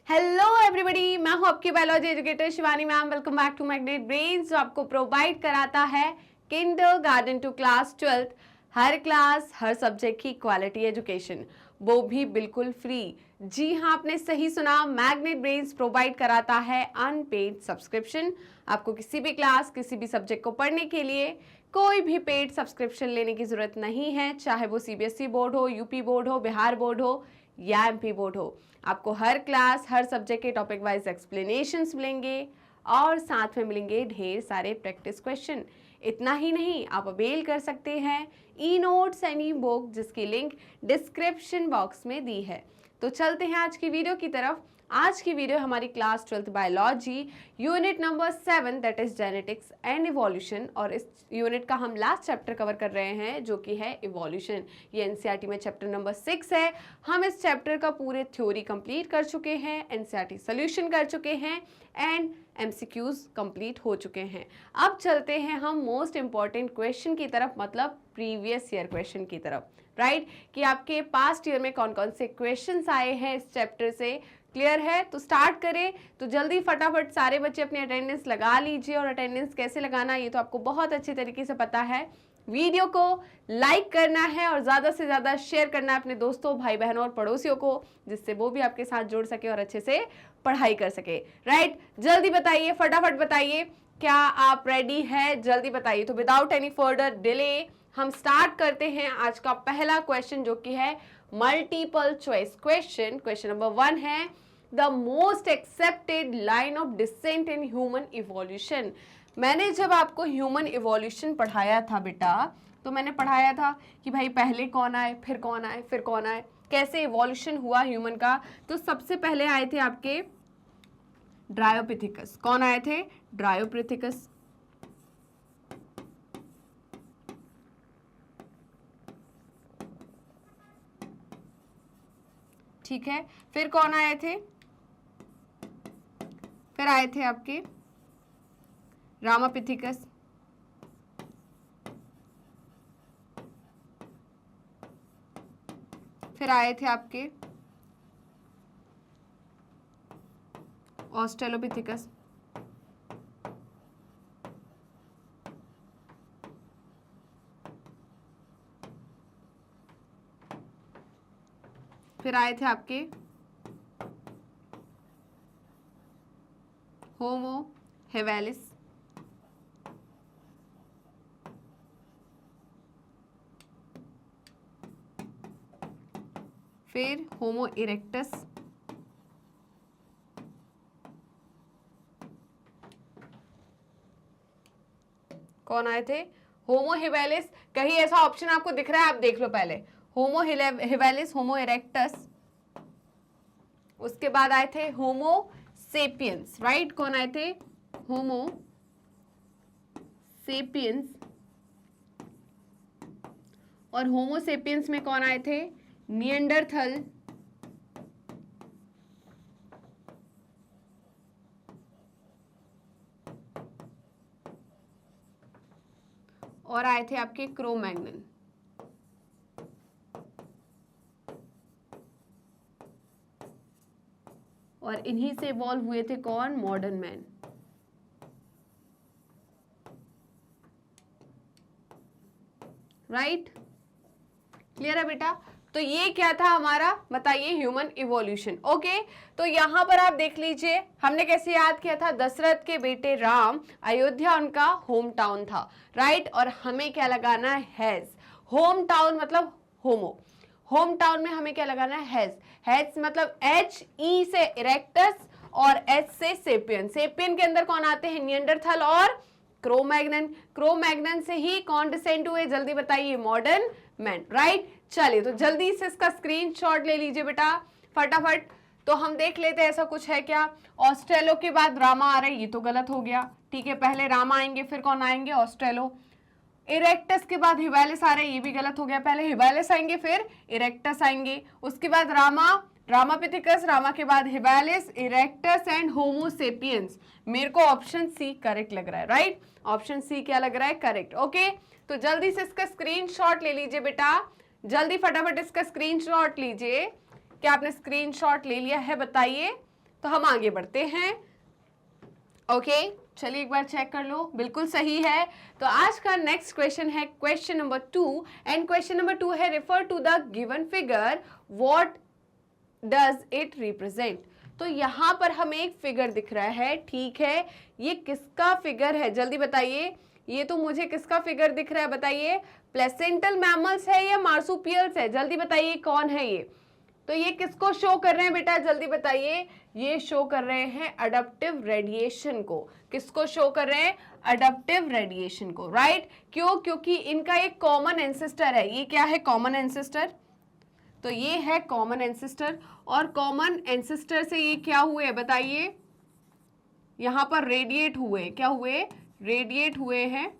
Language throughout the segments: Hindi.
हेलो एवरीबॉडी, मैं हूं आपकी biology educator Shivani ma'am. Welcome back to Magnet Brains, जो आपको प्रोवाइड कराता है किंडरगार्टन टू क्लास 12th हर क्लास हर सब्जेक्ट की क्वालिटी एजुकेशन, वो भी बिल्कुल फ्री। जी हाँ, आपने सही सुना, मैग्नेट ब्रेन्स प्रोवाइड कराता है अनपेड सब्सक्रिप्शन। आपको किसी भी क्लास किसी भी सब्जेक्ट को पढ़ने के लिए कोई भी पेड सब्सक्रिप्शन लेने की जरूरत नहीं है, चाहे वो सीबीएसई बोर्ड हो, यूपी बोर्ड हो, बिहार बोर्ड हो या एमपी बोर्ड हो। आपको हर क्लास हर सब्जेक्ट के टॉपिक वाइज एक्सप्लेनेशंस मिलेंगे और साथ में मिलेंगे ढेर सारे प्रैक्टिस क्वेश्चन। इतना ही नहीं, आप अवेल कर सकते हैं e notes and E book, जिसकी लिंक डिस्क्रिप्शन बॉक्स में दी है। तो चलते हैं आज की वीडियो की तरफ। आज की वीडियो हमारी class 12th biology unit number 7 that is genetics and evolution, और इस यूनिट का हम लास्ट चैप्टर कवर कर रहे हैं जो कि है इवोल्यूशन। ये एनसीईआरटी में चैप्टर नंबर 6 है। हम इस चैप्टर का पूरे थ्योरी कंप्लीट कर चुके हैं, एनसीईआरटी सॉल्यूशन कर चुके हैं एंड एमसीक्यूज कंप्लीट हो चुके हैं। अब चलते हैं हम मोस्ट इंपॉर्टेंट क्वेश्चन की तरफ, मतलब प्रीवियस ईयर क्वेश्चन की तरफ, राइट? कि आपके पास्ट ईयर में कौन कौन से क्वेश्चंस आए हैं इस चैप्टर से। क्लियर है? तो स्टार्ट करें। तो जल्दी फटाफट सारे बच्चे अपनी अटेंडेंस लगा लीजिए, और अटेंडेंस कैसे लगाना ये तो आपको बहुत अच्छी तरीके से पता है। वीडियो को लाइक करना है और ज़्यादा से ज़्यादा शेयर करना है अपने दोस्तों, भाई बहनों और पड़ोसियों को, जिससे वो भी आपके साथ जुड़ सके और अच्छे से पढ़ाई कर सके। राइट? जल्दी बताइए, फटाफट बताइए, क्या आप रेडी है? जल्दी बताइए। तो विदाउट एनी फर्दर डिले हम स्टार्ट करते हैं आज का पहला क्वेश्चन, जो कि है multiple choice question. Question number 1 है the most accepted line of descent in human evolution. मैंने जब आपको ह्यूमन इवोल्यूशन पढ़ाया था बेटा, तो मैंने पढ़ाया था कि भाई पहले कौन आए, फिर कौन आए, फिर कौन आए, कैसे इवोल्यूशन हुआ ह्यूमन का। तो सबसे पहले आए थे आपके ड्रायोपिथिकस। कौन आए थे? ड्रायोपिथिकस। ठीक है, फिर कौन आए थे? फिर आए थे आपके रामापिथिकस। फिर आए थे आपके ऑस्ट्रेलोपिथिकस। फिर आए थे आपके होमो हेवेलिस। फिर होमो इरेक्टस। कौन आए थे? होमो हेवेलिस। कहीं ऐसा ऑप्शन आपको दिख रहा है? आप देख लो पहले। होमो हेवेलिस, होमो इरेक्टस, उसके बाद आए थे होमो सेपियंस। राइट? कौन आए थे? होमो सेपियंस। और होमो सेपियंस में कौन आए थे? निएंडरथल। और आए थे आपके क्रो-मैग्नन। और इन्हीं से इवॉल्व हुए थे कौन? Modern man. राइट? क्लियर है बेटा? तो ये क्या था हमारा, बताइए, ह्यूमन इवोल्यूशन। ओके, तो यहां पर आप देख लीजिए हमने कैसे याद किया था। दशरथ के बेटे राम, अयोध्या उनका होम टाउन था। राइट? और हमें क्या लगाना है? हैज। होम टाउन मतलब होमो। होम टाउन में हमें क्या लगाना है? हैज। हैज मतलब एच ई से इरेक्टस और एच से सेपियन। सेपियन के अंदर कौन आते हैं? निएंडरथल और क्रो-मैग्नन। क्रो-मैग्नन से ही कौन डिसेंड हुए? जल्दी बताइए, मॉडर्न मैन। राइट? चलिए, तो जल्दी से इसका स्क्रीनशॉट ले लीजिए बेटा फटाफट। तो हम देख लेते हैं ऐसा कुछ है क्या। ऑस्ट्रेलो के बाद रामा आ रहे, ये तो गलत हो गया। ठीक है, पहले रामा आएंगे फिर कौन आएंगे? ऑस्ट्रेलो। इरेक्टस के बाद हिवालिस आ रहे, ये भी गलत हो गया। पहले हिवालिस आएंगे फिर इरेक्टस आएंगे, उसके बाद रामा, रामापिथिकस, रामा के बाद हिवालिस, इरेक्टस एंड होमो सेपियंस। मेरे को ऑप्शन सी करेक्ट लग रहा है। राइट? ऑप्शन सी क्या लग रहा है? करेक्ट। ओके, तो जल्दी से इसका स्क्रीनशॉट ले लीजिए बेटा, जल्दी फटाफट इसका स्क्रीनशॉट लीजिए। क्या आपने स्क्रीनशॉट ले लिया है? बताइए तो हम आगे बढ़ते हैं। ओके, चलिए एक बार चेक कर लो, बिल्कुल सही है। तो आज का नेक्स्ट क्वेश्चन है question number 2 and question number 2 है refer to the given figure, what does it represent. तो यहाँ पर हमें एक फिगर दिख रहा है, ठीक है, ये किसका फिगर है जल्दी बताइए। ये तो मुझे किसका फिगर दिख रहा है बताइए, प्लेसेंटल मैमल्स है या मार्सुपियल्स है, जल्दी बताइए कौन है ये। तो ये किसको शो कर रहे हैं बेटा जल्दी बताइए, ये शो कर रहे हैं अडप्टिव रेडिएशन को। किसको शो कर रहे हैं, अडप्टिव रेडिएशन को, राइट। क्यों, क्योंकि इनका एक कॉमन एंसेस्टर है। ये क्या है, कॉमन एंसेस्टर, तो ये है कॉमन एंसेस्टर। और कॉमन एंसेस्टर से ये क्या हुए बताइए, यहां पर रेडिएट हुए, क्या हुए, रेडिएट हुए हैं,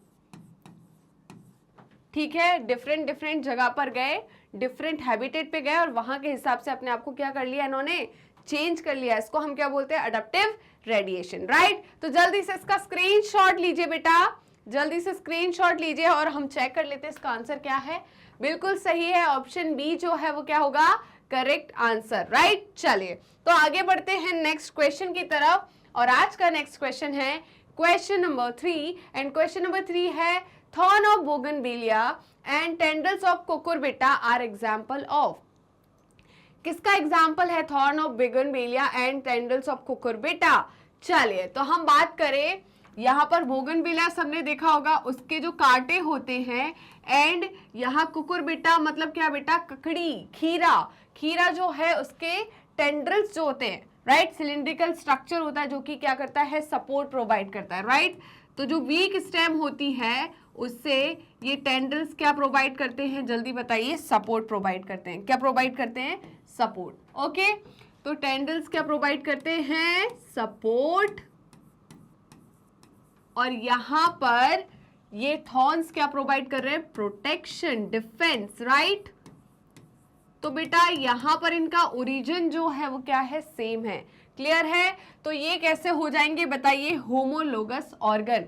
ठीक है, डिफरेंट डिफरेंट जगह पर गए, डिफरेंट हैबिटेट पे गए और वहां के हिसाब से अपने आप को क्या कर लिया इन्होंने, चेंज कर लिया। इसको हम क्या बोलते हैं, अडप्टिव रेडिएशन, राइट। तो जल्दी से इसका स्क्रीनशॉट लीजिए बेटा, जल्दी से स्क्रीनशॉट लीजिए और हम चेक कर लेते हैं इसका आंसर क्या है। बिल्कुल सही है, ऑप्शन बी जो है वो क्या होगा, करेक्ट आंसर, राइट। चलिए तो आगे बढ़ते हैं नेक्स्ट क्वेश्चन की तरफ, और आज का नेक्स्ट क्वेश्चन है question number 3 and question number 3 है thorn of bougainvillea and tendrils of cucurbita are example of. किसका एग्जाम्पल है thorn of bougainvillea and tendrils of cucurbita. चलिए तो हम बात करें, यहाँ पर बोगनविलिया सबने देखा होगा, उसके जो कांटे होते हैं, एंड यहाँ कुकुरबिटा मतलब क्या बेटा, ककड़ी, खीरा, खीरा जो है उसके टेंड्रल्स जो होते हैं, राइट, सिलिंड्रिकल स्ट्रक्चर होता है जो कि क्या करता है, सपोर्ट प्रोवाइड करता है, राइट। तो जो वीक स्टेम होती है उससे ये टेंड्रल्स क्या प्रोवाइड करते हैं जल्दी बताइए, सपोर्ट प्रोवाइड करते हैं। क्या प्रोवाइड करते हैं, सपोर्ट, ओके। तो टेंड्रल्स क्या प्रोवाइड करते हैं, सपोर्ट, और यहां पर ये थॉर्न्स क्या प्रोवाइड कर रहे हैं, प्रोटेक्शन, डिफेंस, राइट। तो बेटा यहां पर इनका ओरिजिन जो है वो क्या है, सेम है, क्लियर है। तो ये कैसे हो जाएंगे बताइए, होमोलोगस ऑर्गन,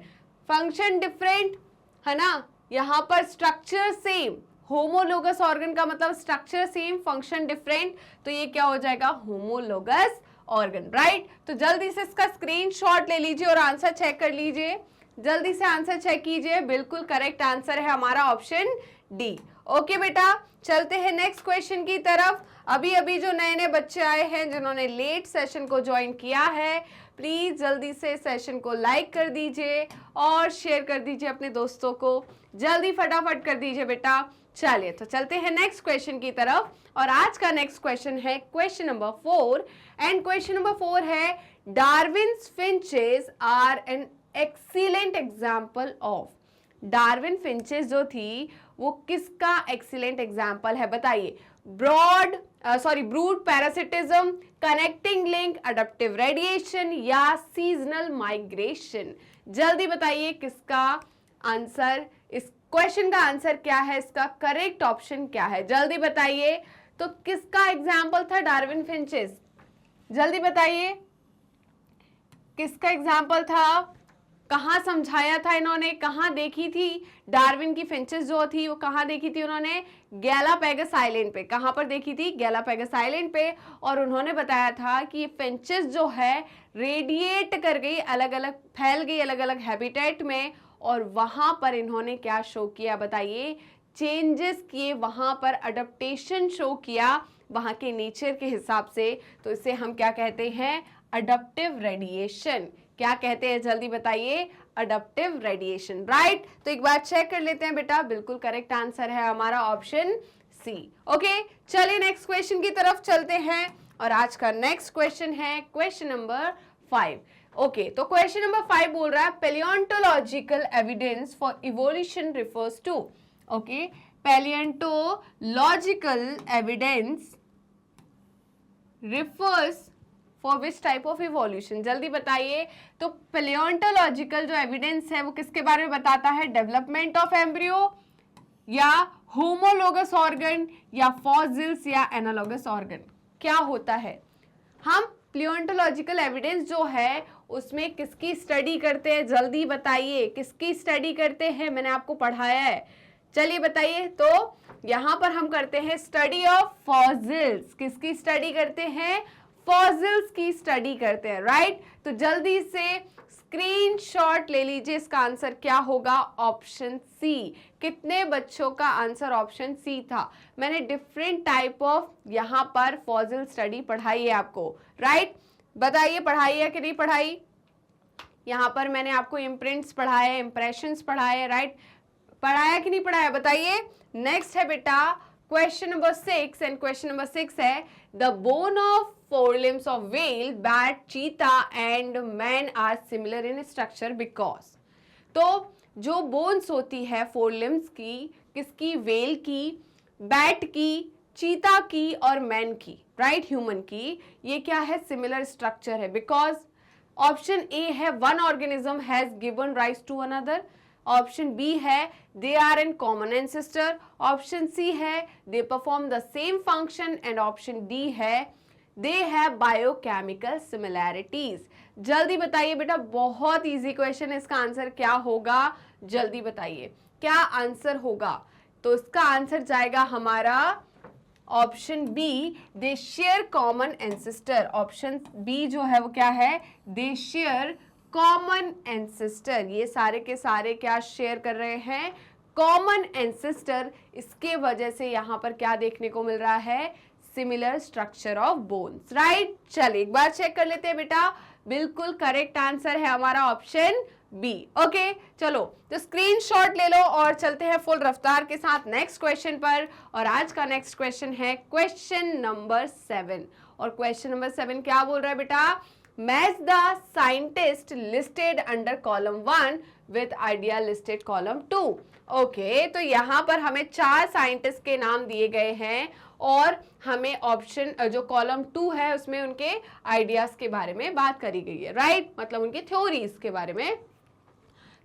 फंक्शन डिफरेंट है ना, यहां पर स्ट्रक्चर सेम, होमोलोगस ऑर्गन का मतलब स्ट्रक्चर सेम, फंक्शन डिफरेंट, तो ये क्या हो जाएगा, होमोलोगस ऑर्गन, राइट। तो जल्दी से इसका स्क्रीनशॉट ले लीजिए और आंसर चेक कर लीजिए, जल्दी से आंसर चेक कीजिए, बिल्कुल करेक्ट आंसर है हमारा ऑप्शन डी। ओके बेटा, चलते हैं नेक्स्ट क्वेश्चन की तरफ। अभी अभी जो नए नए बच्चे आए हैं जिन्होंने लेट सेशन को ज्वाइन किया है, प्लीज जल्दी से सेशन को लाइक कर दीजिए और शेयर कर दीजिए अपने दोस्तों को, जल्दी फटाफट कर दीजिए बेटा। चलिए तो चलते हैं नेक्स्ट क्वेश्चन की तरफ, और आज का नेक्स्ट क्वेश्चन है question number 4 and question number 4 है Darwin's finches are an excellent example of. Darwin finches जो थी वो किसका एक्सीलेंट एग्जाम्पल है बताइए, brood parasitism, connecting link, adaptive radiation या सीजनल माइग्रेशन। जल्दी बताइए किसका आंसर, इस क्वेश्चन का आंसर क्या है, इसका करेक्ट ऑप्शन क्या है, जल्दी बताइए। तो किसका एग्जाम्पल था डार्विन फिंचेस, जल्दी बताइए किसका एग्जाम्पल था, कहाँ समझाया था इन्होंने, कहाँ देखी थी डार्विन की फिंचेस जो थी वो कहाँ देखी थी उन्होंने, गैलापागोस आइलैंड पे। कहाँ पर देखी थी, गैलापागोस आइलैंड पे। और उन्होंने बताया था कि ये फिंचेस जो है रेडिएट कर गई, अलग अलग फैल गई अलग अलग हैबिटेट में, और वहां पर इन्होंने क्या शो किया बताइए, चेंजेस किए, वहां पर अडप्टेशन शो किया वहां के नेचर के हिसाब से। तो इसे हम क्या कहते हैं, अडप्टिव रेडिएशन। क्या कहते हैं जल्दी बताइए, अडप्टिव रेडिएशन, राइट। तो एक बार चेक कर लेते हैं बेटा, बिल्कुल करेक्ट आंसर है हमारा ऑप्शन सी। ओके, चलिए नेक्स्ट क्वेश्चन की तरफ चलते हैं, और आज का नेक्स्ट क्वेश्चन है क्वेश्चन नंबर 5। ओके, तो क्वेश्चन नंबर 5 बोल रहा है palaeontological evidence for evolution refers to. Okay, palaeontological evidence refers for which type of evolution, जल्दी बताइए। तो पैलियोंटोलॉजिकल जो एविडेंस है वो किसके बारे में बताता है, डेवलपमेंट ऑफ एम्ब्रियो या होमोलोगस ऑर्गन या फॉसिल्स या एनालॉगस ऑर्गन, क्या होता है। हम पैलियोंटोलॉजिकल एविडेंस जो है उसमें किसकी स्टडी करते हैं, जल्दी बताइए किसकी स्टडी करते हैं, मैंने आपको पढ़ाया है, चलिए बताइए। तो यहां पर हम करते हैं स्टडी ऑफ फॉसिल्स, किसकी स्टडी करते हैं, फॉसिल्स की स्टडी करते हैं, राइट। तो जल्दी से स्क्रीनशॉट ले लीजिए, इसका आंसर क्या होगा, ऑप्शन सी। कितने बच्चों का आंसर ऑप्शन सी था? मैंने डिफरेंट टाइप ऑफ यहाँ पर फॉसिल स्टडी पढ़ाई है आपको, राइट। बताइए पढ़ाई है कि नहीं पढ़ाई? यहाँ पर मैंने आपको इम्प्रिंट्स पढ़ाए, इंप्रेशंस पढ़ाए, राइट। पढ़ाया कि नहीं पढ़ाया बताइए। नेक्स्ट है बेटा question number 6, and question number 6 है the bone of forelimbs of whale, bat, cheetah and man are similar in structure because। तो जो बोन्स होती है फोरलिम्स की, किसकी, वेल की, बैट की, चीता की और मैन की, राइट, ह्यूमन की, ये क्या है, सिमिलर स्ट्रक्चर है बिकॉज ऑप्शन ए है one organism has given rise to another, option B है they are in common ancestor, option C है they perform the same function and option D है दे हैव बायोकेमिकल सिमिलैरिटीज। जल्दी बताइए बेटा, बहुत इजी क्वेश्चन है, इसका आंसर क्या होगा, जल्दी बताइए क्या आंसर होगा। तो इसका आंसर जाएगा हमारा option B, they share common ancestor. Option B जो है वो क्या है, दे शेयर कॉमन एंसेस्टर। ये सारे के सारे क्या शेयर कर रहे हैं, कॉमन एंसेस्टर। इसके वजह से यहां पर क्या देखने को मिल रहा है, similar structure of bones, right. चलिए एक बार चेक कर लेते हैं बेटा, बिल्कुल करेक्ट आंसर है हमारा ऑप्शन बी। ओके चलो, तो स्क्रीनशॉट ले लो और चलते हैं फुल रफ्तार के साथ नेक्स्ट क्वेश्चन पर। और आज का नेक्स्ट क्वेश्चन है क्वेश्चन नंबर 7। और क्वेश्चन नंबर 7 क्या बोल रहा है बेटा, match the scientist listed under column 1 with idea listed column 2। Okay, तो यहां पर हमें 4 साइंटिस्ट के नाम दिए गए हैं और हमें ऑप्शन जो कॉलम 2 है उसमें उनके आइडियाज के बारे में बात करी गई है, राइट, मतलब उनकी थ्योरीज के बारे में।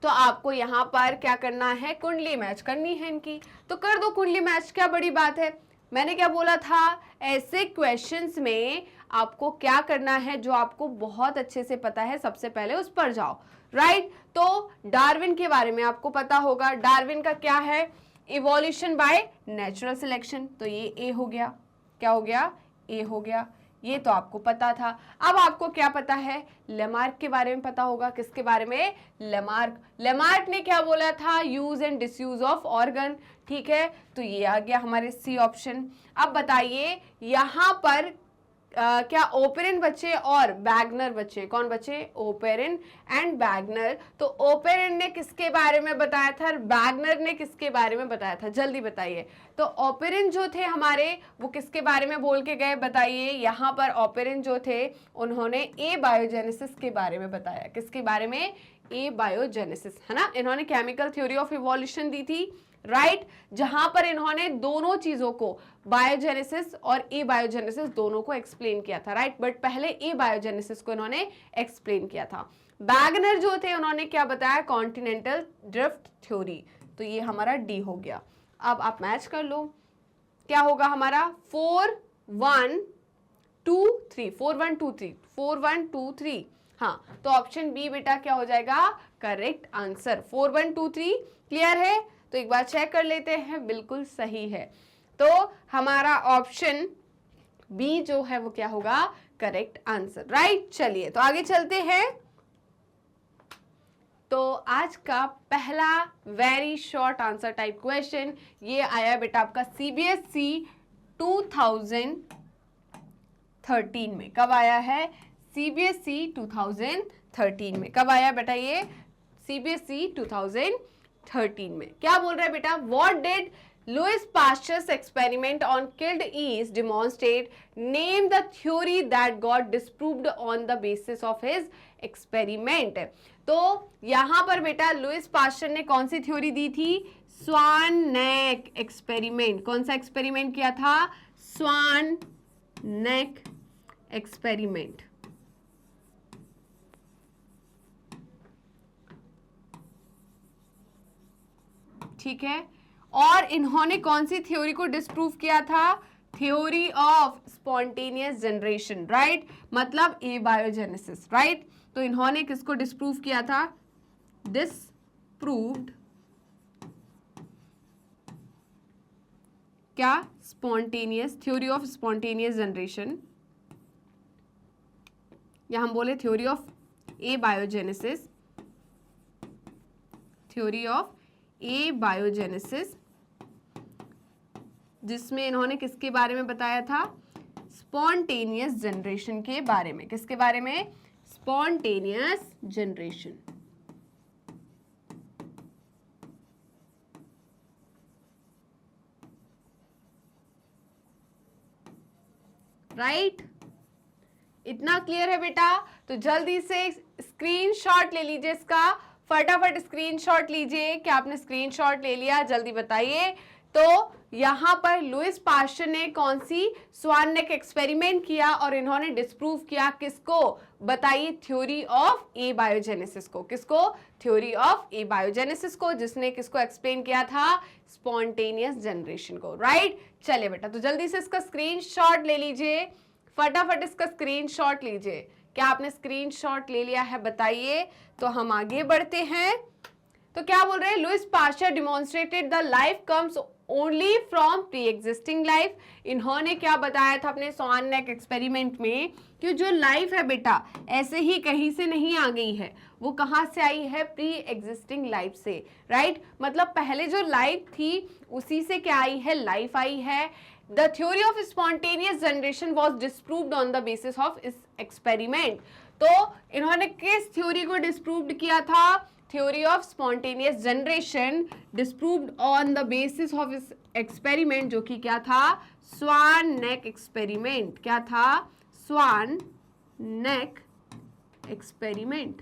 तो आपको यहाँ पर क्या करना है, कुंडली मैच करनी है इनकी, तो कर दो कुंडली मैच, क्या बड़ी बात है। मैंने क्या बोला था, ऐसे क्वेश्चंस में आपको क्या करना है, जो आपको बहुत अच्छे से पता है सबसे पहले उस पर जाओ, राइट। तो डार्विन के बारे में आपको पता होगा, डार्विन का क्या है, इवोल्यूशन बाय नेचुरल सिलेक्शन, तो ये ए हो गया, क्या हो गया, ए हो गया, ये तो आपको पता था। अब आपको क्या पता है, लेमार्क के बारे में पता होगा, किसके बारे में, लेमार्क। लेमार्क ने क्या बोला था, use and disuse of organ, ठीक है, तो ये आ गया हमारे सी ऑप्शन। अब बताइए यहां पर क्या ओपेरिन बचे और बैगनर बचे, कौन बचे, ओपेरिन एंड बैगनर। तो ओपेरिन ने किसके बारे में बताया था, बैगनर ने किसके बारे में बताया था, जल्दी बताइए। तो ओपेरिन जो थे हमारे, वो किसके बारे में बोल के गए बताइए। यहाँ पर ओपेरिन जो थे उन्होंने ए बायोजेनेसिस के बारे में बताया, किसके बारे में, ए बायोजेनेसिस, है ना। इन्होंने केमिकल थ्योरी ऑफ इवोल्यूशन दी थी, राइट, जहां पर इन्होंने दोनों चीजों को, बायोजेनेसिस और ए बायोजेनेसिस दोनों को एक्सप्लेन किया था, राइट, बट पहले ए बायोजेनेसिस को इन्होंने एक्सप्लेन किया था। बैगनर जो थे उन्होंने क्या बताया, कॉन्टिनेंटल ड्रिफ्ट थ्योरी, तो ये हमारा डी हो गया। अब आप मैच कर लो, क्या होगा हमारा 4 1 2 3, 4 1 2 3, 4 1 2 3, हाँ, तो ऑप्शन बी बेटा क्या हो जाएगा, करेक्ट आंसर, 4 1 2 3। क्लियर है, तो एक बार चेक कर लेते हैं, बिल्कुल सही है। तो हमारा ऑप्शन बी जो है वो क्या होगा, करेक्ट आंसर, राइट। चलिए तो आगे चलते हैं। तो आज का पहला very short answer type question ये आया बेटा आपका सीबीएसई 2013 में। कब आया है, सीबीएसई 2013 में। कब आया बेटा ये, सीबीएसई 2013 में। क्या बोल रहा है बेटा, what did Louis Pasteur's experiment on killed yeast demonstrate? Name the theory that got disproved on the basis of his experiment. तो यहां पर बेटा लुइस पास्चर ने कौन सी थ्योरी दी थी, स्वान नेक एक्सपेरिमेंट। कौन सा एक्सपेरिमेंट किया था, स्वान नेक एक्सपेरिमेंट, ठीक है। और इन्होंने कौन सी थ्योरी को डिस्प्रूव किया था, theory of spontaneous generation, right, मतलब ए बायोजेनेसिस, राइट। तो इन्होंने किसको डिस्प्रूव किया था, डिस्प्रूव्ड क्या, spontaneous, theory of spontaneous generation, या हम बोले थ्योरी ऑफ एबायोजेनेसिस, थ्योरी ऑफ एबायोजेनेसिस, जिसमें इन्होंने किसके बारे में बताया था, स्पॉन्टेनियस जनरेशन के बारे में। किसके बारे में, स्पॉन्टेनियस जनरेशन। राइट, इतना क्लियर है बेटा? तो जल्दी से स्क्रीनशॉट ले लीजिए इसका, फटाफट स्क्रीनशॉट लीजिए। क्या आपने स्क्रीनशॉट ले लिया? जल्दी बताइए। तो यहां पर लुईस पास्चर ने कौन सी, स्वान नेक एक्सपेरिमेंट किया और इन्होंने डिस्प्रूव किया किसको, बताइए, थ्योरी ऑफ एबायोजेनेसिस को। किसको, थ्योरी ऑफ एबायोजेनेसिस को, जिसने किसको एक्सप्लेन किया था, स्पॉन्टेनियस जनरेशन को। राइट, चलिए बेटा, तो जल्दी से इसका स्क्रीनशॉट ले लीजिए, फटाफट इसका स्क्रीनशॉट लीजिए। क्या आपने स्क्रीनशॉट ले लिया है, बताइए। तो हम आगे बढ़ते हैं। तो क्या बोल रहे हैं, Lewis pasture demonstrated the life comes only from pre existing life. इन्होंने क्या बताया था अपने स्वान नेक एक्सपेरिमेंट में कि जो लाइफ है बेटा ऐसे ही कहीं से नहीं आ गई है, वो कहाँ से आई है, प्री एग्जिस्टिंग लाइफ से। राइट, मतलब पहले जो लाइफ थी उसी से क्या आई है, लाइफ आई है। The theory of spontaneous generation was disproved on the basis of इस experiment। तो इन्होंने किस थ्योरी को डिस्प्रूव्ड किया था, theory of spontaneous generation, disproved on the basis of इस एक्सपेरिमेंट, जो कि क्या था, स्वान नेक एक्सपेरिमेंट। क्या था, स्वान नेक एक्सपेरिमेंट।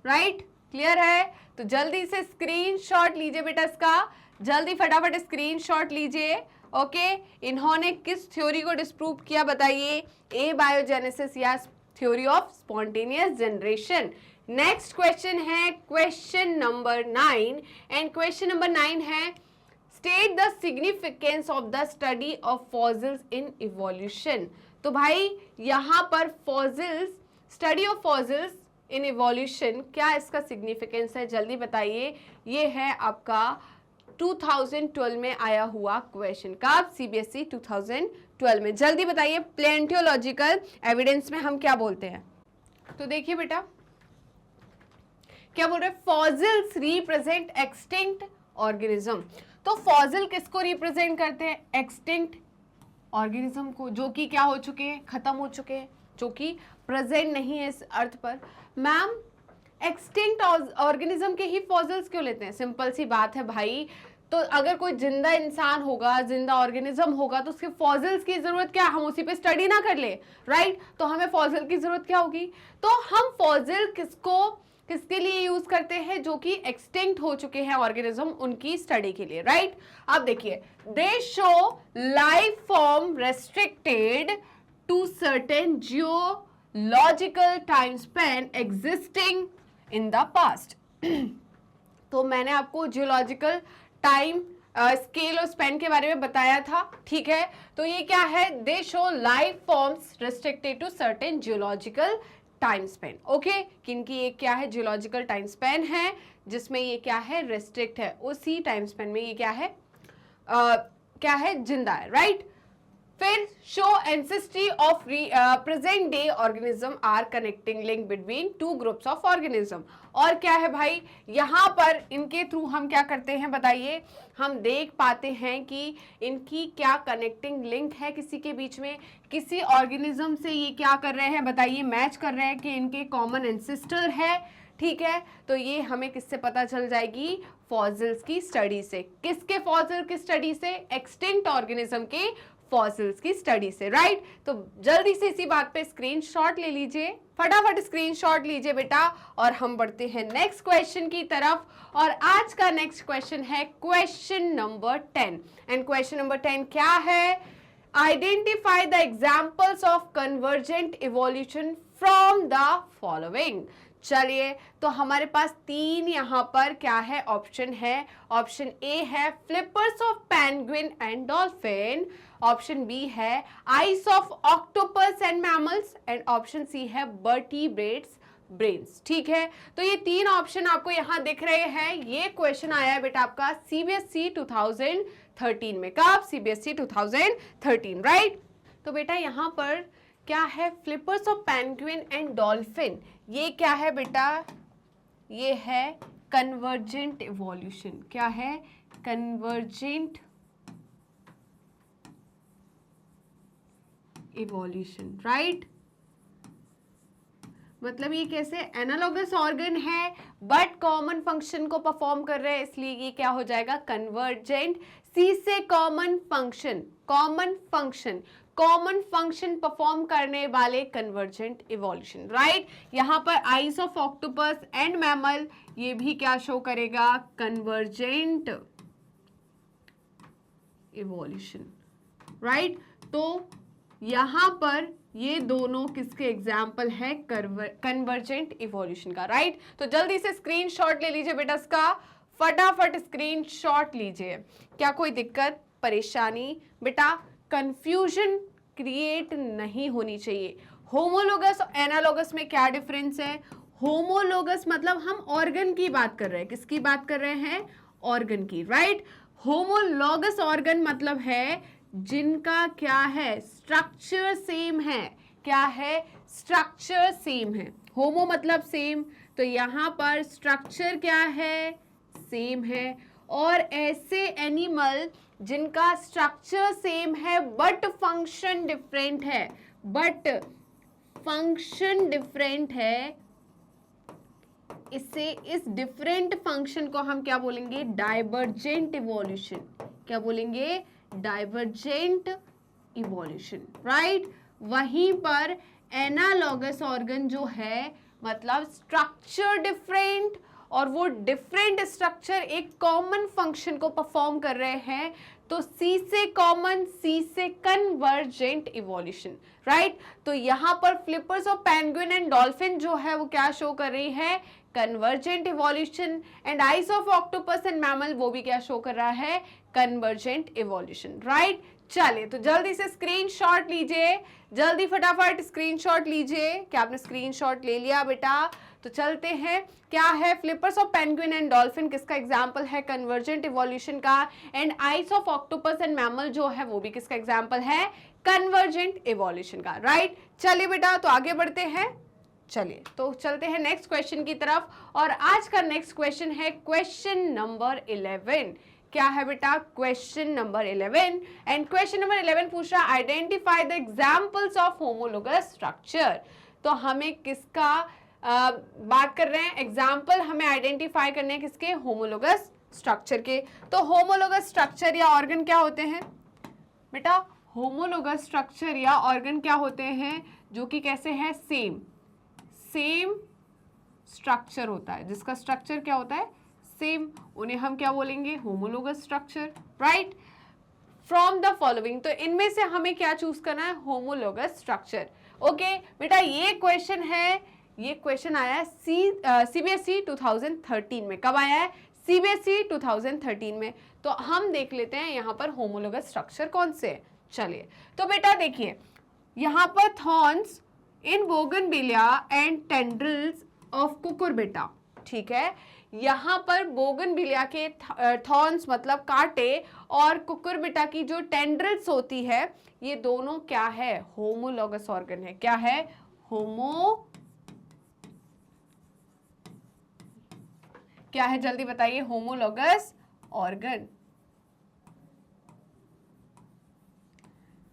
राइट, क्लियर है? तो जल्दी से स्क्रीनशॉट लीजिए बेटा इसका, जल्दी फटाफट स्क्रीनशॉट लीजिए। ओके, इन्होंने किस थ्योरी को डिस्प्रूव किया, बताइए, एबायोजेनेसिस या theory of spontaneous generation. Next question है question number 9, and question number 9 है, state the significance of the study of fossils in evolution. तो भाई यहां पर fossils, study of fossils in evolution, क्या इसका सिग्निफिकेंस है, जल्दी बताइए। ये है आपका 2012 में आया हुआ क्वेश्चन। कब, सीबीएसई 2012 में। जल्दी बताइए, प्लेंटियोलॉजिकल एविडेंस में हम क्या बोलते हैं। तो देखिए बेटा क्या बोल रहे हैं, फॉसिल्स रिप्रेजेंट एक्सटिंक्ट ऑर्गेनिज्म। तो फॉसिल किसको रिप्रेजेंट करते हैं, एक्सटिंक्ट ऑर्गेनिज्म को, जो कि क्या हो चुके हैं, खत्म हो चुके हैं, जो कि प्रेजेंट नहीं है इस अर्थ पर। मैम एक्सटिंक्ट ऑर्गेनिज्म के ही फॉसिल्स क्यों लेते हैं, सिंपल सी बात है भाई। तो अगर कोई जिंदा इंसान होगा, जिंदा ऑर्गेनिज्म होगा, तो उसके फॉसिल्स की जरूरत क्या, हम उसी पे स्टडी ना कर ले। राइट, तो हमें फॉसिल की जरूरत क्या होगी, तो हम फॉसिल किसके लिए यूज करते हैं, जो कि एक्सटिंक्ट हो चुके हैं ऑर्गेनिज्म, उनकी स्टडी के लिए। राइट, अब देखिए, they show life form restricted to certain geological time span existing in the past. तो मैंने आपको जियोलॉजिकल टाइम स्केल और स्पेन के बारे में बताया था, ठीक है। तो ये क्या है, they show life forms restricted to certain geological time span. Okay, किनकी ये क्या है, जियोलॉजिकल टाइम स्पेन है, जिसमें ये क्या है, रेस्ट्रिक्ट है, उसी टाइम स्पेन में ये क्या है, क्या है, जिंदा है। राइट, फिर show ancestry of present day organism are connecting link between two groups of organism. और क्या है भाई, यहाँ पर इनके थ्रू हम क्या करते हैं, बताइए, हम देख पाते हैं कि इनकी क्या कनेक्टिंग लिंक है किसी के बीच में, किसी ऑर्गेनिज्म से ये क्या कर रहे हैं, बताइए, मैच कर रहे हैं कि इनके कॉमन एंसेस्टर है। ठीक है, तो ये हमें किससे पता चल जाएगी, फॉसिल्स की स्टडी से। किसके फॉसिल की स्टडी से, एक्सटिंक्ट ऑर्गेनिज्म के फॉसिल्स की स्टडी से। राइट, तो जल्दी से इसी बात पे स्क्रीनशॉट ले लीजिए, फटाफट स्क्रीनशॉट लीजिए बेटा, और हम बढ़ते हैं नेक्स्ट क्वेश्चन की तरफ। और आज का नेक्स्ट क्वेश्चन है question number 10, and question number 10 क्या है, identify the examples of convergent evolution from the following. चलिए, तो हमारे पास 3 यहाँ पर क्या है, ऑप्शन है। ऑप्शन ए है flippers of penguin and dolphin, option B है eyes of octopus and mammals, and option C है वर्टिब्रेट्स ब्रेन्स। ठीक है, तो ये 3 ऑप्शन आपको यहाँ दिख रहे हैं। ये क्वेश्चन आया है बेटा आपका सीबीएसई 2013 में। कब? CBSE 2013, right. तो बेटा यहाँ पर क्या है? Flippers of penguin and dolphin, ये क्या है बेटा? ये है कन्वर्जेंट इवोल्यूशन। क्या है? Convergent evolution, right. मतलब ये कैसे? एनालॉगस ऑर्गन है बट कॉमन फंक्शन को परफॉर्म कर रहे हैं, इसलिए ये क्या हो जाएगा? कन्वर्जेंट। सी से common function, common function perform करने वाले कन्वर्जेंट इवोल्यूशन, राइट। यहां पर eyes of octopus and mammal, ये भी क्या शो करेगा? Convergent evolution, right. तो यहां पर ये दोनों किसके एग्जाम्पल है? कन्वर्जेंट इवोल्यूशन का, राइट। तो जल्दी से स्क्रीनशॉट ले लीजिए बेटा, इसका फटाफट स्क्रीनशॉट लीजिए। क्या कोई दिक्कत परेशानी? बेटा कंफ्यूजन क्रिएट नहीं होनी चाहिए। होमोलोगस और एनालोगस में क्या डिफरेंस है? होमोलोगस मतलब हम ऑर्गन की बात कर रहे हैं। किसकी बात कर रहे हैं? ऑर्गन की, राइट। होमोलोगस ऑर्गन मतलब है जिनका क्या है? स्ट्रक्चर सेम है। क्या है? स्ट्रक्चर सेम है। होमो मतलब सेम, तो यहां पर स्ट्रक्चर क्या है? सेम है। और ऐसे एनिमल जिनका स्ट्रक्चर सेम है बट फंक्शन डिफरेंट है, इस डिफरेंट फंक्शन को हम क्या बोलेंगे? Divergent evolution. क्या बोलेंगे? Divergent evolution, right. वहीं पर एनालॉगस ऑर्गन जो है मतलब स्ट्रक्चर डिफरेंट, और वो डिफरेंट स्ट्रक्चर एक कॉमन फंक्शन को परफॉर्म कर रहे हैं, तो सी से कॉमन, सी से कन्वर्जेंट इवोल्यूशन, राइट। तो यहां पर flippers of penguin and dolphin जो है वो क्या शो कर रही है? Convergent evolution. And eyes of octopus and mammal, वो भी क्या शो कर रहा है? Convergent evolution, right. चलिए तो जल्दी से स्क्रीनशॉट लीजिए, जल्दी फटाफट स्क्रीनशॉट लीजिए। क्या आपने स्क्रीनशॉट ले लिया बेटा? तो चलते हैं। क्या है? Flippers of penguin and dolphin किसका एग्जाम्पल है? कन्वर्जेंट इवोल्यूशन का। And eyes of octopus and mammal जो है वो भी किसका एग्जाम्पल है? कन्वर्जेंट इवोल्यूशन का, राइट। चलिए बेटा तो आगे बढ़ते हैं। चलिए तो चलते हैं नेक्स्ट क्वेश्चन की तरफ, और आज का नेक्स्ट क्वेश्चन है क्वेश्चन नंबर 11। क्या है बेटा? Question number 11। And question number 11 पूछ रहा है identify the examples of homologous structure. तो हमें किसका बात कर रहे हैं? एग्जाम्पल हमें आइडेंटिफाई करने हैं किसके? होमोलोगस स्ट्रक्चर के। तो होमोलोगस स्ट्रक्चर या ऑर्गन क्या होते हैं बेटा? होमोलोगस स्ट्रक्चर या ऑर्गन क्या होते हैं जो कि कैसे हैं? सेम स्ट्रक्चर होता है, जिसका स्ट्रक्चर क्या होता है? सेम, उन्हें हम क्या बोलेंगे? Homologous structure, right. From the following, तो इनमें से हमें क्या चूज करना है? Homologous structure. ओके बेटा, ये क्वेश्चन है, ये क्वेश्चन आया है सीबीएसई 2013 में। कब आया है? सीबीएसई 2013 में। तो हम देख लेते हैं यहाँ पर होमोलोगस स्ट्रक्चर कौन से है। चलिए तो बेटा देखिए, यहाँ पर thorns in bougainvillea and tendrils of Cucurbita, ठीक है। यहाँ पर बोगनविलिया के थॉर्न्स मतलब कांटे, और कुकुरबिटा की जो टेंड्रिल्स होती है, ये दोनों क्या है? होमोलोगस ऑर्गन है। क्या है? क्या है? जल्दी बताइए। Homologous organ.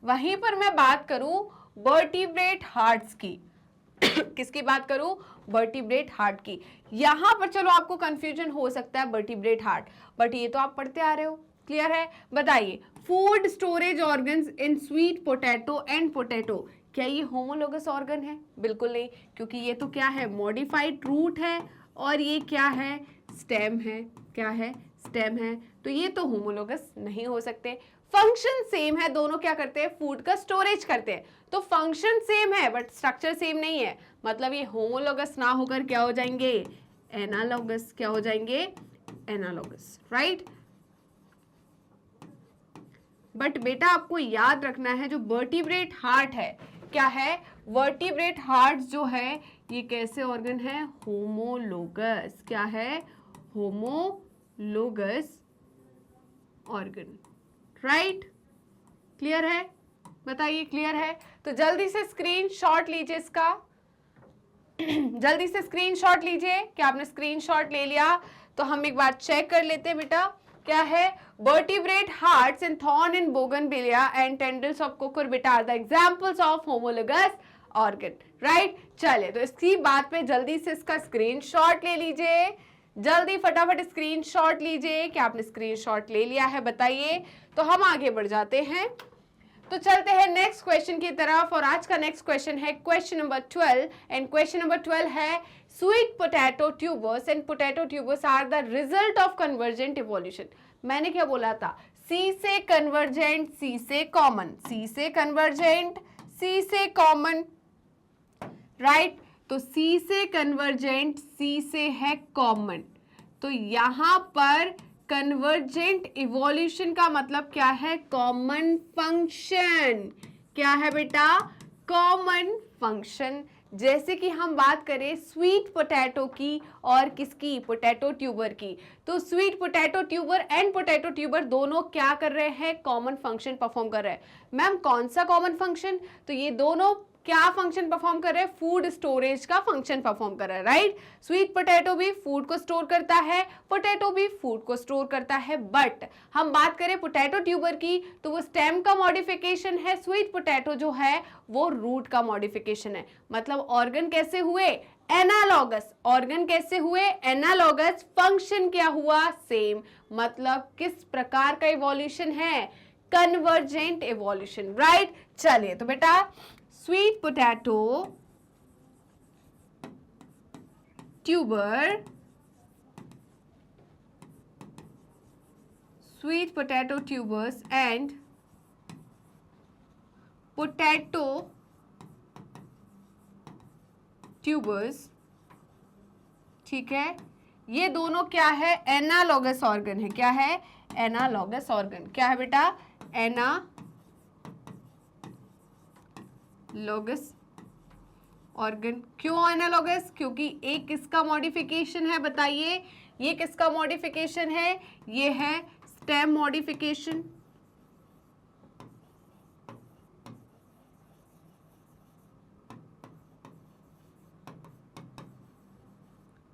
वहीं पर मैं बात करूं वर्टिब्रेट हार्ट्स की किसकी बात करूं? वर्टिब्रेट हार्ट की। यहां पर चलो आपको कंफ्यूजन हो सकता है वर्टिब्रेट हार्ट, बट ये तो आप पढ़ते आ रहे हो, क्लियर है। बताइए, food storage organs in sweet potato and potato, क्या ये होमोलोगस ऑर्गन है? बिल्कुल नहीं, क्योंकि ये तो क्या है? मॉडिफाइड रूट है, और ये क्या है? स्टेम है। क्या है? स्टेम है। तो ये तो होमोलोगस नहीं हो सकते। फंक्शन सेम है, दोनों क्या करते हैं? फूड का स्टोरेज करते हैं। तो फंक्शन सेम है बट स्ट्रक्चर सेम नहीं है, मतलब ये होमोलोगस ना होकर क्या हो जाएंगे? एनालोगस। क्या हो जाएंगे? Analogous, right. बट बेटा आपको याद रखना है, जो वर्टिब्रेट हार्ट है, क्या है? वर्टिब्रेट हार्ट जो है ये कैसे ऑर्गन है? होमोलोगस। क्या है? होमोलोगस ऑर्गन, राइट, क्लियर है, बताइए क्लियर है? तो जल्दी से स्क्रीनशॉट लीजिए इसका, जल्दी से स्क्रीनशॉट लीजिए। क्या आपने स्क्रीनशॉट ले लिया? तो हम एक बार चेक कर लेते हैं बेटा, क्या है? Vertebrate hearts in thorn in bougainvillea and tendrils of cucurbita are the examples of homologous organ, right. चलिए, तो इसी बात पे जल्दी से इसका स्क्रीनशॉट ले लीजिए, जल्दी फटाफट स्क्रीनशॉट लीजिए। क्या आपने स्क्रीनशॉट ले लिया है? बताइए। तो हम आगे बढ़ जाते हैं, तो चलते हैं नेक्स्ट क्वेश्चन की तरफ। और आज का नेक्स्ट क्वेश्चन है question number 12 and question number 12 है sweet potato tubers and potato tubers are the result of convergent evolution. मैंने क्या बोला था? सी से कन्वर्जेंट, सी से कॉमन, सी से कन्वर्जेंट, सी से कॉमन, राइट। तो सी से कन्वर्जेंट, सी से है कॉमन। तो यहां पर कन्वर्जेंट इवोल्यूशन का मतलब क्या है? Common function. क्या है बेटा? Common function. जैसे कि हम बात करें स्वीट पोटैटो की और किसकी? पोटैटो ट्यूबर की। तो sweet potato tuber and potato tuber दोनों क्या कर रहे हैं? कॉमन फंक्शन परफॉर्म कर रहे हैं। मैम कौन सा कॉमन फंक्शन? तो ये दोनों क्या फंक्शन परफॉर्म कर रहे हैं? फूड स्टोरेज का फंक्शन परफॉर्म कर रहा है, राइट। स्वीट पोटैटो भी फूड को स्टोर करता है, पोटैटो भी फूड को स्टोर करता है। बट हम बात करें पोटैटो ट्यूबर की, तो वो स्टेम का मॉडिफिकेशन है, स्वीट पोटैटो जो है वो रूट का मॉडिफिकेशन है। मतलब ऑर्गन कैसे हुए? एनालॉगस। ऑर्गन कैसे हुए? एनालॉगस। फंक्शन क्या हुआ? सेम। मतलब किस प्रकार का इवोल्यूशन है? Convergent evolution, right. चलिए, तो बेटा sweet potato tuber, sweet potato tubers and potato tubers, ठीक है, ये दोनों क्या है? एनालॉगस ऑर्गन है। क्या है? Analogous organ. क्या है बेटा? Analogous organ. क्यों एनालॉगस? क्योंकि एक किसका मॉडिफिकेशन है? बताइए, ये किसका मॉडिफिकेशन है? ये है स्टेम मॉडिफिकेशन,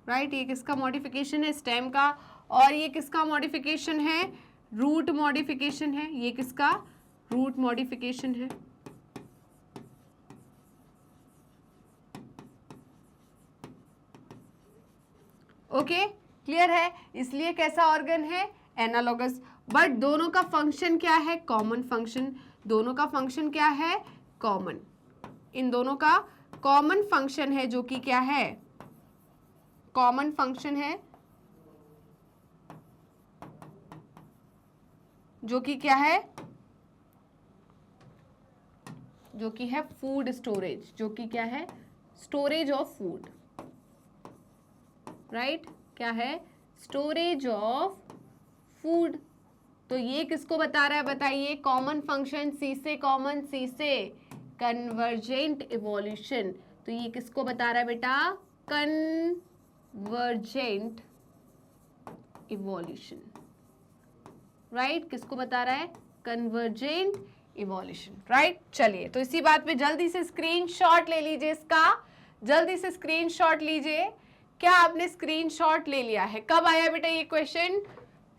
राइट। ये किसका मॉडिफिकेशन है? स्टेम का। और ये किसका मॉडिफिकेशन है? रूट मॉडिफिकेशन है। ये किसका? रूट मॉडिफिकेशन है। ओके, क्लियर है। इसलिए कैसा ऑर्गन है? एनालॉगस। बट दोनों का फंक्शन क्या है? Common function. दोनों का फंक्शन क्या है? कॉमन। इन दोनों का कॉमन फंक्शन है, जो कि क्या है? कॉमन फंक्शन है, जो कि क्या है? जो कि है फूड स्टोरेज। जो कि क्या है? Storage of food, right. क्या है? Storage of food. तो ये किसको बता रहा है? बताइए। कॉमन फंक्शन, सी से कॉमन, सी से कन्वर्जेंट इवोल्यूशन। तो ये किसको बता रहा है बेटा? Convergent evolution, right. किसको बता रहा है? Convergent evolution, right. चलिए, तो इसी बात पे जल्दी से स्क्रीनशॉट ले लीजिए इसका, जल्दी से स्क्रीनशॉट लीजिए। क्या आपने स्क्रीनशॉट ले लिया है? कब आया बेटा ये क्वेश्चन?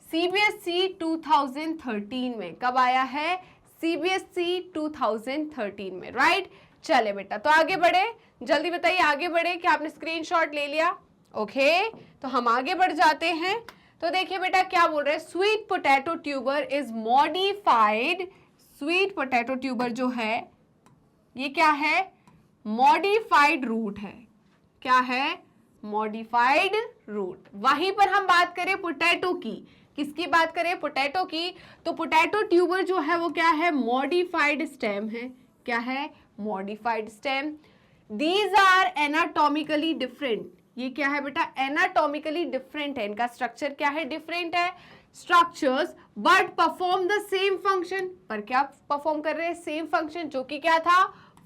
सीबीएसई 2013 में। कब आया है? सीबीएसई 2013 में, राइट। चले बेटा, तो आगे बढ़े, जल्दी बताइए, आगे बढ़े। क्या आपने स्क्रीनशॉट ले लिया? ओके, तो हम आगे बढ़ जाते हैं। तो देखिए बेटा क्या बोल रहे हैं, sweet potato tuber is modified. Sweet potato tuber जो है ये क्या है? मॉडिफाइड रूट है। क्या है? Modified root. वहीं पर हम बात करें पोटैटो की, किसकी बात करें? पोटैटो की। तो पोटैटो ट्यूबर जो है वो क्या है? मॉडिफाइड स्टेम है। क्या है? Modified stem. These are anatomically different. ये क्या है बेटा? एनाटॉमिकली डिफरेंट है। इनका स्ट्रक्चर क्या है? डिफरेंट है structures, but perform the same function. पर क्या परफॉर्म कर रहे हैं? सेम फंक्शन, जो कि क्या था?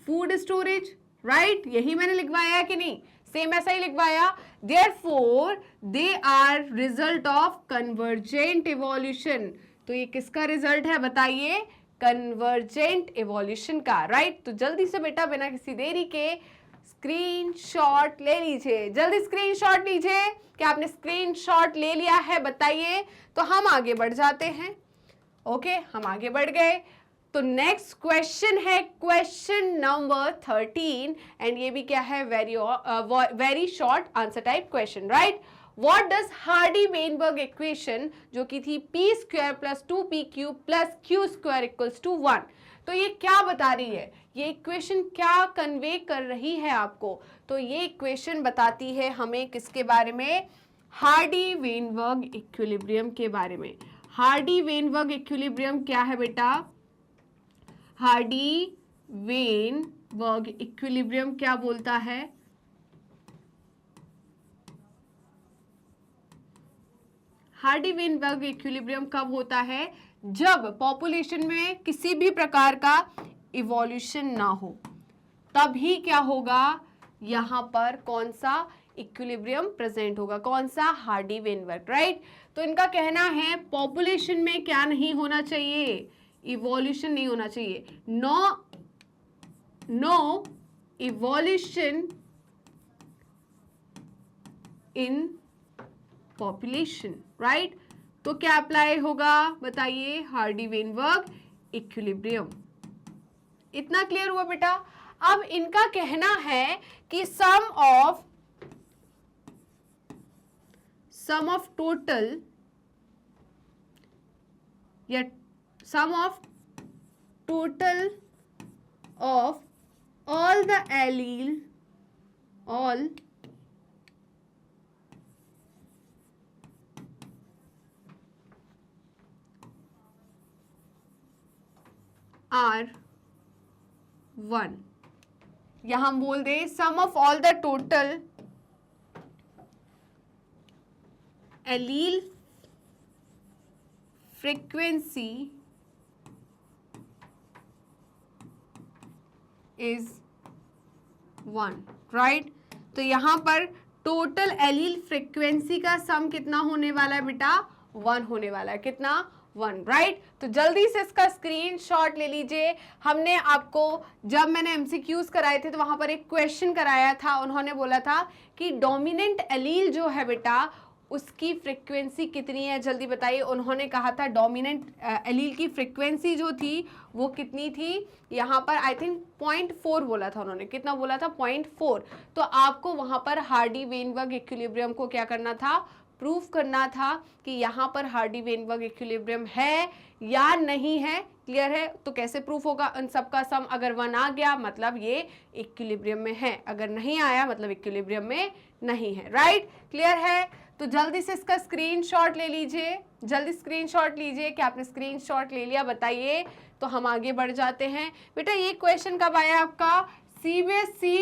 Food storage, right. यही मैंने लिखवाया है कि नहीं? सेम ऐसा ही लिखवाया। Therefore they are result of convergent evolution. तो ये किसका रिजल्ट है बताइए? कन्वर्जेंट इवोल्यूशन का, राइट। तो जल्दी से बेटा बिना किसी देरी के स्क्रीनशॉट ले लीजिए, जल्दी स्क्रीनशॉट लीजिए। क्या आपने स्क्रीनशॉट ले लिया है बताइए? तो हम आगे बढ़ जाते हैं। ओके, हम आगे बढ़ गए। तो नेक्स्ट क्वेश्चन है क्वेश्चन नंबर 13 एंड ये भी क्या है? Very short answer type question, right. What does Hardy-Weinberg equation जो कि थी p² plus 2p³ plus q² equals to 1, तो ये क्या बता रही है? ये इक्वेशन क्या कन्वे कर रही है आपको? तो ये इक्वेशन बताती है हमें किसके बारे में? हार्डी-वेनबर्ग इक्विलिब्रियम के बारे में। हार्डी-वेनबर्ग इक्विलिब्रियम क्या है बेटा? हार्डी-वेनबर्ग इक्विलिब्रियम क्या बोलता है? हार्डी-वेनबर्ग इक्विलिब्रियम कब होता है? जब पॉपुलेशन में किसी भी प्रकार का इवोल्यूशन ना हो, तभी क्या होगा? यहां पर कौन सा इक्विलिब्रियम प्रेजेंट होगा? कौन सा? Hardy-Weinberg, right. तो इनका कहना है पॉपुलेशन में क्या नहीं होना चाहिए? इवोल्यूशन नहीं होना चाहिए। No evolution in population, right. तो क्या अप्लाई होगा बताइए? Hardy-Weinberg equilibrium. इतना क्लियर हुआ बेटा? अब इनका कहना है कि सम ऑफ टोटल या sum of total of all the allele all are 1। यहां हम बोल दे sum of all the total allele frequency is 1, right. तो यहां पर टोटल एलील फ्रीक्वेंसी का सम कितना होने वाला है बेटा? 1 होने वाला है। कितना? 1, राइट। तो जल्दी से इसका स्क्रीनशॉट ले लीजिए। हमने आपको जब मैंने एमसीक्यूज कराए थे तो वहां पर एक क्वेश्चन कराया था, उन्होंने बोला था कि डोमिनेंट एलील जो है बेटा उसकी फ्रीक्वेंसी कितनी है? जल्दी बताइए। उन्होंने कहा था डोमिनेंट एलील की फ्रीक्वेंसी जो थी वो कितनी थी? यहाँ पर आई थिंक 0.4 बोला था उन्होंने। कितना बोला था? 0.4। तो आपको वहाँ पर हार्डी-वेनबर्ग इक्विलिब्रियम को क्या करना था? प्रूफ करना था कि यहाँ पर हार्डी-वेनबर्ग इक्विलिब्रियम है या नहीं है। क्लियर है? तो कैसे प्रूफ होगा? उन सबका सम अगर 1 आ गया मतलब ये इक्विलिब्रियम में है, अगर नहीं आया मतलब इक्विलिब्रियम में नहीं है, राइट। क्लियर है? तो जल्दी से इसका स्क्रीनशॉट ले लीजिए, जल्दी स्क्रीनशॉट लीजिए। क्या आपने स्क्रीनशॉट ले लिया बताइए? तो हम आगे बढ़ जाते हैं। बेटा ये क्वेश्चन कब आया आपका? CBSE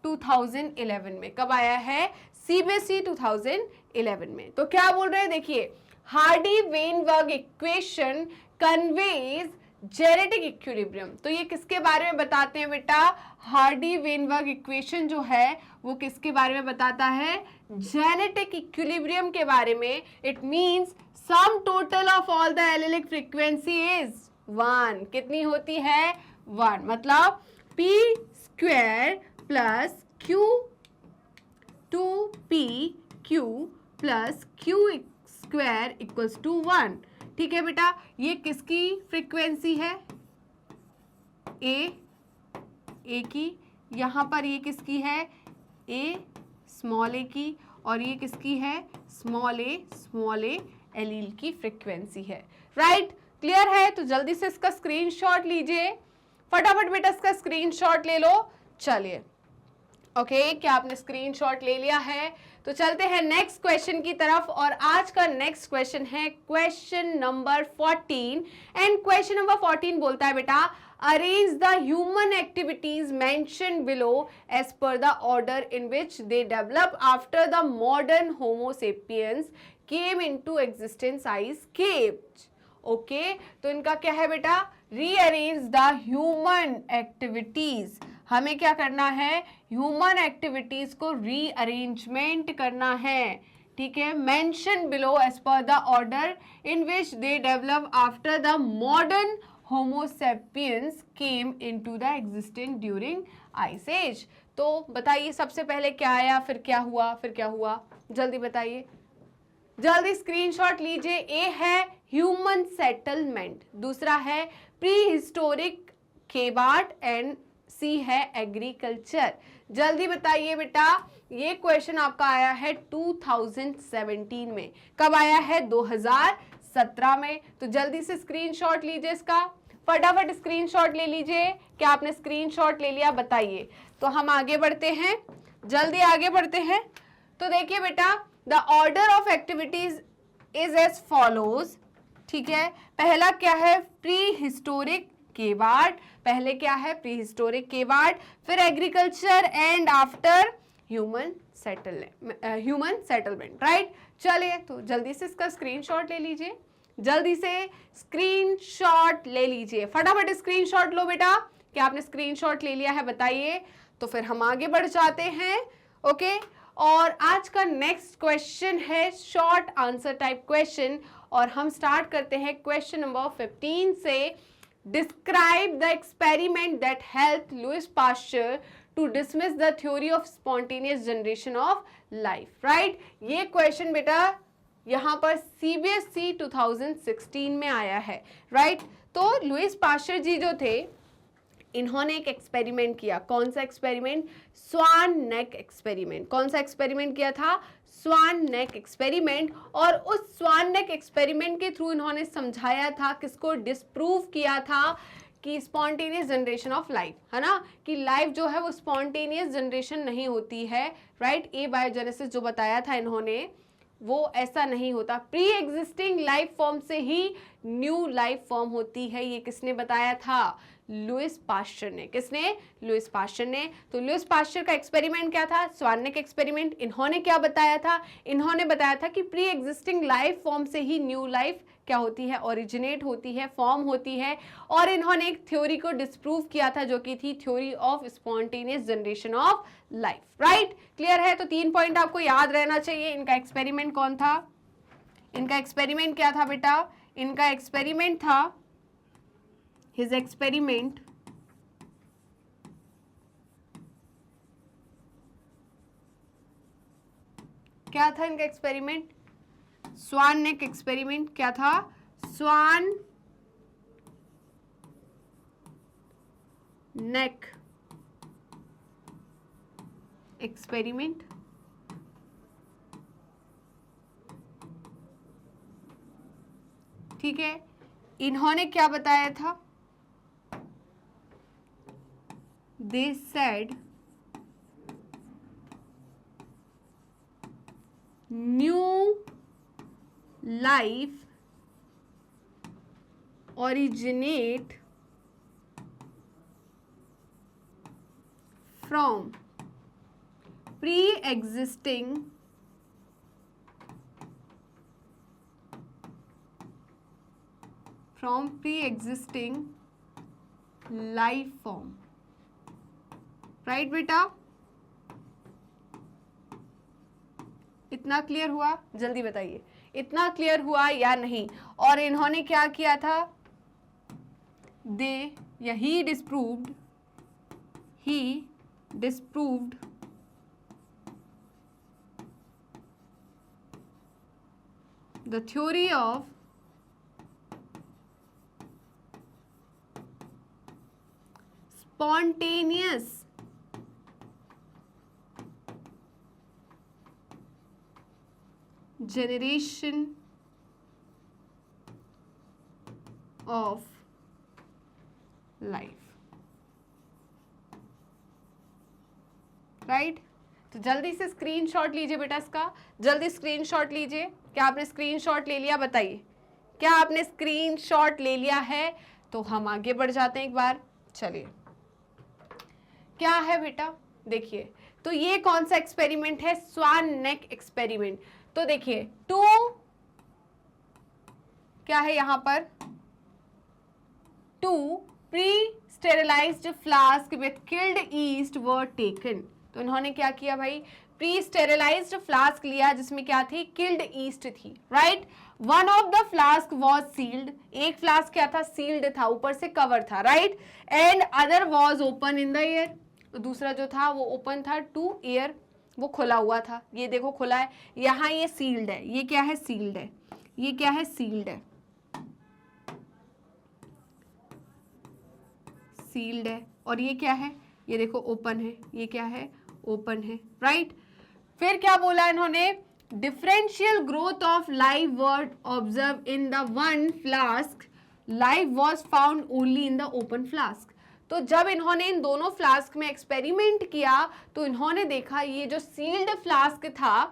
2011 में। कब आया है? CBSE 2011 में। तो क्या बोल रहे हैं देखिए, Hardy-Weinberg equation conveys genetic equilibrium. तो ये किसके बारे में बताते हैं बेटा? हार्डी-वेनबर्ग इक्वेशन जो है वो किसके बारे में बताता है? जेनेटिक इक्विलिब्रियम के बारे में। It means some total of all the allylic frequency is 1। कितनी होती है? 1। मतलब p² plus q² plus q² equals to 1। ठीक है बेटा, ये किसकी फ्रीक्वेंसी है? ए की। यहाँ पर ये किसकी है? स्मॉल ए की। और ये किसकी है? स्मॉल ए एलील की फ्रीक्वेंसी है, राइट। क्लियर है? तो जल्दी से इसका स्क्रीनशॉट लीजिए, फटाफट बेटा इसका स्क्रीनशॉट ले लो। चलिए ओके, क्या आपने स्क्रीनशॉट ले लिया है? तो चलते हैं नेक्स्ट क्वेश्चन की तरफ। और आज का नेक्स्ट क्वेश्चन है question number 14 and question number 14 बोलता है बेटा, arrange the human activities mentioned below as per the order in which they develop after the modern homo sapiens came into existence I escaped. Okay, तो इनका क्या है बेटा? Rearrange the human activities. हमें क्या करना है? ह्यूमन एक्टिविटीज को रीअरेंजमेंट करना है। ठीक है, mention below as per the order in which they develop after the modern homo sapiens came into the existence during ice age. तो बताइए सबसे पहले क्या आया, फिर क्या हुआ, फिर क्या हुआ, जल्दी बताइए, जल्दी स्क्रीनशॉट लीजिए। ए है ह्यूमन सेटलमेंट, दूसरा है प्री हिस्टोरिक केबार्ड एंड सी है एग्रीकल्चर। जल्दी बताइए बेटा, ये क्वेश्चन आपका आया है 2017 में। कब आया है? 2017 में। तो जल्दी से स्क्रीनशॉट लीजिए इसका, फटाफट स्क्रीनशॉट ले लीजिए। क्या आपने स्क्रीनशॉट ले लिया? बताइए। तो हम आगे बढ़ते हैं, जल्दी आगे बढ़ते हैं। तो देखिए बेटा, the order of activities is as follows, ठीक है। पहला क्या है? प्री हिस्टोरिक केबार्ड, पहले क्या है? प्री हिस्टोरिक केबार्ड, फिर agriculture and after human settlement, right. चलिए, तो जल्दी से इसका स्क्रीनशॉट ले लीजिए, जल्दी से स्क्रीनशॉट ले लीजिए, फटाफट स्क्रीनशॉट लो बेटा। क्या आपने स्क्रीनशॉट ले लिया है? बताइए। तो फिर हम आगे बढ़ जाते हैं, ओके। और आज का नेक्स्ट क्वेश्चन है शॉर्ट आंसर टाइप क्वेश्चन, और हम स्टार्ट करते हैं क्वेश्चन नंबर 15 से। Describe the experiment that help Louis Pasteur to dismiss the theory of spontaneous generation of life, right. ये क्वेश्चन बेटा यहाँ पर CBSE 2016 में आया है, राइट। तो लुइस पास्चर जी जो थे, इन्होंने एक एक्सपेरिमेंट किया। कौन सा एक्सपेरिमेंट? स्वान नेक एक्सपेरिमेंट। कौन सा एक्सपेरिमेंट किया था? स्वान नेक एक्सपेरिमेंट। और उस स्वान नेक एक्सपेरिमेंट के थ्रू इन्होंने समझाया था, किसको? डिस्प्रूव किया था कि स्पॉन्टेनियस जनरेशन ऑफ लाइफ, है ना, कि लाइफ जो है वो स्पॉन्टेनियस जनरेशन नहीं होती है, राइट। ए बायोजेनेसिस जो बताया था इन्होंने, वो ऐसा नहीं होता। प्री एग्जिस्टिंग लाइफ फॉर्म से ही न्यू लाइफ फॉर्म होती है। ये किसने बताया था? लुइस पास्चर ने। किसने? लुइस पास्चर ने। तो लुइस पास्चर का एक्सपेरिमेंट क्या था? स्वान नेक एक्सपेरिमेंट। इन्होंने क्या बताया था? इन्होंने बताया था कि प्री एग्जिस्टिंग लाइफ फॉर्म से ही न्यू लाइफ क्या होती है? ओरिजिनेट होती है, फॉर्म होती है। और इन्होंने एक थ्योरी को डिस्प्रूव किया था, जो कि थी theory of spontaneous generation of life, right. Clear है? तो 3 पॉइंट आपको याद रहना चाहिए। इनका एक्सपेरिमेंट कौन था? इनका एक्सपेरिमेंट क्या था बेटा? इनका एक्सपेरिमेंट था, हिज एक्सपेरिमेंट क्या था? इनका एक्सपेरिमेंट स्वान नेक एक्सपेरिमेंट। क्या था? स्वान नेक एक्सपेरिमेंट। ठीक है, इन्होंने क्या बताया था? They said new life originate from pre-existing life form, right बेटा। इतना क्लियर हुआ? जल्दी बताइए, इतना क्लियर हुआ या नहीं? और इन्होंने क्या किया था? He disproved the theory of spontaneous generation of life, right. तो जल्दी से स्क्रीनशॉट लीजिए बेटा इसका, जल्दी स्क्रीनशॉट लीजिए। क्या आपने स्क्रीनशॉट ले लिया? बताइए, क्या आपने स्क्रीनशॉट ले लिया है? तो हम आगे बढ़ जाते हैं एक बार। चलिए, क्या है बेटा? देखिए, तो ये कौन सा एक्सपेरिमेंट है? स्वान नेक एक्सपेरिमेंट। तो देखिए, 2 क्या है यहां पर? 2 pre sterilised flask with killed east were taken. तो इन्होंने क्या किया भाई? प्री स्टेरिलाइज्ड फ्लास्क लिया जिसमें क्या थी, किल्ड ईस्ट थी, right. One of the flask was sealed, एक फ्लास्क क्या था, सील्ड था, ऊपर से कवर था, right, and other was open in the air, दूसरा जो था वो ओपन था टू एयर, वो खुला हुआ था, ये देखो खुला है, यहाँ ये सील्ड है, ये क्या है, सील्ड है, ये क्या है, सील्ड है, सील्ड है, और ये क्या है, ये देखो ओपन है, ये क्या है, ओपन है, राइट। फिर क्या बोला इन्होंने, differential growth of live word observe in the one flask, live was found only in the open flask. तो जब इन्होंने इन दोनों फ्लास्क में एक्सपेरिमेंट किया तो इन्होंने देखा ये जो सील्ड फ्लास्क था,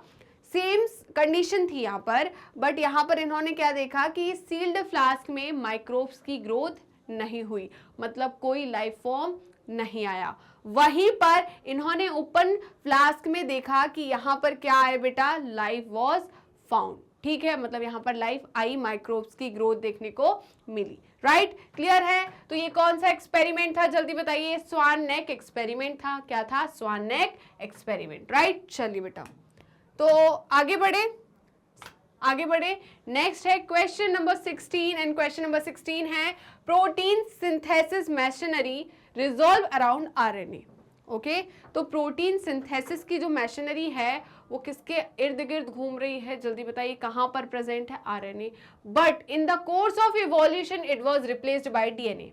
सेम कंडीशन थी यहाँ पर, बट यहाँ पर इन्होंने क्या देखा कि सील्ड फ्लास्क में माइक्रोब्स की ग्रोथ नहीं हुई, मतलब कोई लाइफ फॉर्म नहीं आया। वहीं पर इन्होंने ओपन फ्लास्क में देखा कि यहाँ पर क्या है बेटा, लाइफ वॉज फाउंड, ठीक है, मतलब यहाँ पर लाइफ आई, माइक्रोब्स की ग्रोथ देखने को मिली, राइट, क्लियर है। तो ये कौन सा एक्सपेरिमेंट था, जल्दी बताइए, स्वान नेक एक्सपेरिमेंट था, क्या था, स्वान नेक एक्सपेरिमेंट, राइट। चलिए बेटा, तो आगे बढ़े, नेक्स्ट है question number 16, and question number 16 है protein synthesis machinery resolve around RNA. Okay, तो प्रोटीन सिंथेसिस की जो मशीनरी है वो किसके इर्द गिर्द घूम रही है, जल्दी बताइए, कहां पर प्रेजेंट है, RNA, but in the course of evolution it was replaced by DNA,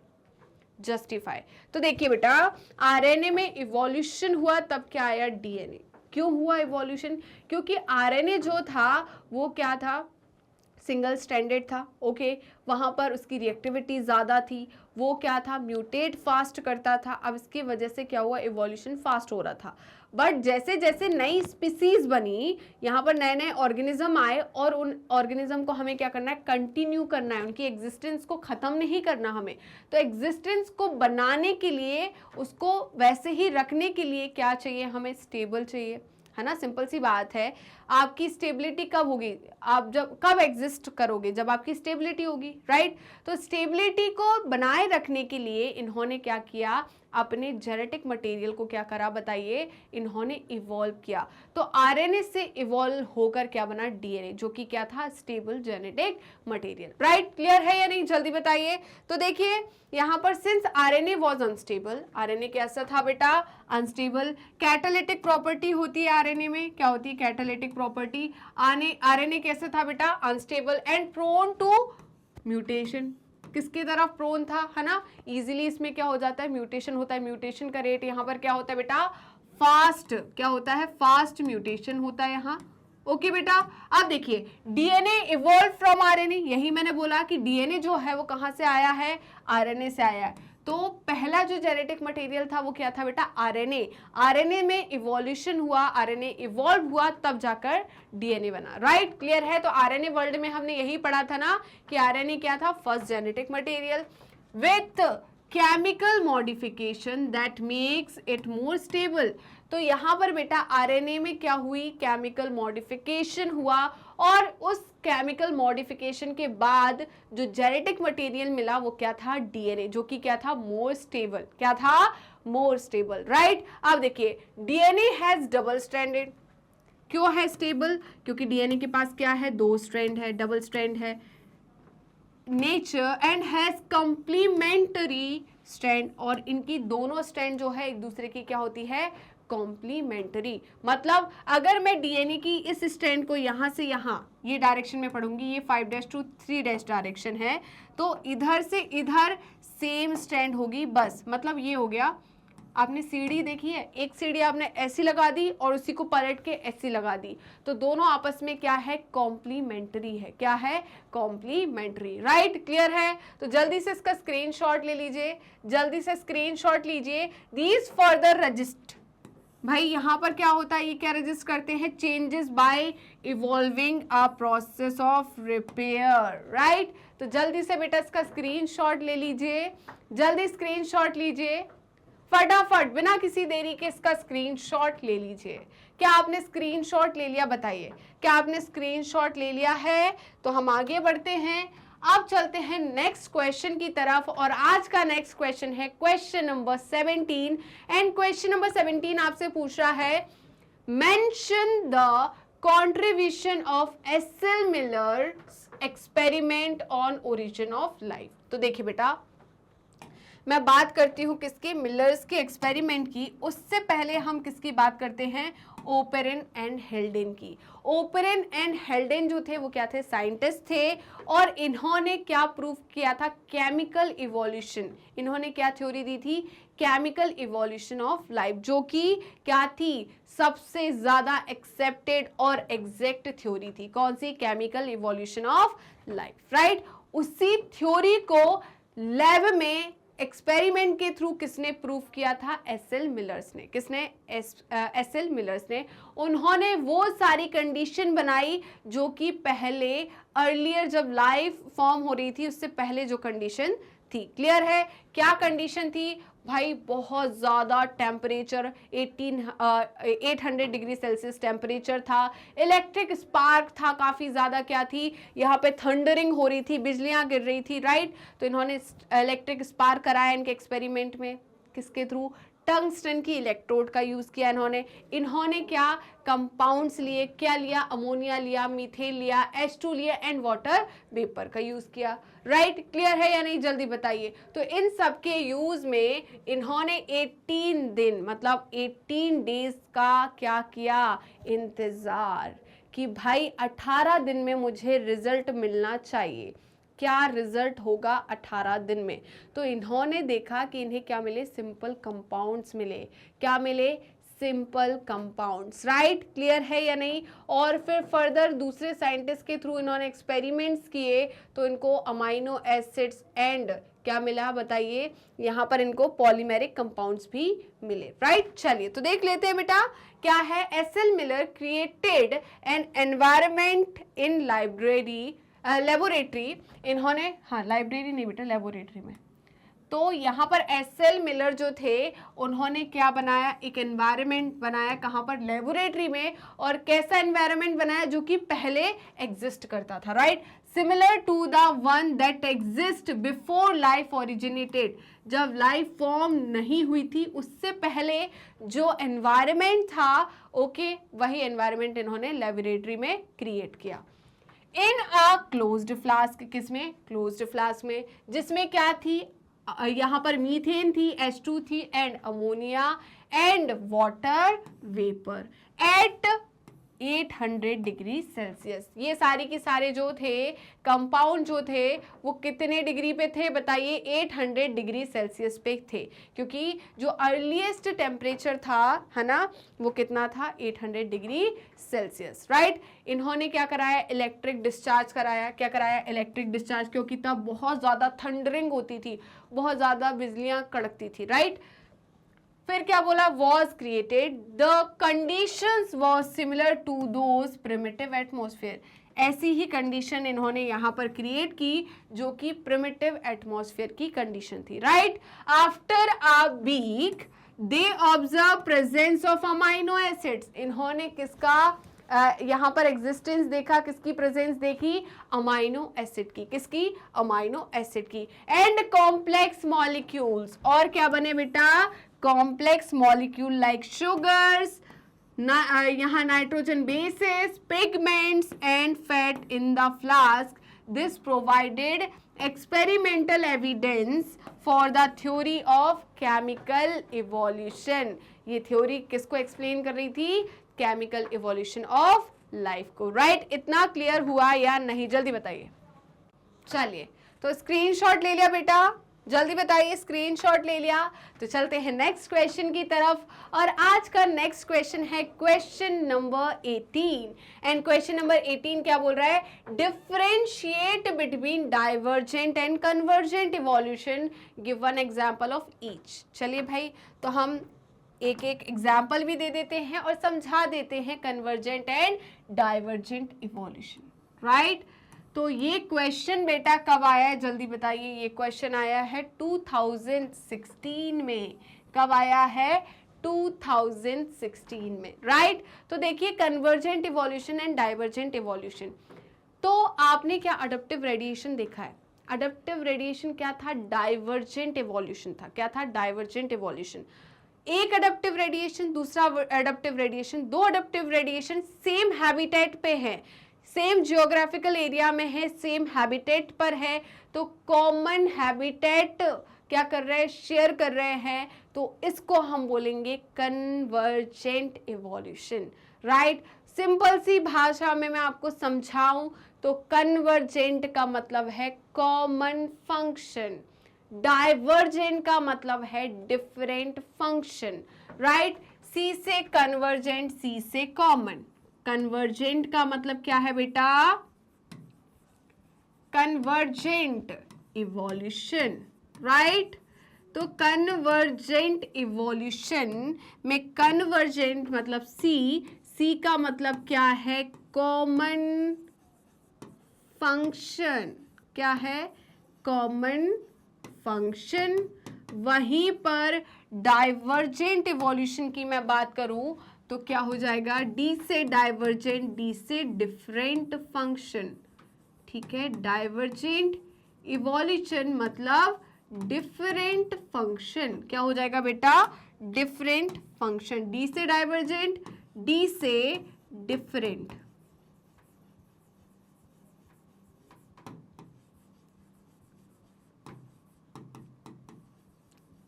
justify. तो देखिए बेटा, आरएनए में इवोल्यूशन हुआ तब क्या आया, डीएनए। क्यों हुआ इवोल्यूशन, क्योंकि आरएनए जो था वो क्या था, सिंगल स्टैंडर्ड था, ओके, वहाँ पर उसकी रिएक्टिविटी ज़्यादा थी, वो क्या था, म्यूटेट फास्ट करता था, अब इसकी वजह से क्या हुआ, इवोल्यूशन फास्ट हो रहा था। बट जैसे जैसे नई स्पीसीज बनी, यहाँ पर नए नए ऑर्गेनिज्म आए, और उन ऑर्गेनिज्म को हमें क्या करना है, कंटिन्यू करना है, उनकी एग्जिस्टेंस को ख़त्म नहीं करना हमें। तो एग्जिस्टेंस को बनाने के लिए, उसको वैसे ही रखने के लिए क्या चाहिए हमें, स्टेबल चाहिए, है ना, सिंपल सी बात है। आपकी स्टेबिलिटी कब होगी, आप जब कब एग्जिस्ट करोगे, जब आपकी स्टेबिलिटी होगी, राइट। तो स्टेबिलिटी को बनाए रखने के लिए इन्होंने क्या किया, अपने जेनेटिक मटेरियल को क्या करा, बताइए, इन्होंने इवॉल्व किया। तो आरएनए से इवॉल्व होकर क्या बना, डीएनए, जो कि क्या था, stable genetic material, right. Clear है या नहीं, जल्दी बताइए। तो देखिए यहाँ पर since RNA was unstable, RNA कैसा था बेटा, अनस्टेबल, कैटालिटिक प्रॉपर्टी होती है आरएनए में, क्या होती है, कैटालिटिक प्रॉपर्टी। आरएनए कैसा था बेटा, unstable and prone to mutation, किसकी तरफ प्रोन था, है ना, इजीली इसमें क्या हो जाता है, म्यूटेशन होता है, म्यूटेशन का रेट यहाँ पर क्या होता है बेटा, फास्ट, क्या होता है, फास्ट म्यूटेशन होता है यहाँ, ओके बेटा। अब देखिए, डीएनए इवॉल्व फ्रॉम आरएनए, यही मैंने बोला कि डीएनए जो है वो कहाँ से आया है, आरएनए से आया है। तो पहला जो जेनेटिक मटेरियल था वो क्या था बेटा, आरएनए, आरएनए में इवोल्यूशन हुआ, आरएनए इवॉल्व हुआ, तब जाकर डीएनए बना, राइट, क्लियर है। तो आरएनए वर्ल्ड में हमने यही पढ़ा था ना कि आरएनए क्या था, first genetic material with chemical modification that makes it more stable. तो यहाँ पर बेटा आरएनए में क्या हुई, केमिकल मॉडिफिकेशन हुआ, और उस केमिकल मॉडिफिकेशन के बाद जो जेनेटिक मटेरियल मिला वो क्या था, डीएनए, जो कि क्या था, मोर स्टेबल, क्या था, मोर स्टेबल, राइट। अब देखिए, डीएनए हैज डबल स्ट्रैंडेड, क्यों है स्टेबल, क्योंकि डीएनए के पास क्या है, दो स्ट्रैंड है, डबल स्ट्रैंड है, nature, and has complimentary strand, और इनकी दोनों स्ट्रैंड जो है एक दूसरे की क्या होती है, कॉम्प्लीमेंटरी। मतलब अगर मैं डीएनए की इस स्ट्रैंड को यहाँ से यहाँ ये डायरेक्शन में पढ़ूंगी, ये 5' to 3' डायरेक्शन है, तो इधर से इधर सेम स्ट्रैंड होगी, बस, मतलब ये हो गया। आपने सीढ़ी देखी है, एक सीढ़ी आपने ऐसी लगा दी और उसी को पलट के ऐसी लगा दी, तो दोनों आपस में क्या है, कॉम्प्लीमेंट्री है, क्या है, कॉम्प्लीमेंट्री, राइट, क्लियर है। तो जल्दी से इसका स्क्रीनशॉट ले लीजिए, जल्दी से स्क्रीनशॉट लीजिए। दीज फर्दर रजिस्ट, भाई यहाँ पर क्या होता है, ये क्या रजिस्ट करते हैं, changes by evolving a process of repair, right. तो जल्दी से बेटा इसका स्क्रीनशॉट ले लीजिए, जल्दी स्क्रीनशॉट लीजिए, फटाफट, बिना किसी देरी के इसका स्क्रीनशॉट ले लीजिए। क्या आपने स्क्रीनशॉट ले लिया, बताइए, क्या आपने स्क्रीनशॉट ले लिया है। तो हम आगे बढ़ते हैं, अब चलते हैं नेक्स्ट क्वेश्चन की तरफ, और आज का नेक्स्ट क्वेश्चन है question number 17, and question number 17 आपसे पूछ रहा है mention the contribution of SL. Millers experiment on origin of life. तो देखिए बेटा, मैं बात करती हूँ किसके, मिलर्स के एक्सपेरिमेंट की। उससे पहले हम किसकी बात करते हैं, ओपेरन एंड हेल्डेन की। ओपेरन एंड हेल्डेन जो थे वो क्या थे, साइंटिस्ट थे, और इन्होंने क्या प्रूव किया था, केमिकल इवोल्यूशन। इन्होंने क्या थ्योरी दी थी, केमिकल इवोल्यूशन ऑफ लाइफ, जो कि क्या थी, सबसे ज्यादा एक्सेप्टेड और एग्जैक्ट थ्योरी थी। कौन सी, chemical evolution of life, right. उसी थ्योरी को लैब में एक्सपेरिमेंट के थ्रू किसने प्रूव किया था, एस.एल. मिलर्स ने। किसने, एस.एल. मिलर्स ने। उन्होंने वो सारी कंडीशन बनाई जो कि पहले अर्लियर जब लाइफ फॉर्म हो रही थी उससे पहले जो कंडीशन थी। क्लियर है, क्या कंडीशन थी भाई, बहुत ज़्यादा टेम्परेचर 800 डिग्री सेल्सियस टेम्परेचर था, इलेक्ट्रिक स्पार्क था काफ़ी ज़्यादा, क्या थी यहाँ पे, थंडरिंग हो रही थी, बिजलियाँ गिर रही थी, राइट। तो इन्होंने इलेक्ट्रिक स्पार्क कराया इनके एक्सपेरिमेंट में, किसके थ्रू, टंगस्टन की इलेक्ट्रोड का यूज़ किया इन्होंने क्या कंपाउंड्स लिए, क्या लिया, अमोनिया लिया, मीथेन लिया, H2 लिया एंड वाटर वेपर का यूज़ किया, राइट। क्लियर है या नहीं, जल्दी बताइए। तो इन सब के यूज़ में इन्होंने 18 दिन मतलब 18 डेज का क्या किया, इंतज़ार, कि भाई 18 दिन में मुझे रिजल्ट मिलना चाहिए। क्या रिजल्ट होगा 18 दिन में। तो इन्होंने देखा कि इन्हें क्या मिले, सिंपल कंपाउंड्स मिले। क्या मिले, सिंपल कंपाउंड्स, राइट। क्लियर है या नहीं। और फिर फर्दर दूसरे साइंटिस्ट के थ्रू इन्होंने एक्सपेरिमेंट्स किए तो इनको अमाइनो एसिड्स एंड क्या मिला बताइए, यहाँ पर इनको पॉलीमेरिक कंपाउंड्स भी मिले, राइट। चलिए तो देख लेते हैं बेटा, क्या है, SL. Miller created an environment in laboratory. इन्होंने, हाँ लाइब्रेरी नहीं बेटा, लेबोरेटरी में। तो यहाँ पर एस.एल. मिलर जो थे उन्होंने क्या बनाया, एक एनवायरनमेंट बनाया, कहाँ पर, लेबोरेटरी में। और कैसा एनवायरनमेंट बनाया, जो कि पहले एग्जिस्ट करता था, right, similar to the one that exist before life originated. जब लाइफ फॉर्म नहीं हुई थी उससे पहले जो एनवायरनमेंट था, ओके, वही एनवायरनमेंट इन्होंने लेबोरेटरी में क्रिएट किया इन अ क्लोज्ड फ्लास्क। किसमें, क्लोज्ड फ्लास्क में, जिसमें क्या थी, यहाँ पर मीथेन थी, H2 थी and ammonia and water vapour eight 800 degree Celsius. ये सारी के सारे जो थे कंपाउंड जो थे वो कितने डिग्री पे थे बताइए, 800 डिग्री सेल्सियस पे थे, क्योंकि जो अर्लीस्ट टेम्परेचर था है ना, वो कितना था, 800 डिग्री सेल्सियस, राइट। इन्होंने क्या कराया, इलेक्ट्रिक डिस्चार्ज कराया। क्या कराया, इलेक्ट्रिक डिस्चार्ज, क्योंकि तब बहुत ज़्यादा थंडरिंग होती थी, बहुत ज़्यादा बिजलियाँ कड़कती थी, राइट। फिर क्या बोला, was created the conditions was similar to those primitive atmosphere. ऐसी ही कंडीशन इन्होंने यहाँ पर क्रिएट की जो कि प्रिमिटिव एटमॉस्फेयर की कंडीशन थी, right. After a week they observe presence of amino acids. इन्होंने किसका यहाँ पर एग्जिस्टेंस देखा, किसकी प्रेजेंस देखी, अमाइनो एसिड की। किसकी, अमाइनो एसिड की। एंड कॉम्प्लेक्स मॉलिक्यूल्स, और क्या बने बेटा, कॉम्प्लेक्स मॉलिक्यूल लाइक शुगर्स, यहाँ nitrogen bases, pigments and fat in the flask. This provided experimental evidence for the theory of chemical evolution. ये थ्योरी किसको एक्सप्लेन कर रही थी, केमिकल इवोल्यूशन ऑफ लाइफ को, राइट। इतना क्लियर हुआ या नहीं, जल्दी बताइए। चलिए तो स्क्रीनशॉट ले लिया बेटा, जल्दी बताइए, स्क्रीनशॉट ले लिया। तो चलते हैं नेक्स्ट क्वेश्चन की तरफ, और आज का नेक्स्ट क्वेश्चन है question number 18। And question number 18 क्या बोल रहा है, differentiate between divergent and convergent evolution, give one example of each. चलिए भाई, तो हम एक एक एग्जाम्पल भी दे देते हैं और समझा देते हैं convergent and divergent evolution, right. तो ये क्वेश्चन बेटा कब आया है, जल्दी बताइए। ये क्वेश्चन आया है 2016 में। कब आया है, 2016 में, राइट। तो देखिए convergent evolution and divergent evolution, तो आपने क्या अडप्टिव रेडिएशन देखा है। अडप्टिव रेडिएशन क्या था, डाइवर्जेंट इवोल्यूशन था। क्या था, डाइवर्जेंट इवोल्यूशन। एक अडप्टिव रेडिएशन, दूसरा अडप्टिव रेडिएशन, दो अडप्टिव रेडिएशन सेम हैबिटेट पे है, सेम जियोग्राफिकल एरिया में है, सेम हैबिटेट पर है, तो कॉमन हैबिटेट क्या कर रहे हैं, शेयर कर रहे हैं, तो इसको हम बोलेंगे कन्वर्जेंट इवोल्यूशन, राइट। सिंपल सी भाषा में मैं आपको समझाऊं तो कन्वर्जेंट का मतलब है कॉमन फंक्शन, डाइवर्जेंट का मतलब है डिफरेंट फंक्शन, राइट। सी से कन्वर्जेंट, सी से कॉमन। कन्वर्जेंट का मतलब क्या है बेटा, कन्वर्जेंट इवोल्यूशन, राइट। तो कन्वर्जेंट इवोल्यूशन में कन्वर्जेंट मतलब सी, सी का मतलब क्या है, कॉमन फंक्शन, क्या है, कॉमन फंक्शन। वहीं पर डाइवर्जेंट इवोल्यूशन की मैं बात करूं तो क्या हो जाएगा, डी से डाइवर्जेंट, डी से डिफरेंट फंक्शन, ठीक है। डाइवर्जेंट इवोल्यूशन मतलब डिफरेंट फंक्शन, क्या हो जाएगा बेटा, डिफरेंट फंक्शन। डी से डाइवर्जेंट, डी से डिफरेंट।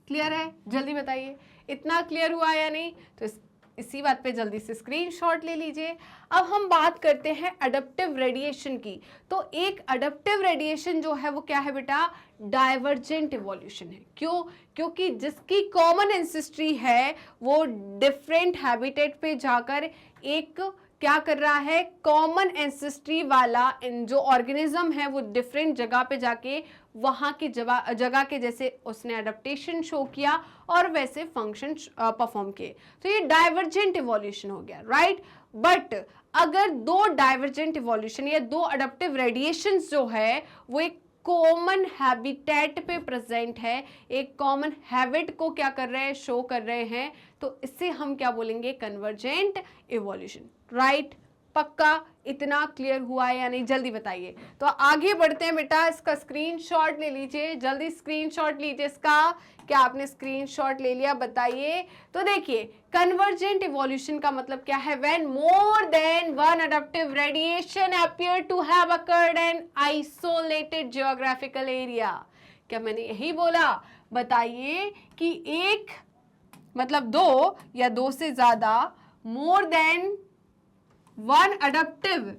क्लियर है, जल्दी बताइए इतना क्लियर हुआ या नहीं। तो इसी बात पे जल्दी से स्क्रीनशॉट ले लीजिए। अब हम बात करते हैं अडप्टिव रेडिएशन की। तो एक अडप्टिव रेडिएशन जो है वो क्या है बेटा, डाइवर्जेंट इवोल्यूशन है। क्यों, क्योंकि जिसकी कॉमन एंसेस्ट्री है वो डिफरेंट हैबिटेट पे जाकर एक क्या कर रहा है, कॉमन एंसेस्ट्री वाला जो ऑर्गेनिज्म है वो डिफरेंट जगह पे जाके वहां की जगह के जैसे उसने अडेप्टेशन शो किया और वैसे फंक्शन परफॉर्म किए, तो ये डाइवर्जेंट इवोल्यूशन हो गया, राइट। बट अगर दो डाइवर्जेंट इवोल्यूशन या दो अडप्टिव रेडिएशंस जो है वो एक कॉमन हैबिटेट पे प्रेजेंट है, एक कॉमन हैबिट को क्या कर रहे हैं, शो कर रहे हैं, तो इससे हम क्या बोलेंगे, कन्वर्जेंट इवोल्यूशन, राइट। पक्का इतना क्लियर हुआ है या नहीं, जल्दी बताइए। तो आगे बढ़ते हैं बेटा, इसका स्क्रीनशॉट ले लीजिए, जल्दी स्क्रीनशॉट लीजिए इसका। क्या आपने स्क्रीनशॉट ले लिया, बताइए। तो देखिए कन्वर्जेंट इवोल्यूशन का मतलब क्या है, when more than one adaptive radiation appear to have occurred in isolated geographical area. क्या मैंने यही बोला, बताइए कि एक मतलब दो या दो से ज्यादा, more than one adaptive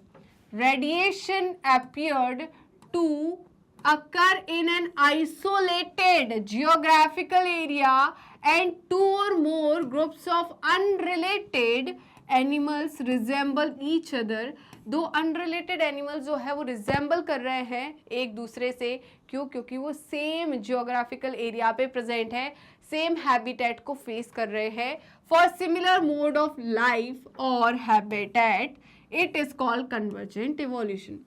radiation appeared to occur in an isolated geographical area and two or more groups of unrelated animals resemble each other। दो अनरिलेटेड एनिमल्स जो है वो रिजेंबल कर रहे हैं एक दूसरे से, क्यों, क्योंकि वो सेम जियोग्राफिकल एरिया पे प्रेजेंट है, सेम हैबिटेट को फेस कर रहे हैं। For similar mode of life और habitat it is called convergent evolution.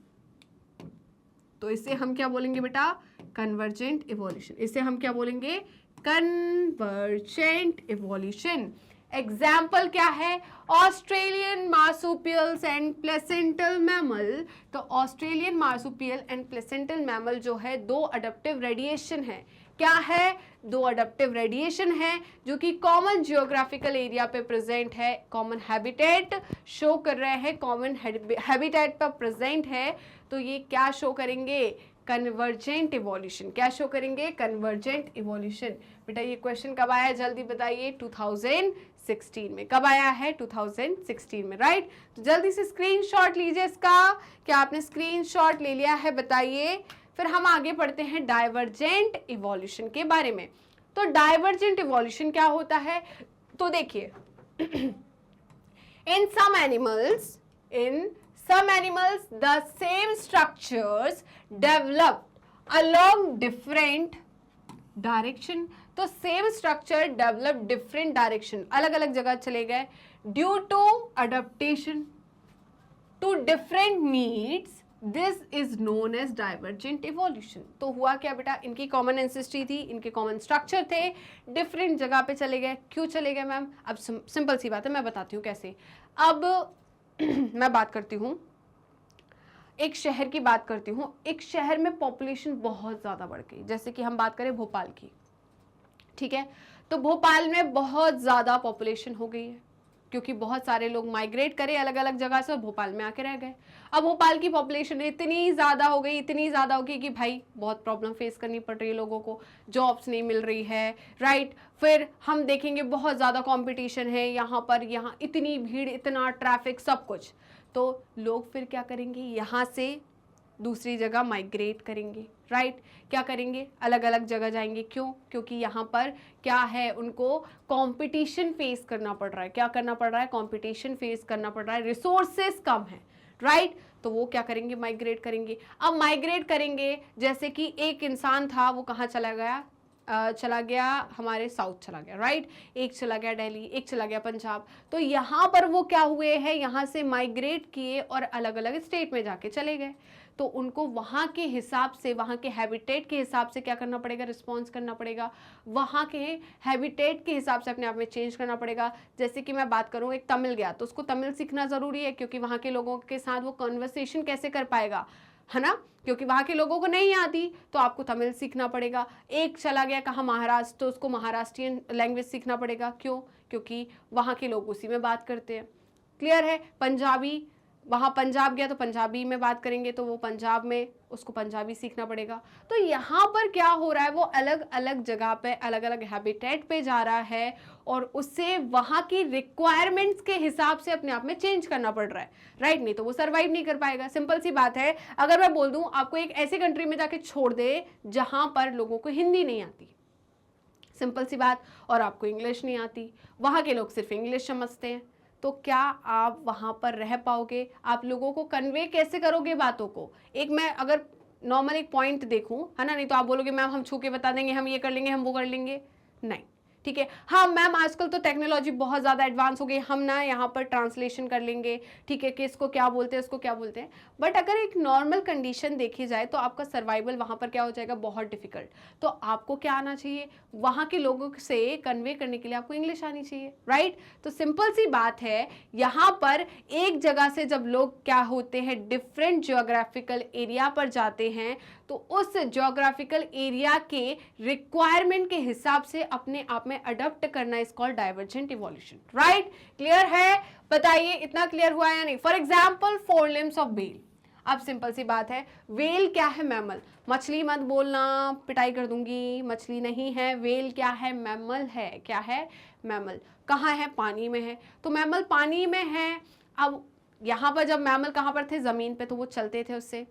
तो इसे हम क्या बोलेंगे बेटा, कन्वर्जेंट इवोल्यूशन। इसे हम क्या बोलेंगे, कन्वर्जेंट इवोल्यूशन। एग्जाम्पल क्या है, Australian marsupials and placental mammal. तो Australian marsupial and placental mammal जो है दो अडप्टिव रेडिएशन है। क्या है, दो अडप्टिव रेडिएशन है जो कि कॉमन जियोग्राफिकल एरिया पे प्रेजेंट है, कॉमन हैबिटेट शो कर रहे हैं, कॉमन हैबिटेट पर प्रेजेंट है। तो ये क्या शो करेंगे, कन्वर्जेंट इवोल्यूशन। क्या शो करेंगे, कन्वर्जेंट इवोल्यूशन। बेटा ये क्वेश्चन कब आया, जल्दी बताइए, 2016 में। कब आया है, 2016 में, राइट। तो जल्दी से स्क्रीनशॉट लीजिए इसका। क्या आपने स्क्रीनशॉट ले लिया है, बताइए। फिर हम आगे पढ़ते हैं डाइवर्जेंट इवोल्यूशन के बारे में। तो डाइवर्जेंट इवोल्यूशन क्या होता है, तो देखिए in some animals the same structures developed along different direction। तो same structure develop different direction, अलग अलग जगह चले गए, due to adaptation to different needs, this is known as divergent evolution. तो हुआ क्या बेटा, इनकी कॉमन एंसेस्ट्री थी, इनके कॉमन स्ट्रक्चर थे, डिफरेंट जगह पे चले गए। क्यों चले गए मैम, अब सिंपल सी बात है, मैं बताती हूँ कैसे। अब मैं बात करती हूँ, एक शहर की बात करती हूँ। एक शहर में पॉपुलेशन बहुत ज़्यादा बढ़ गई, जैसे कि हम बात करें भोपाल की, ठीक है। तो भोपाल में बहुत ज़्यादा पॉपुलेशन हो गई है क्योंकि बहुत सारे लोग माइग्रेट करे अलग अलग जगह से और भोपाल में आके रह गए। अब भोपाल की पॉपुलेशन इतनी ज़्यादा हो गई, इतनी ज़्यादा हो गई कि भाई बहुत प्रॉब्लम फेस करनी पड़ रही है लोगों को, जॉब्स नहीं मिल रही है, राइट। फिर हम देखेंगे बहुत ज़्यादा कंपटीशन है यहाँ पर, यहाँ इतनी भीड़, इतना ट्रैफिक, सब कुछ। तो लोग फिर क्या करेंगे, यहाँ से दूसरी जगह माइग्रेट करेंगे, राइट। क्या करेंगे, अलग अलग जगह जाएंगे। क्यों? क्योंकि यहाँ पर क्या है, उनको कंपटीशन फेस करना पड़ रहा है। क्या करना पड़ रहा है? कंपटीशन फेस करना पड़ रहा है, रिसोर्सेस कम है, राइट। तो वो क्या करेंगे, माइग्रेट करेंगे। अब माइग्रेट करेंगे, जैसे कि एक इंसान था, वो कहाँ चला गया, चला गया हमारे साउथ चला गया, राइट। एक चला गया दिल्ली, एक चला गया पंजाब। तो यहाँ पर वो क्या हुए हैं, यहाँ से माइग्रेट किए और अलग अलग स्टेट में जाके चले गए। तो उनको वहाँ के हिसाब से, वहाँ के हैबिटेट के हिसाब से क्या करना पड़ेगा, रिस्पॉन्स करना पड़ेगा। वहाँ के हैबिटेट के हिसाब से अपने आप में चेंज करना पड़ेगा। जैसे कि मैं बात करूँ, एक तमिल गया तो उसको तमिल सीखना ज़रूरी है, क्योंकि वहाँ के लोगों के साथ वो कन्वर्सेशन कैसे कर पाएगा, है ना, क्योंकि वहाँ के लोगों को नहीं आती, तो आपको तमिल सीखना पड़ेगा। एक चला गया कहाँ, महाराष्ट्र, तो उसको महाराष्ट्रियन लैंग्वेज सीखना पड़ेगा। क्यों? क्योंकि वहाँ के लोग उसी में बात करते हैं। क्लियर है? पंजाबी, वहाँ पंजाब गया तो पंजाबी में बात करेंगे, तो वो पंजाब में उसको पंजाबी सीखना पड़ेगा। तो यहाँ पर क्या हो रहा है, वो अलग अलग जगह पे, अलग अलग हैबिटेट पे जा रहा है और उससे वहाँ की रिक्वायरमेंट्स के हिसाब से अपने आप में चेंज करना पड़ रहा है, राइट। नहीं तो वो सर्वाइव नहीं कर पाएगा। सिंपल सी बात है, अगर मैं बोल दूँ आपको एक ऐसी कंट्री में जाके छोड़ दे जहाँ पर लोगों को हिंदी नहीं आती, सिंपल सी बात, और आपको इंग्लिश नहीं आती, वहाँ के लोग सिर्फ इंग्लिश समझते हैं, तो क्या आप वहाँ पर रह पाओगे? आप लोगों को कन्वे कैसे करोगे बातों को? एक मैं अगर नॉर्मल एक पॉइंट देखूं, है ना, नहीं तो आप बोलोगे मैम हम छू के बता देंगे, हम ये कर लेंगे, हम वो कर लेंगे, नहीं, ठीक है। हाँ मैम, आजकल तो टेक्नोलॉजी बहुत ज़्यादा एडवांस हो गई, हम ना यहाँ पर ट्रांसलेशन कर लेंगे, ठीक है, कि इसको क्या बोलते हैं, इसको क्या बोलते हैं। बट अगर एक नॉर्मल कंडीशन देखी जाए तो आपका सर्वाइवल वहाँ पर क्या हो जाएगा, बहुत डिफिकल्ट। तो आपको क्या आना चाहिए, वहाँ के लोगों से कन्वे करने के लिए आपको इंग्लिश आनी चाहिए, राइट। तो सिंपल सी बात है, यहाँ पर एक जगह से जब लोग क्या होते हैं, डिफरेंट जियोग्राफिकल एरिया पर जाते हैं, तो उस जियोग्राफिकल एरिया के रिक्वायरमेंट के हिसाब से अपने आप में अडॉप्ट करना is called divergent evolution, right. Clear है? बताइए, इतना क्लियर हुआ या नहीं? For example, 4 limbs of whale. अब सिंपल सी बात है, व्हेल क्या है, मैमल। मछली मत बोलना, पिटाई कर दूंगी, मछली नहीं है। व्हेल क्या है, मैमल है। क्या है, मैमल। कहाँ है, पानी में है, तो मैमल पानी में है। अब यहाँ पर जब मैमल कहाँ पर थे, जमीन पे, तो वो चलते थे उससे।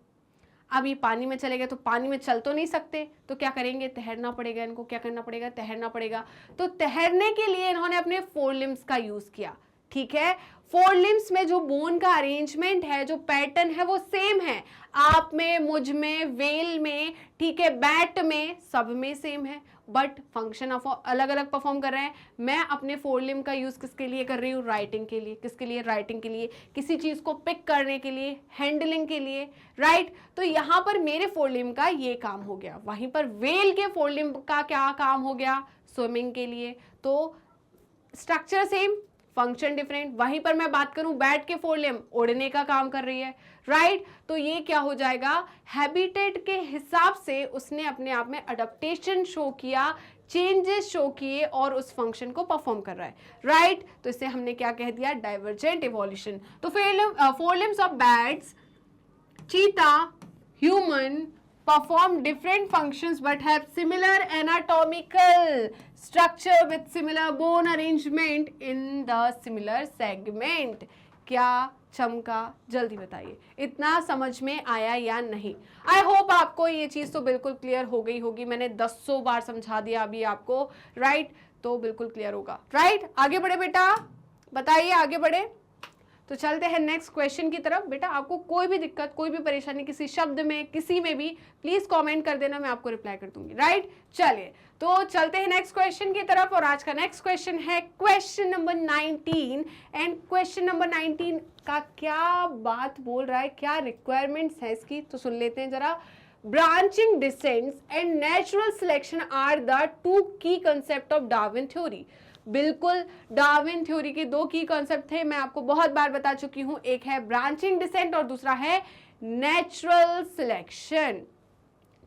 अब ये पानी में चले गए तो पानी में चल तो नहीं सकते, तो क्या करेंगे, तैरना पड़ेगा इनको। क्या करना पड़ेगा, तैरना पड़ेगा। तो तैरने के लिए इन्होंने अपने 4 लिम्स का यूज किया, ठीक है। 4 लिम्स में जो बोन का अरेंजमेंट है, जो पैटर्न है, वो सेम है, आप में, मुझ में, वेल में, ठीक है, बैट में, सब में सेम है, बट फंक्शन ऑफ अलग अलग परफॉर्म कर रहे हैं। मैं अपने 4 लिम्ब का यूज किसके लिए कर रही हूँ, राइटिंग के लिए। किसके लिए, राइटिंग के लिए, किसी चीज को पिक करने के लिए, हैंडलिंग के लिए, राइट। तो यहाँ पर मेरे 4 लिम्ब का ये काम हो गया, वहीं पर वेल के 4 लिम्ब का क्या काम हो गया, स्विमिंग के लिए। तो स्ट्रक्चर सेम, फंक्शन डिफरेंट। वहीं पर मैं बात करूं बैट के 4 लिम्ब, उड़ने का काम कर रही है, राइट। तो ये क्या हो जाएगा, हैबिटेट के हिसाब से उसने अपने आप में अडेप्टेशन शो किया, चेंजेस शो किए और उस फंक्शन को परफॉर्म कर रहा है, राइट। तो इसे हमने क्या कह दिया, डाइवर्जेंट इवोल्यूशन। तो 4 लिम्स ऑफ बैट्स, चीता, human perform different functions but have similar anatomical structure with similar bone arrangement in the similar segment। क्या चमका, जल्दी बताइए, इतना समझ में आया या नहीं? आई होप आपको ये चीज तो बिल्कुल क्लियर हो गई होगी, मैंने 100 बार समझा दिया अभी आपको, राइट। तो बिल्कुल क्लियर होगा, राइट। आगे बढ़े बेटा, बताइए, आगे बढ़े। तो चलते हैं नेक्स्ट क्वेश्चन की तरफ। बेटा आपको कोई भी दिक्कत, कोई भी परेशानी किसी शब्द में, किसी में भी, प्लीज कमेंट कर देना, मैं आपको रिप्लाई कर दूंगी, राइट। चलिए, तो चलते हैं नेक्स्ट क्वेश्चन की तरफ। और आज का नेक्स्ट क्वेश्चन है question number 19। And question number 19 का क्या बात बोल रहा है, क्या रिक्वायरमेंट्स है इसकी, तो सुन लेते हैं जरा। Branching descents and natural selection are the 2 की कंसेप्ट ऑफ डार्विन थ्योरी। बिल्कुल, डार्विन थ्योरी के 2 की कॉन्सेप्ट थे, मैं आपको बहुत बार बता चुकी हूं। एक है ब्रांचिंग डिसेंट और दूसरा है नेचुरल सिलेक्शन,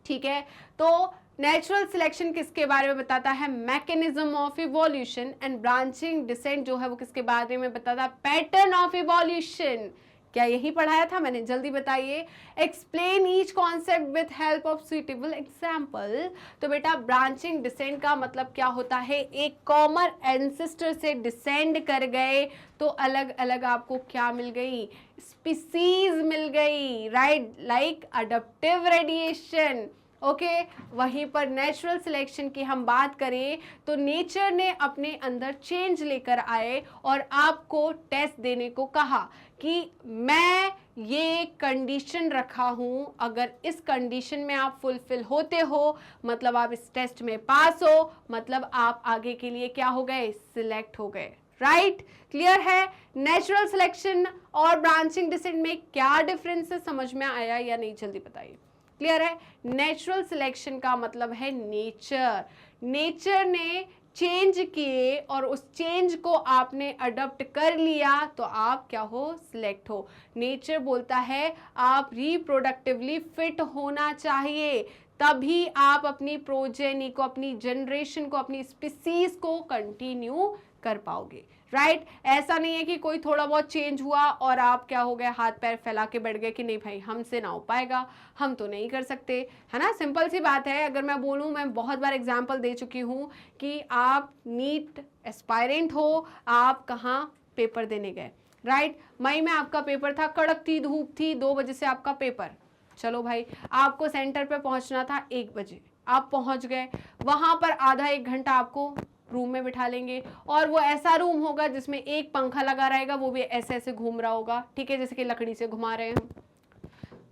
ठीक है। तो नेचुरल सिलेक्शन किसके बारे में बताता है? Mechanism of evolution. And branching descent जो है वो किसके बारे में बताता है? Pattern of evolution. क्या यही पढ़ाया था मैंने? जल्दी बताइए। Explain each concept with help of suitable example. तो बेटा ब्रांचिंग डिसेंट का मतलब क्या होता है? एक कॉमन एंसेस्टर से डिसेंड कर गए तो अलग अलग आपको क्या मिल गई? स्पीसीज मिल गई, right? Like adaptive radiation. Okay वहीं पर नेचुरल सिलेक्शन की हम बात करें तो नेचर ने अपने अंदर चेंज लेकर आए और आपको टेस्ट देने को कहा कि मैं ये कंडीशन रखा हूं, अगर इस कंडीशन में आप फुलफिल होते हो मतलब आप इस टेस्ट में पास हो, मतलब आप आगे के लिए क्या हो गए? सिलेक्ट हो गए, राइट? क्लियर है? नेचुरल सिलेक्शन और ब्रांचिंग डिसेंट में क्या डिफरेंस है, समझ में आया या नहीं? जल्दी बताइए। क्लियर है? नेचुरल सिलेक्शन का मतलब है नेचर, नेचर ने चेंज किए और उस चेंज को आपने अडॉप्ट कर लिया तो आप क्या हो? सिलेक्ट हो। नेचर बोलता है आप रिप्रोडक्टिवली फिट होना चाहिए, तभी आप अपनी प्रोजेनी को, अपनी जनरेशन को, अपनी स्पीसीज को कंटिन्यू कर पाओगे, राइट? ऐसा नहीं है कि कोई थोड़ा बहुत चेंज हुआ और आप क्या हो गए? हाथ पैर फैला के बैठ गए कि नहीं भाई हमसे ना हो पाएगा, हम तो नहीं कर सकते, है ना? सिंपल सी बात है। अगर मैं बोलूं, मैं बहुत बार एग्जांपल दे चुकी हूं कि आप नीट एस्पायरेंट हो, आप कहाँ पेपर देने गए, राइट? मई में आपका पेपर था, कड़क थी, धूप थी, 2 बजे से आपका पेपर। चलो भाई आपको सेंटर पे पहुंचना था 1 बजे, आप पहुंच गए। वहां पर आधा 1 घंटा आपको रूम में बिठा लेंगे और वो ऐसा रूम होगा जिसमें एक पंखा लगा रहेगा, वो भी ऐसे ऐसे घूम रहा होगा, ठीक है, जैसे कि लकड़ी से घुमा रहे हैं हम।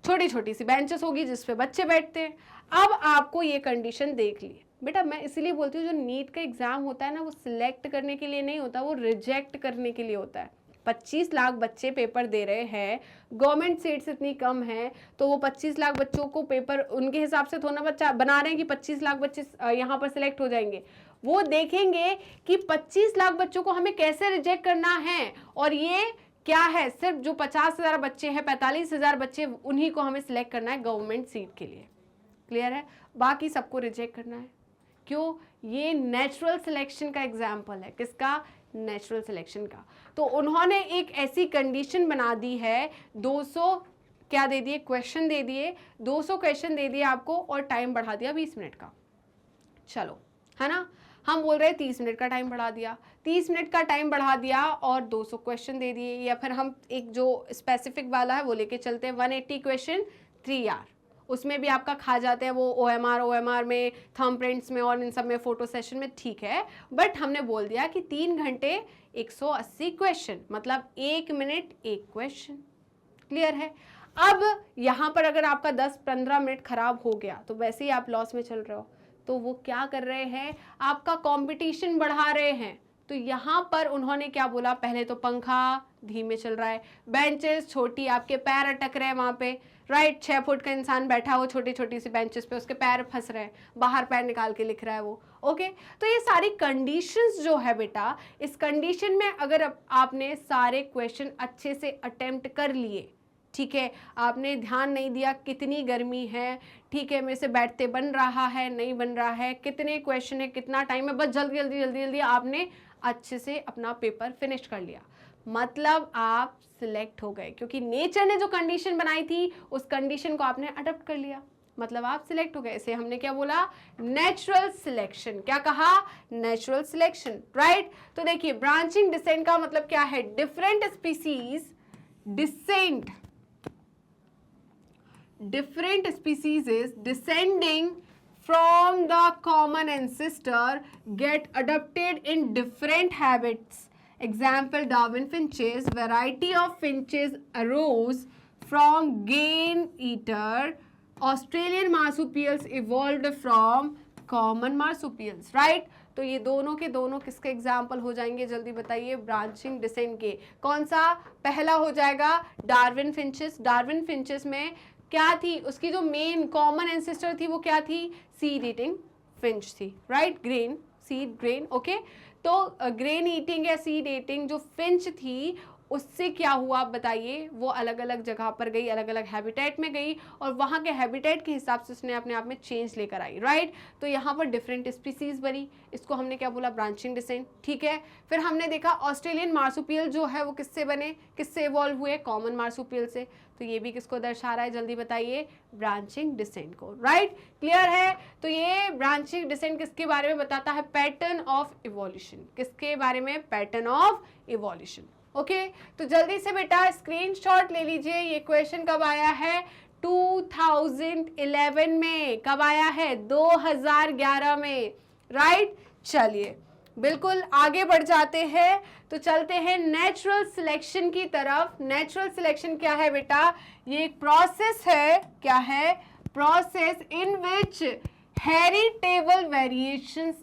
छोटी छोटी सी बेंचेस होगी जिस पे बच्चे बैठते हैं। अब आपको ये कंडीशन देख ली बेटा। मैं इसीलिए बोलती हूँ जो नीट का एग्जाम होता है ना, वो सिलेक्ट करने के लिए नहीं होता, वो रिजेक्ट करने के लिए होता है। 25 लाख बच्चे पेपर दे रहे हैं, गवर्नमेंट सीट्स इतनी कम है, तो वो 25 लाख बच्चों को पेपर उनके हिसाब से थोड़ा बच्चा बना रहे हैं कि 25 लाख बच्चे यहाँ पर सिलेक्ट हो जाएंगे। वो देखेंगे कि 25 लाख बच्चों को हमें कैसे रिजेक्ट करना है, और ये क्या है, सिर्फ जो 50,000 बच्चे हैं, 45,000 बच्चे, उन्हीं को हमें सिलेक्ट करना है गवर्नमेंट सीट के लिए। क्लियर है? बाकी सबको रिजेक्ट करना है। क्यों? ये नेचुरल सिलेक्शन का एग्जाम्पल है। किसका? नेचुरल सिलेक्शन का। तो उन्होंने एक ऐसी कंडीशन बना दी है, 200 क्या दे दिए? क्वेश्चन दे दिए, 200 क्वेश्चन दे दिए आपको और टाइम बढ़ा दिया 20 मिनट का। चलो, है ना? हम बोल रहे हैं 30 मिनट का टाइम बढ़ा दिया, 30 मिनट का टाइम बढ़ा दिया और 200 क्वेश्चन दे दिए। या फिर हम एक जो स्पेसिफिक वाला है वो लेके चलते हैं, 180 क्वेश्चन 3 आवर। उसमें भी आपका खा जाते हैं वो OMR में, थंब प्रिंट्स में और इन सब में, फोटो सेशन में, ठीक है। बट हमने बोल दिया कि 3 घंटे 180 क्वेश्चन, मतलब 1 मिनट 1 क्वेश्चन। क्लियर है? अब यहाँ पर अगर आपका 10-15 मिनट खराब हो गया तो वैसे ही आप लॉस में चल रहे हो। तो वो क्या कर रहे हैं? आपका कंपटीशन बढ़ा रहे हैं। तो यहाँ पर उन्होंने क्या बोला? पहले तो पंखा धीमे चल रहा है, बेंचेस छोटी, आपके पैर अटक रहे हैं वहां पे, राइट? 6 फुट का इंसान बैठा हो छोटी छोटी सी बेंचेस पे, उसके पैर फंस रहे हैं, बाहर पैर निकाल के लिख रहा है वो। ओके, तो ये सारी कंडीशंस जो है बेटा, इस कंडीशन में अगर आपने सारे क्वेश्चन अच्छे से अटेम्प्ट कर लिए, ठीक है, आपने ध्यान नहीं दिया कितनी गर्मी है, ठीक है, मेरे से बैठते बन रहा है नहीं बन रहा है, कितने क्वेश्चन है, कितना टाइम है, बस जल्दी जल्दी जल्दी जल्दी आपने अच्छे से अपना पेपर फिनिश कर लिया, मतलब आप सिलेक्ट हो गए। क्योंकि नेचर ने जो कंडीशन बनाई थी उस कंडीशन को आपने अडॉप्ट कर लिया, मतलब आप सिलेक्ट हो गए। इसे हमने क्या बोला? Natural selection. क्या कहा? Natural selection, right? तो देखिए ब्रांचिंग डिसेंट का मतलब क्या है? Different species descent, different species descending from the common ancestor get adapted in different habits. Example, Darwin finches. Variety of finches arose from game eater. Australian marsupials evolved from common marsupials, right? तो ये दोनों के दोनों किसके एग्जाम्पल हो जाएंगे? जल्दी बताइए। ब्रांचिंग डिसेंट के। कौन सा पहला हो जाएगा? Darwin finches. डार्विन फिंचेस में क्या थी? उसकी जो मेन कॉमन एंसेस्टर थी वो क्या थी? सीड ईटिंग फिंच थी, right? Grain, seed, grain, okay. तो ग्रेन ईटिंग या सीड ईटिंग जो फिंच थी उससे क्या हुआ आप बताइए, वो अलग अलग जगह पर गई, अलग अलग हैबिटेट में गई और वहाँ के हैबिटेट के हिसाब से उसने अपने आप में चेंज लेकर आई, राइट। तो यहाँ पर डिफरेंट स्पीसीज बनी, इसको हमने क्या बोला, ब्रांचिंग डिसेंट, ठीक है। फिर हमने देखा ऑस्ट्रेलियन मार्सुपियल जो है वो किससे बने, किससे इवॉल्व हुए, कॉमन मार्सुपियल से। तो ये भी किसको दर्शा रहा है, जल्दी बताइए, ब्रांचिंग डिसेंट को, राइट। क्लियर है। तो ये ब्रांचिंग डिसेंट किसके बारे में बताता है, पैटर्न ऑफ इवोल्यूशन, किसके बारे में, पैटर्न ऑफ इवोल्यूशन। ओके, तो जल्दी से बेटा स्क्रीनशॉट ले लीजिए। ये क्वेश्चन कब आया है, 2011 में। कब आया है, 2011 में, राइट। चलिए बिल्कुल आगे बढ़ जाते हैं, तो चलते हैं नेचुरल सिलेक्शन की तरफ। नेचुरल सिलेक्शन क्या है बेटा, ये एक प्रोसेस है, क्या है, process in which heritable variations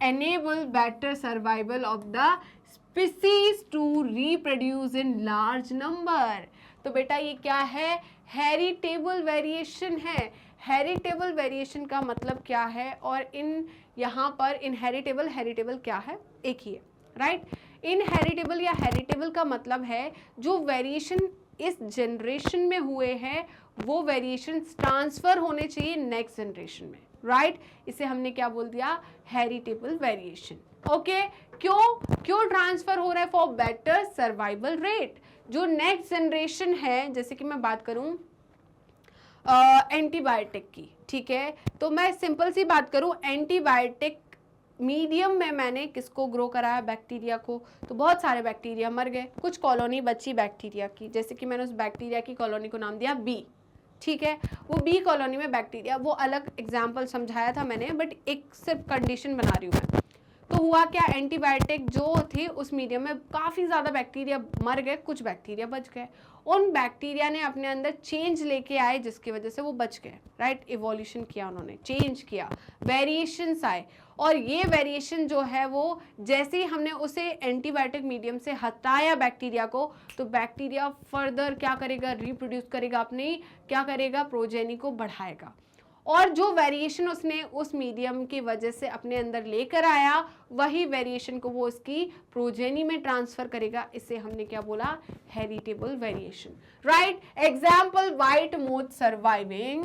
enable better survival of the species to reproduce in large number। तो बेटा ये क्या है, हेरिटेबल वेरिएशन है। हेरिटेबल वेरिएशन का मतलब क्या है, और इन यहाँ पर इनहेरिटेबल, हेरिटेबल क्या है, एक ही है, राइट। इनहेरिटेबल या हेरिटेबल का मतलब है जो वेरिएशन इस जनरेशन में हुए हैं वो वेरिएशन ट्रांसफर होने चाहिए नेक्स्ट जनरेशन में, राइट। इसे हमने क्या बोल दिया, हेरिटेबल वेरिएशन। ओके, क्यों ट्रांसफर हो रहा है, फॉर बेटर सर्वाइवल रेट। जो नेक्स्ट जनरेशन है, जैसे कि मैं बात करूं एंटीबायोटिक की, ठीक है, तो मैं सिंपल सी बात करूं, एंटीबायोटिक मीडियम में मैंने किसको ग्रो कराया, बैक्टीरिया को। तो बहुत सारे बैक्टीरिया मर गए, कुछ कॉलोनी बची बैक्टीरिया की, जैसे कि मैंने उस बैक्टीरिया की कॉलोनी को नाम दिया बी, ठीक है। वो बी कॉलोनी में बैक्टीरिया, वो अलग एग्जाम्पल समझाया था मैंने, बट एक सिर्फ कंडीशन बना रही हूँ मैं। तो हुआ क्या, एंटीबायोटिक जो थी उस मीडियम में काफ़ी ज़्यादा बैक्टीरिया मर गए, कुछ बैक्टीरिया बच गए। उन बैक्टीरिया ने अपने अंदर चेंज लेके आए जिसकी वजह से वो बच गए, राइट। इवोल्यूशन किया उन्होंने, चेंज किया, वेरिएशंस आए, और ये वेरिएशन जो है वो जैसे ही हमने उसे एंटीबायोटिक मीडियम से हटाया बैक्टीरिया को, तो बैक्टीरिया फर्दर क्या करेगा, रिप्रोड्यूस करेगा, अपनी क्या करेगा, प्रोजेनी को बढ़ाएगा। और जो वेरिएशन उसने उस मीडियम की वजह से अपने अंदर लेकर आया, वही वेरिएशन को वो उसकी प्रोजेनी में ट्रांसफर करेगा। इसे हमने क्या बोला, heritable variation, right. Example, white moth surviving,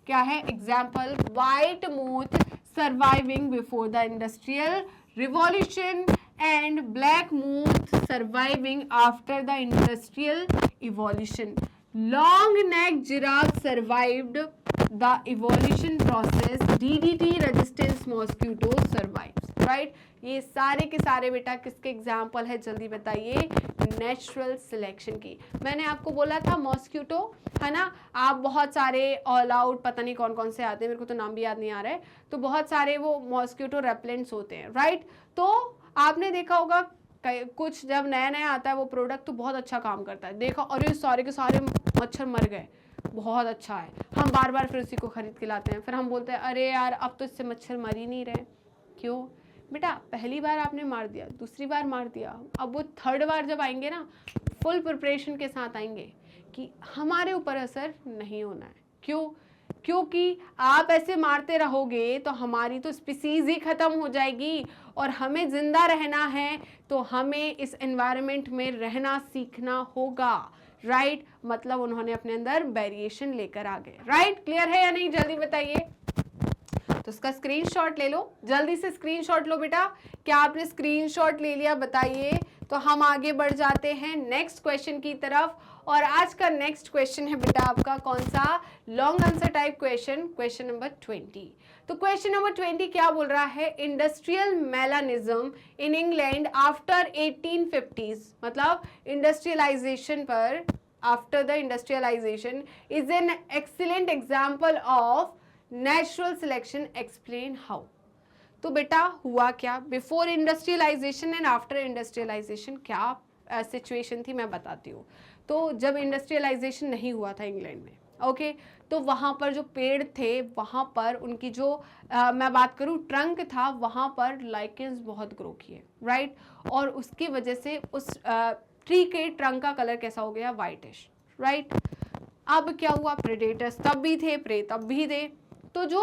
क्या है example, white moth surviving before the industrial revolution and black moth surviving after the industrial evolution. Long neck giraffe survived the evolution process, DDT resistance mosquito survives, right। ये सारे के सारे बेटा किसके एग्जाम्पल है, जल्दी बताइए, नेचुरल सिलेक्शन की। मैंने आपको बोला था मॉस्क्यूटो, है ना, आप बहुत सारे ऑल आउट, पता नहीं कौन कौन से आते हैं, मेरे को तो नाम भी याद नहीं आ रहा है, तो बहुत सारे वो मॉस्क्यूटो रेपेलेंट्स होते हैं, राइट। तो आपने देखा होगा कुछ जब नया नया आता है वो प्रोडक्ट तो बहुत अच्छा काम करता है, देखा और ये सारे के सारे मच्छर मर गए, बहुत अच्छा है, हम बार बार फिर उसी को खरीद के लाते हैं। फिर हम बोलते हैं अरे यार अब तो इससे मच्छर मर ही नहीं रहे। क्यों बेटा, पहली बार आपने मार दिया, दूसरी बार मार दिया, अब वो थर्ड बार जब आएंगे ना, फुल प्रिपरेशन के साथ आएंगे कि हमारे ऊपर असर नहीं होना है। क्यों, क्योंकि आप ऐसे मारते रहोगे तो हमारी तो स्पीसीज ही खत्म हो जाएगी, और हमें जिंदा रहना है तो हमें इस एनवायरनमेंट में रहना सीखना होगा, राइट। मतलब उन्होंने अपने अंदर वेरिएशन लेकर आ गए, राइट। क्लियर है या नहीं, जल्दी बताइए। तो इसका स्क्रीनशॉट ले लो, जल्दी से स्क्रीनशॉट लो बेटा। क्या आपने स्क्रीनशॉट ले लिया, बताइए। तो हम आगे बढ़ जाते हैं नेक्स्ट क्वेश्चन की तरफ, और आज का नेक्स्ट क्वेश्चन है बेटा आपका कौन सा, long answer type question, question number 20। तो क्वेश्चन नंबर 20 क्या बोल रहा है, industrial melanism in England after 1850s, मतलब इंडस्ट्रियलाइजेशन पर, after the industrialisation is an excellent example of natural selection, explain how. तो बेटा हुआ क्या, before industrialisation and after industrialisation क्या सिचुएशन थी मैं बताती हूँ। तो जब इंडस्ट्रियलाइजेशन नहीं हुआ था इंग्लैंड में, ओके, तो वहाँ पर जो पेड़ थे वहाँ पर उनकी जो मैं बात करूँ ट्रंक था, वहाँ पर लाइकेंस बहुत ग्रो किए, राइट। और उसकी वजह से उस ट्री के ट्रंक का कलर कैसा हो गया, वाइटिश, राइट। अब क्या हुआ, प्रेडेटर्स तब भी थे, प्रे तब भी थे, तो जो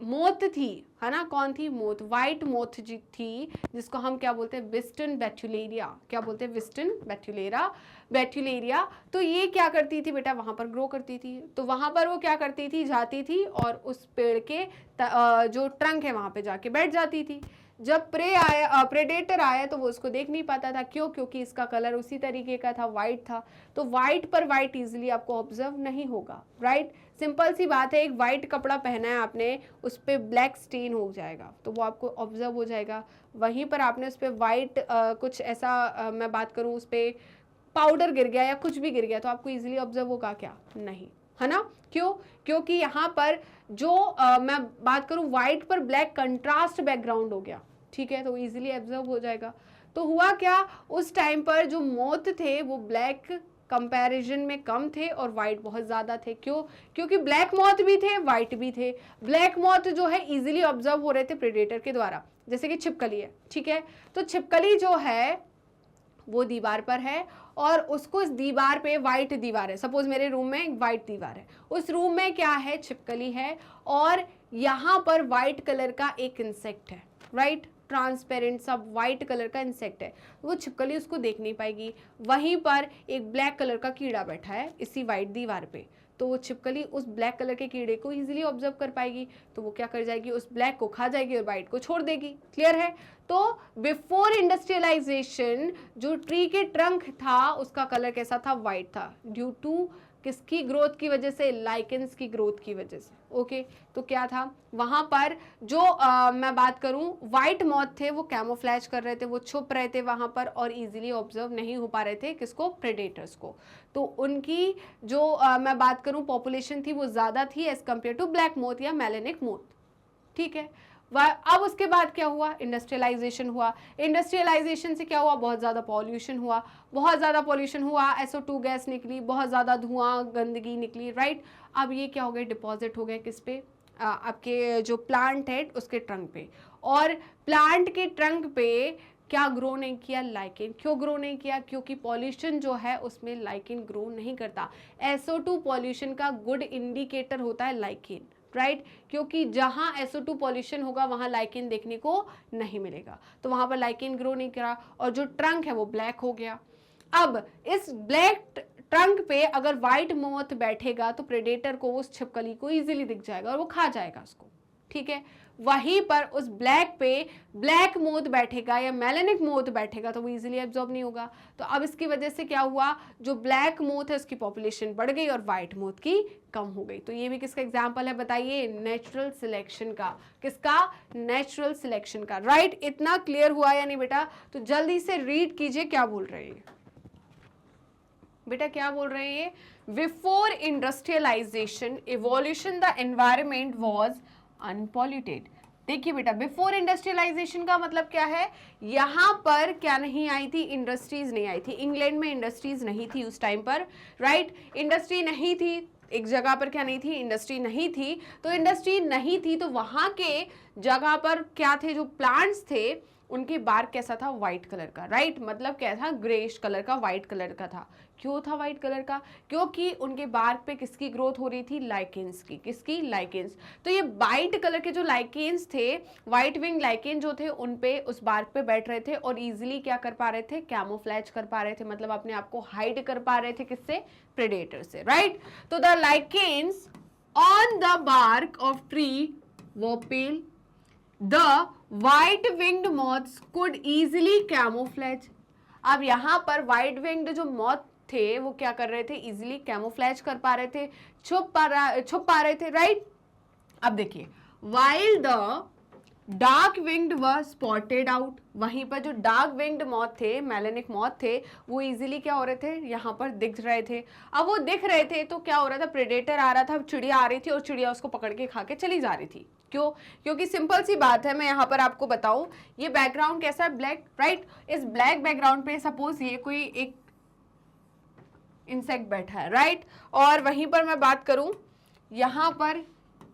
मोथ थी, है ना, कौन थी? मोथ, वाइट मोथ थी, जिसको हम क्या बोलते हैं? विस्टन बैट्युलेरिया। क्या बोलते हैं? विस्टन बैट्युलेरिया। तो ये क्या करती थी बेटा? वहां पर ग्रो करती थी। तो वहां पर वो क्या करती थी? जाती थी और उस पेड़ के जो ट्रंक है वहां पे जाके बैठ जाती थी। जब प्रेडेटर आया तो वो उसको देख नहीं पाता था। क्यों? क्योंकि इसका कलर उसी तरीके का था, वाइट था। तो वाइट पर वाइट इजीली आपको ऑब्जर्व नहीं होगा, राइट? सिंपल सी बात है, एक वाइट कपड़ा पहना है आपने, उस पर ब्लैक स्टेन हो जाएगा तो वो आपको ऑब्जर्व हो जाएगा। वहीं पर आपने उस पर वाइट कुछ ऐसा मैं बात करूँ, उस पर पाउडर गिर गया या कुछ भी गिर गया तो आपको इजीली ऑब्जर्व होगा क्या? नहीं, है ना? क्यों? क्योंकि यहाँ पर जो मैं बात करूँ, व्हाइट पर ब्लैक कंट्रास्ट बैकग्राउंड हो गया, ठीक है, तो इजीली ऑब्जर्व हो जाएगा। तो हुआ क्या, उस टाइम पर जो मोथ थे वो ब्लैक कंपैरिजन में कम थे और वाइट बहुत ज्यादा थे। क्यों? क्योंकि ब्लैक मॉथ भी थे, वाइट भी थे। ब्लैक मॉथ जो है इजीली ऑब्जर्व हो रहे थे प्रेडेटर के द्वारा, जैसे कि छिपकली है, ठीक है। तो छिपकली जो है वो दीवार पर है और उसको इस दीवार पे, वाइट दीवार है, सपोज मेरे रूम में एक वाइट दीवार है, उस रूम में क्या है? छिपकली है और यहाँ पर वाइट कलर का एक इंसेक्ट है, राइट? ट्रांसपेरेंट सा वाइट कलर का इंसेक्ट है। वो छिपकली उसको देख नहीं पाएगी। वहीं पर एक ब्लैक कलर का कीड़ा बैठा है इसी वाइट दीवार पे, तो वो छिपकली उस ब्लैक कलर के कीड़े को इजीली ऑब्जर्व कर पाएगी। तो वो क्या कर जाएगी? उस ब्लैक को खा जाएगी और वाइट को छोड़ देगी। क्लियर है? तो बिफोर इंडस्ट्रियलाइजेशन जो ट्री के ट्रंक था उसका कलर कैसा था? वाइट था। ड्यू टू किसकी ग्रोथ की वजह से? लाइकेंस की ग्रोथ की वजह से। ओके, तो क्या था वहां पर? जो मैं बात करूं, व्हाइट मॉथ थे, वो कैमोफ्लैज कर रहे थे, वो छुप रहे थे वहां पर और इजीली ऑब्जर्व नहीं हो पा रहे थे। किसको? प्रेडेटर्स को। तो उनकी जो मैं बात करूं पॉपुलेशन थी वो ज्यादा थी as compare to black moth या मेलेनिक मोथ, ठीक है। अब उसके बाद क्या हुआ? इंडस्ट्रियलाइजेशन हुआ। इंडस्ट्रियलाइजेशन से क्या हुआ? बहुत ज़्यादा पॉल्यूशन हुआ। बहुत ज़्यादा पॉल्यूशन हुआ, SO2 गैस निकली, बहुत ज़्यादा धुआं, गंदगी निकली, राइट? अब ये क्या हो गए? डिपॉजिट हो गए किस पे? आपके जो प्लांट है उसके ट्रंक पे। और प्लांट के ट्रंक पे क्या ग्रो नहीं किया? लाइकेन। क्यों ग्रो नहीं किया? क्योंकि पॉल्यूशन जो है उसमें लाइकेन ग्रो नहीं करता। SO2 पॉल्यूशन का गुड इंडिकेटर होता है लाइकेन, राइट? क्योंकि जहां SO2 पॉल्यूशन होगा वहां लाइकेन देखने को नहीं मिलेगा, तो वहां पर लाइकेन ग्रो नहीं करा और जो ट्रंक है वो ब्लैक हो गया। अब इस ब्लैक ट्रंक पे अगर व्हाइट मोथ बैठेगा तो प्रेडेटर को, उस छिपकली को इजीली दिख जाएगा और वो खा जाएगा उसको, ठीक है। वहीं पर उस ब्लैक पे ब्लैक मोथ बैठेगा या मेलेनिक मोथ बैठेगा तो वो इजीली एब्जॉर्ब नहीं होगा। तो अब इसकी वजह से क्या हुआ? जो ब्लैक मोथ है उसकी पॉपुलेशन बढ़ गई और व्हाइट मोथ की कम हो गई। तो ये भी किसका एग्जांपल है बताइए? नेचुरल सिलेक्शन का। किसका? नेचुरल सिलेक्शन का, राइट? इतना क्लियर हुआ या नहीं बेटा? तो जल्दी से रीड कीजिए क्या बोल रहे हैं बेटा, क्या बोल रहे हैं? Before industrialisation evolution the environment was unpolluted. देखिए बेटा, बिफोर इंडस्ट्रियलाइजेशन का मतलब क्या है? यहां पर क्या नहीं आई थी? इंडस्ट्रीज नहीं आई थी। इंग्लैंड में इंडस्ट्रीज नहीं थी उस टाइम पर, राइट? इंडस्ट्री नहीं थी एक जगह पर, क्या नहीं थी? इंडस्ट्री नहीं थी। तो इंडस्ट्री नहीं थी तो वहां के जगह पर क्या थे? जो प्लांट्स थे उनकी बार्क कैसा था? व्हाइट कलर का, राइट? मतलब क्या था? ग्रेइश कलर का, व्हाइट कलर का था। क्यों था व्हाइट कलर का? क्योंकि उनके बार्क पे किसकी ग्रोथ हो रही थी? लाइकेंस की। किसकी? लाइकेंस। तो ये व्हाइट कलर के जो लाइकेंस थे, व्हाइट विंग लाइकेन जो थे, उन पे, उस बार्क पे बैठ रहे थे और इजीली क्या कर पा रहे थे? कैमोफ्लैज कर पा रहे थे, मतलब अपने आप को हाइड कर पा रहे थे किससे? प्रेडेटर से, राइट? तो the lichens on the bark of tree वो pale, the white winged moths could easily camouflage. अब यहां पर व्हाइट विंग्ड जो मॉथ थे वो क्या कर रहे थे? इजीली कैमोफ्लैज कर पा रहे थे, छुप पा रहे थे, राइट? अब देखिए, वाइल द डार्क विंग्ड व स्पॉटेड आउट, वहीं पर जो डार्क विंग्ड मॉथ थे, मेलेनिक मॉथ थे, वो इजीली क्या हो रहे थे? यहाँ पर दिख रहे थे। अब वो दिख रहे थे तो क्या हो रहा था? प्रेडेटर आ रहा था, चिड़िया आ रही थी और चिड़िया उसको पकड़ के खा के चली जा रही थी। क्यों? क्योंकि सिंपल सी बात है, मैं यहाँ पर आपको बताऊं, ये बैकग्राउंड कैसा है? Black, right? इस ब्लैक बैकग्राउंड पे सपोज ये कोई एक इंसेक्ट बैठा है, राइट? और वहीं पर मैं बात करूं, यहां पर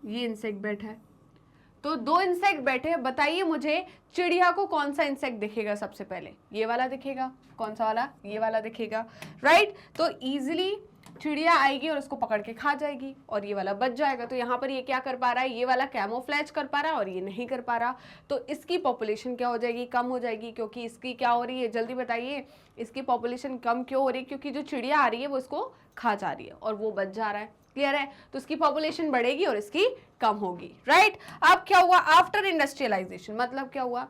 ये इंसेक्ट बैठा है, तो दो इंसेक्ट बैठे हैं। बताइए मुझे, चिड़िया को कौन सा इंसेक्ट दिखेगा सबसे पहले? ये वाला दिखेगा। कौन सा वाला? ये वाला दिखेगा, राइट? तो इजीली चिड़िया आएगी और उसको पकड़ के खा जाएगी और ये वाला बच जाएगा। तो यहाँ पर ये क्या कर पा रहा है, ये वाला कैमोफ्लेज कर पा रहा है और ये नहीं कर पा रहा। तो इसकी पॉपुलेशन क्या हो जाएगी, कम हो जाएगी, क्योंकि इसकी क्या हो रही है, जल्दी बताइए, इसकी पॉपुलेशन कम क्यों हो रही है, क्योंकि जो चिड़िया आ रही है वो इसको खा जा रही है और वो बच जा रहा है। क्लियर है? तो इसकी पॉपुलेशन बढ़ेगी और इसकी कम होगी। राइट? अब क्या हुआ, आफ्टर इंडस्ट्रियलाइजेशन मतलब क्या हुआ,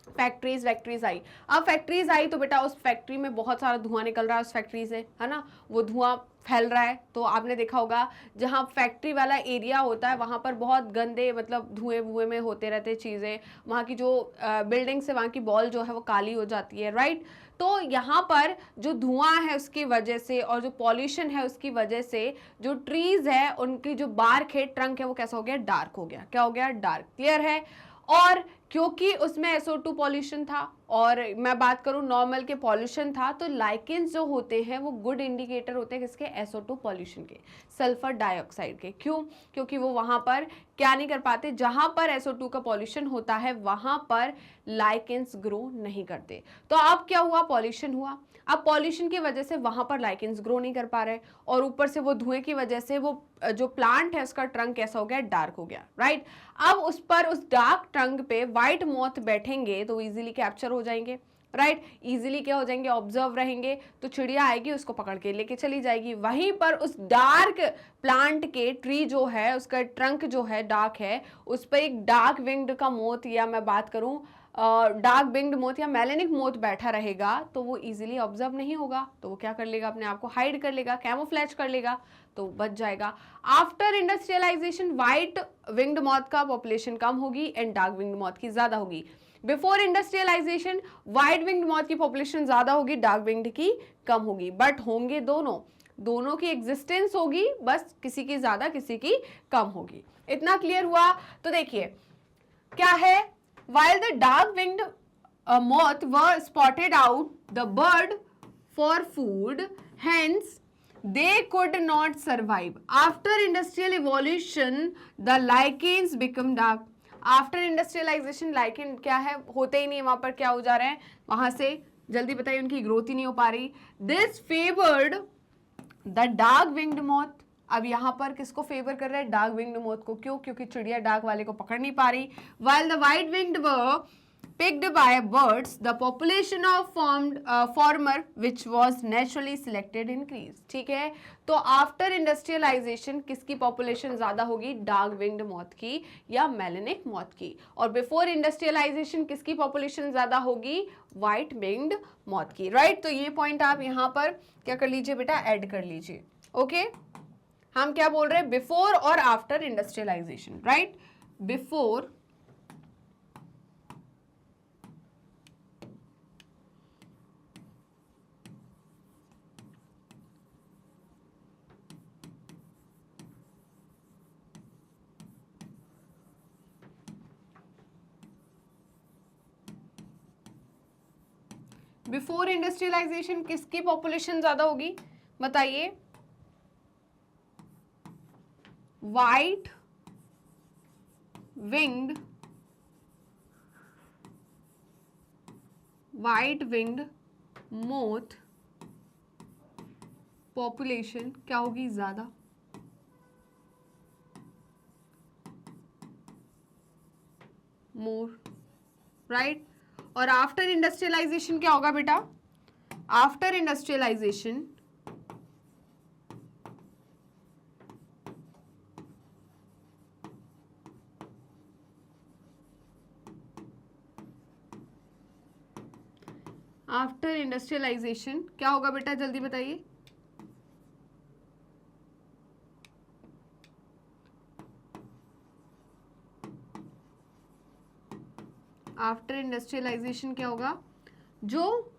फैक्ट्रीज वैक्ट्रीज आई। अब फैक्ट्रीज आई तो बेटा उस फैक्ट्री में बहुत सारा धुआं निकल रहा है उस फैक्ट्री से, है ना, वो धुआं फैल रहा है। तो आपने देखा होगा जहाँ फैक्ट्री वाला एरिया होता है वहाँ पर बहुत गंदे मतलब धुएं वुएं में होते रहते चीज़ें, वहाँ की जो बिल्डिंग से वहाँ की बॉल जो है वो काली हो जाती है। राइट? तो यहाँ पर जो धुआं है उसकी वजह से और जो पॉल्यूशन है उसकी वजह से जो ट्रीज है उनकी जो बार्क है, ट्रंक है, वो कैसा हो गया, डार्क हो गया। क्या हो गया, डार्क। क्लियर है? और क्योंकि उसमें SO2 पॉल्यूशन था और मैं बात करूं नॉर्मल के पॉल्यूशन था, तो लाइकेंस जो होते हैं वो गुड इंडिकेटर होते हैं किसके, SO2 पॉल्यूशन के, सल्फर डाइऑक्साइड के। क्यों? क्योंकि वो वहां पर क्या नहीं कर पाते, जहां पर SO2 का पॉल्यूशन होता है वहां पर लाइकेंस ग्रो नहीं करते। तो अब क्या हुआ, पॉल्यूशन हुआ। अब पॉल्यूशन की वजह से वहां पर लाइकेंस ग्रो नहीं कर पा रहे और ऊपर से वो धुएं की वजह से वो जो प्लांट है उसका ट्रंक कैसा हो गया, डार्क हो गया। राइट? अब उस पर उस डार्क ट्रंक पे व्हाइट मॉथ बैठेंगे तो इजीली कैप्चर हो जाएंगे। राइट? इजीली क्या हो जाएंगे, ऑब्जर्व रहेंगे। तो चिड़िया आएगी उसको पकड़ के लेके चली जाएगी। वहीं पर उस डार्क प्लांट के ट्री जो है उसका ट्रंक जो है डार्क है, उस पर एक डार्क विंग्ड का मोथ या मैं बात करूं डार्क विंग्ड मोथ या मेलेनिक मोथ बैठा रहेगा तो वो इजीली ऑब्जर्व नहीं होगा। तो वो क्या कर लेगा, अपने आप को हाइड कर लेगा, कैमोफ्लेज कर लेगा, तो बच जाएगा। After industrialisation white winged moth का पॉपुलेशन कम होगी एंड डार्क विंग्ड मॉथ की ज्यादा होगी। Before industrialisation white winged moth की पॉपुलेशन ज्यादा होगी, डार्क विंग्ड की कम होगी। बट होंगे दोनों, दोनों की एग्जिस्टेंस होगी, बस किसी की ज्यादा किसी की कम होगी। इतना क्लियर हुआ? तो देखिए क्या है, while the dark winged moth were spotted out the bird for food, hence they could not survive. After industrial evolution the lichens become dark. After industrialisation lichen क्या है, होते ही नहीं, वहां पर क्या हो जा रहे हैं, वहां से जल्दी बताइए उनकी ग्रोथ ही नहीं हो पा रही। This favoured the dark winged moth. अब यहाँ पर किसको फेवर कर रहा है, डार्क विंग्ड मोथ को। क्यों? क्योंकि चिड़िया डार्क वाले को पकड़ नहीं पा रही। while the white winged were picked by birds the population of former which was naturally selected increased. ठीक है? तो आफ्टर इंडस्ट्रियलाइजेशन किसकी पॉपुलेशन ज्यादा होगी, डार्क विंग्ड मॉथ की या मेलेनिक मॉथ की। और बिफोर इंडस्ट्रियलाइजेशन किसकी पॉपुलेशन ज्यादा होगी, व्हाइट विंग्ड मॉथ की। राइट? तो ये पॉइंट आप यहाँ पर क्या कर लीजिए बेटा, ऐड कर लीजिए। ओके? हम क्या बोल रहे हैं, बिफोर और after industrialisation. Right? Before before industrialisation किसकी पॉपुलेशन ज्यादा होगी, बताइए। व्हाइट विंग्ड मोथ पॉपुलेशन क्या होगी, ज्यादा। मोर। राइट? और आफ्टर इंडस्ट्रियलाइजेशन क्या होगा बेटा, आफ्टर इंडस्ट्रियलाइजेशन आफ्टर इंडस्ट्रियलाइजेशन क्या होगा बेटा, जल्दी बताइए। आफ्टर इंडस्ट्रियलाइजेशन क्या होगा, जो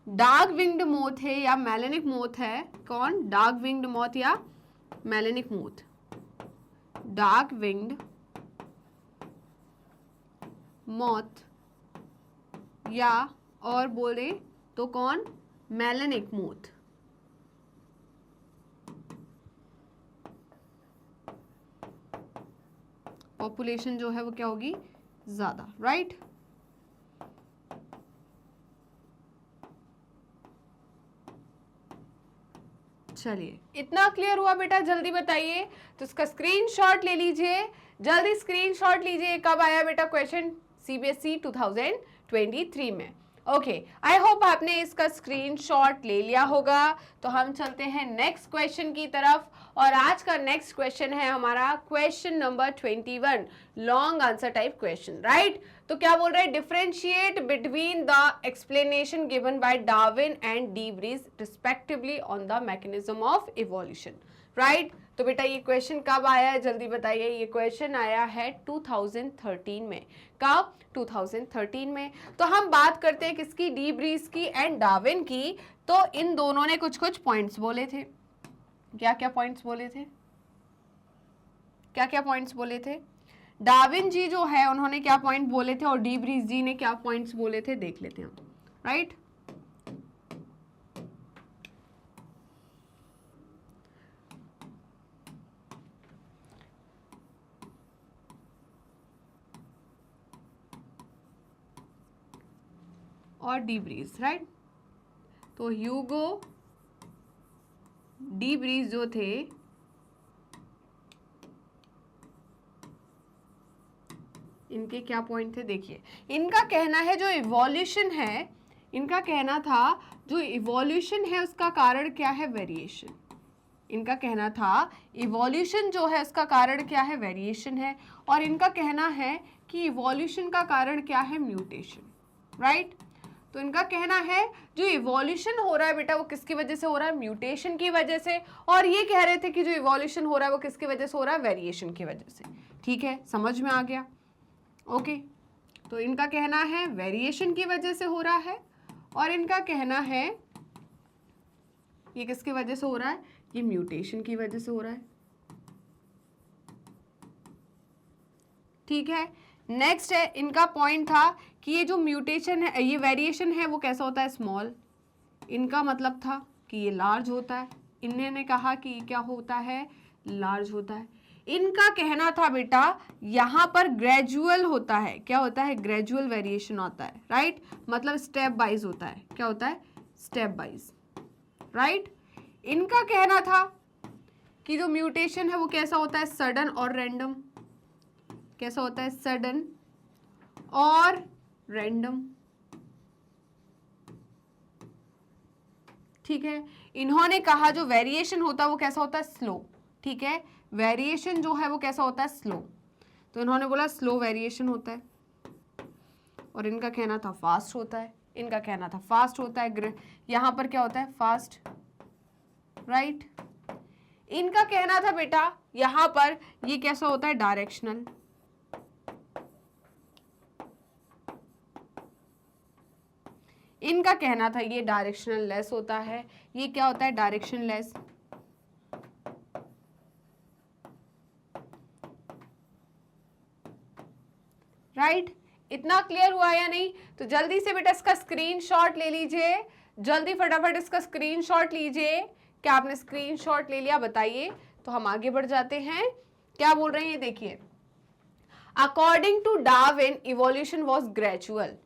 डार्क विंग्ड मोथ है या मेलेनिक मोथ है, कौन, डार्क विंग्ड मोथ या melanic moth, dark winged moth या और बोले तो कौन, मेलेनिक मोथ। पॉपुलेशन जो है वो क्या होगी, ज्यादा। राइट? चलिए, इतना क्लियर हुआ बेटा? जल्दी बताइए। तो इसका स्क्रीनशॉट ले लीजिए, जल्दी स्क्रीनशॉट लीजिए। कब आया बेटा क्वेश्चन? सीबीएसई 2023 में। ओके, आई होप आपने इसका स्क्रीनशॉट ले लिया होगा। तो हम चलते हैं नेक्स्ट क्वेश्चन की तरफ, और आज का नेक्स्ट क्वेश्चन है हमारा question number 21, long answer type question, right? तो क्या बोल रहा है? Differentiate between the explanation given by Darwin and D Vries respectively on the mechanism of evolution, right? तो बेटा ये क्वेश्चन कब आया है? जल्दी बताइए। ये क्वेश्चन आया है 2013 में। कब? 2013 में। तो हम बात करते हैं किसकी? डी ब्रीज की एंड डार्विन की। तो इन दोनों ने कुछ कुछ पॉइंट्स बोले थे। क्या क्या पॉइंट्स बोले थे? क्या क्या पॉइंट्स बोले थे? डार्विन जी जो है उन्होंने क्या पॉइंट बोले थे और डी ब्रीज जी ने क्या पॉइंट्स बोले थे, देख लेते हैं हम, राइट? और डी ब्रीज, राइट? तो ह्यूगो डी ब्रीज जो थे इनके क्या पॉइंट थे? देखिए, इनका कहना है जो इवोल्यूशन है, इनका कहना था जो इवोल्यूशन है उसका कारण क्या है? वेरिएशन। इनका कहना था इवोल्यूशन जो है उसका कारण क्या है? वेरिएशन है। और इनका कहना है कि इवोल्यूशन का कारण क्या है? Mutation, right? तो इनका कहना है जो इवोल्यूशन हो रहा है बेटा वो किसकी वजह से हो रहा है? म्यूटेशन की वजह से। और ये कह रहे थे कि जो इवोल्यूशन हो रहा है वो किसकी वजह से हो रहा है? वेरिएशन की वजह से। ठीक है, समझ में आ गया? ओके, तो इनका कहना है वेरिएशन की वजह से हो रहा है, और इनका कहना है ये किसकी वजह से हो रहा है? ये म्यूटेशन की वजह से हो रहा है। ठीक है, नेक्स्ट है इनका पॉइंट था कि ये जो म्यूटेशन है, ये वेरिएशन है, वो कैसा होता है? स्मॉल। इनका मतलब था कि ये लार्ज होता है। इन्होंने कहा कि क्या होता है? लार्ज होता है। इनका कहना था बेटा यहाँ पर ग्रेजुअल होता है। क्या होता है? ग्रेजुअल वेरिएशन होता है, राइट? मतलब स्टेप वाइज होता है। क्या होता है? Step wise, right? इनका कहना था कि जो म्यूटेशन है वो कैसा होता है? सडन और रैंडम। कैसा होता है? सडन और रैंडम। ठीक है, इन्होंने कहा जो वेरिएशन होता है वो कैसा होता है? स्लो। ठीक है, वेरिएशन जो है वो कैसा होता है? स्लो। तो इन्होंने बोला स्लो वेरिएशन होता है, और इनका कहना था फास्ट होता है। इनका कहना था फास्ट होता है। यहां पर क्या होता है? Fast, right? इनका कहना था बेटा यहां पर ये कैसा होता है? डायरेक्शनल। इनका कहना था ये डायरेक्शनल लेस होता है। ये क्या होता है? Direction less. राइट? इतना क्लियर हुआ या नहीं? तो जल्दी से बेटा इसका स्क्रीनशॉट ले लीजिए, जल्दी फटाफट इसका स्क्रीनशॉट लीजिए। क्या आपने स्क्रीनशॉट ले लिया? बताइए। तो हम आगे बढ़ जाते हैं। क्या बोल रहे हैं देखिए, according to Darwin evolution was gradual.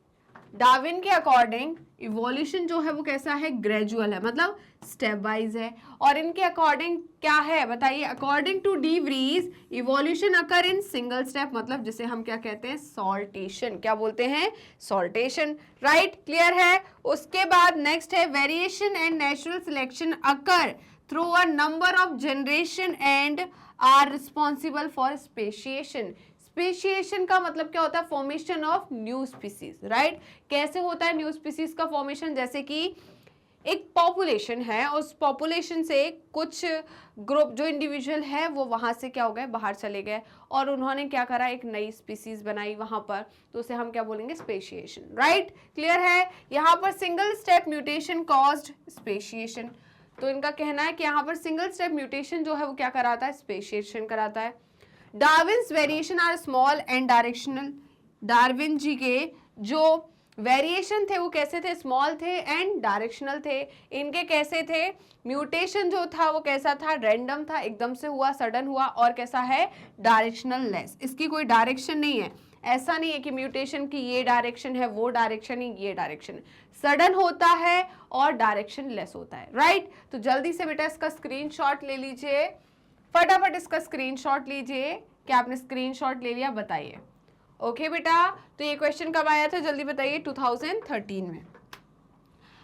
Darwin के अकॉर्डिंग इवोल्यूशन जो है वो कैसा है? ग्रेजुअल है, मतलब स्टेप वाइज है। और इनके अकॉर्डिंग क्या है बताइए? According to de Vries evolution occur in single step, मतलब जिसे हम क्या कहते हैं? सॉल्टेशन। क्या बोलते हैं? Saltation, right? क्लियर है? उसके बाद नेक्स्ट है variation and natural selection occur through a number of generation and are responsible for speciation. Speciation का मतलब क्या होता है? Formation of new species, right? कैसे होता है न्यू स्पीसीज का फॉर्मेशन? जैसे कि एक पॉपुलेशन है, उस पॉपुलेशन से कुछ ग्रुप जो इंडिविजुअल है वो वहां से क्या हो गए? बाहर चले गए, और उन्होंने क्या करा? एक नई स्पीसीज बनाई वहां पर, तो उसे हम क्या बोलेंगे? Speciation, right? क्लियर है? यहाँ पर single step mutation caused speciation. तो इनका कहना है कि यहाँ पर सिंगल स्टेप म्यूटेशन जो है वो क्या कराता है? स्पेशिएशन कराता है। Darwin's variation are small and directional. Darwin ji के जो वेरिएशन थे वो कैसे थे? स्मॉल थे एंड डायरेक्शनल थे। इनके कैसे थे? म्यूटेशन जो था वो कैसा था? रैंडम था, एकदम से हुआ, सडन हुआ, और कैसा है? Directional less. इसकी कोई डायरेक्शन नहीं है। ऐसा नहीं है कि म्यूटेशन की ये डायरेक्शन है, वो डायरेक्शन ही, ये डायरेक्शन है, सडन होता है और डायरेक्शन लेस होता है, राइट। तो जल्दी से बेटा इसका स्क्रीनशॉट ले लीजिए, फटाफट इसका स्क्रीनशॉट लीजिए। क्या आपने स्क्रीनशॉट ले लिया, बताइए। ओके बेटा, तो ये क्वेश्चन कब आया था, जल्दी बताइए, 2013 में।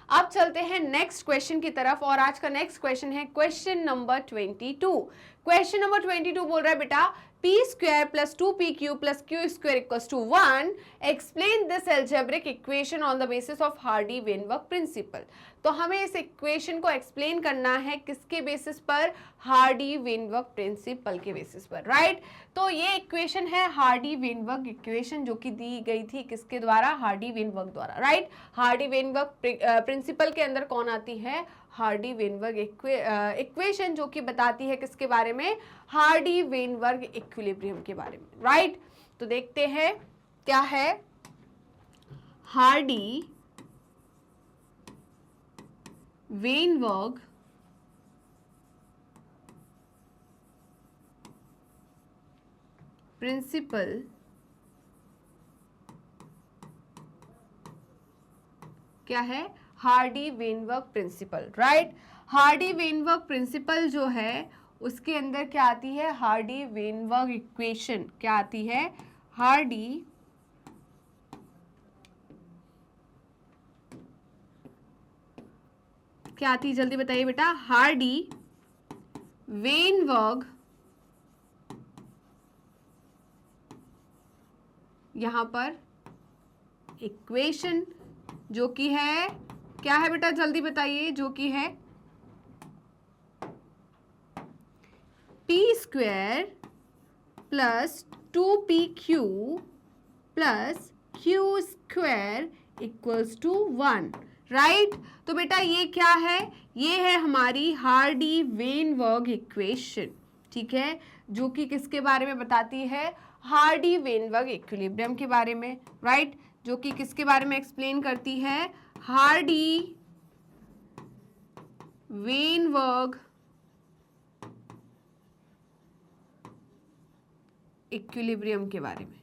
अब चलते हैं नेक्स्ट क्वेश्चन की तरफ, और आज का नेक्स्ट क्वेश्चन है क्वेश्चन नंबर 22। क्वेश्चन नंबर 22 बोल रहा है बेटा, p square plus 2pq plus q square equals to 1, explain this algebraic equation on the basis of Hardy-Weinberg principle। तो हमें इस इक्वेशन को एक्सप्लेन करना है किसके बेसिस पर, हार्डी-वेनबर्ग प्रिंसिपल के बेसिस पर, राइट। तो ये इक्वेशन है हार्डी-वेनबर्ग इक्वेशन, जो कि दी गई थी किसके द्वारा, हार्डी-वेनबर्ग द्वारा, राइट। हार्डी-वेनबर्ग प्रिंसिपल के अंदर कौन आती है, हार्डी-वेनबर्ग इक्वेशन, जो कि बताती है किसके बारे में, हार्डी-वेनबर्ग इक्विलिब्रियम के बारे में, राइट। तो देखते हैं क्या है हार्डी-वेनबर्ग प्रिंसिपल क्या है, Hardy Weinberg principle, right. Hardy Weinberg principle जो है उसके अंदर क्या आती है, हार्डी-वेनबर्ग इक्वेशन क्या आती है, हार्डी क्या आती है, जल्दी बताइए बेटा, हार्डी-वेनबर्ग यहां पर इक्वेशन जो कि है, क्या है बेटा, जल्दी बताइए, जो कि है p square plus 2pq plus q square equals to 1, right. तो बेटा ये क्या है, ये है हमारी हार्डी-वेनबर्ग इक्वेशन, ठीक है, जो कि किसके बारे में बताती है, हार्डी-वेनबर्ग इक्विलिब्रियम के बारे में, राइट, जो कि किसके बारे में एक्सप्लेन करती है, हार्डी-वेनबर्ग इक्विलिब्रियम के बारे में,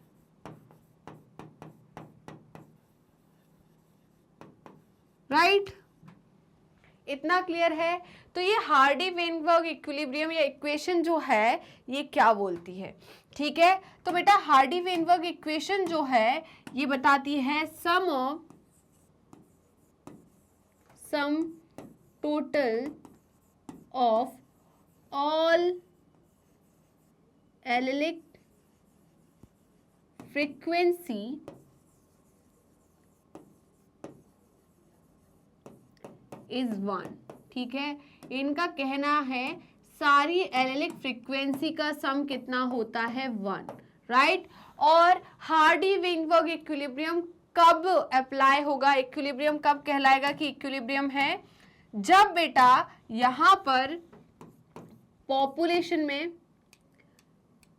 राइट। इतना क्लियर है। तो ये हार्डी-वेनबर्ग इक्विलिब्रियम या इक्वेशन जो है ये क्या बोलती है, ठीक है। तो बेटा हार्डी-वेनबर्ग इक्वेशन जो है ये बताती है सम total of all allylic frequency is 1, ठीक है। इनका कहना है सारी एलिलिक फ्रीक्वेंसी का सम कितना होता है, 1, राइट। और हार्डी-वेनबर्ग इक्विलिब्रियम कब अप्लाई होगा, इक्विलिब्रियम कब कहलाएगा कि इक्विलिब्रियम है, जब बेटा यहां पर पॉपुलेशन में,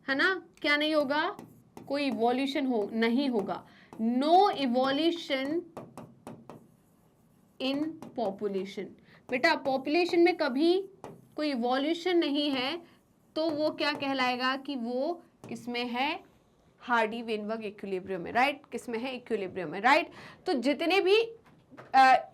है ना, क्या नहीं होगा, कोई इवोल्यूशन नहीं होगा, नो इवोल्यूशन इन पॉपुलेशन। बेटा पॉपुलेशन में कभी कोई इवोल्यूशन नहीं है तो वो क्या कहलाएगा कि वो किसमें है, हार्डी-वेनबर्ग इक्विलिब्रियम में, राइट, किसमें है, इक्विलिब्रियम में, राइट। तो जितने भी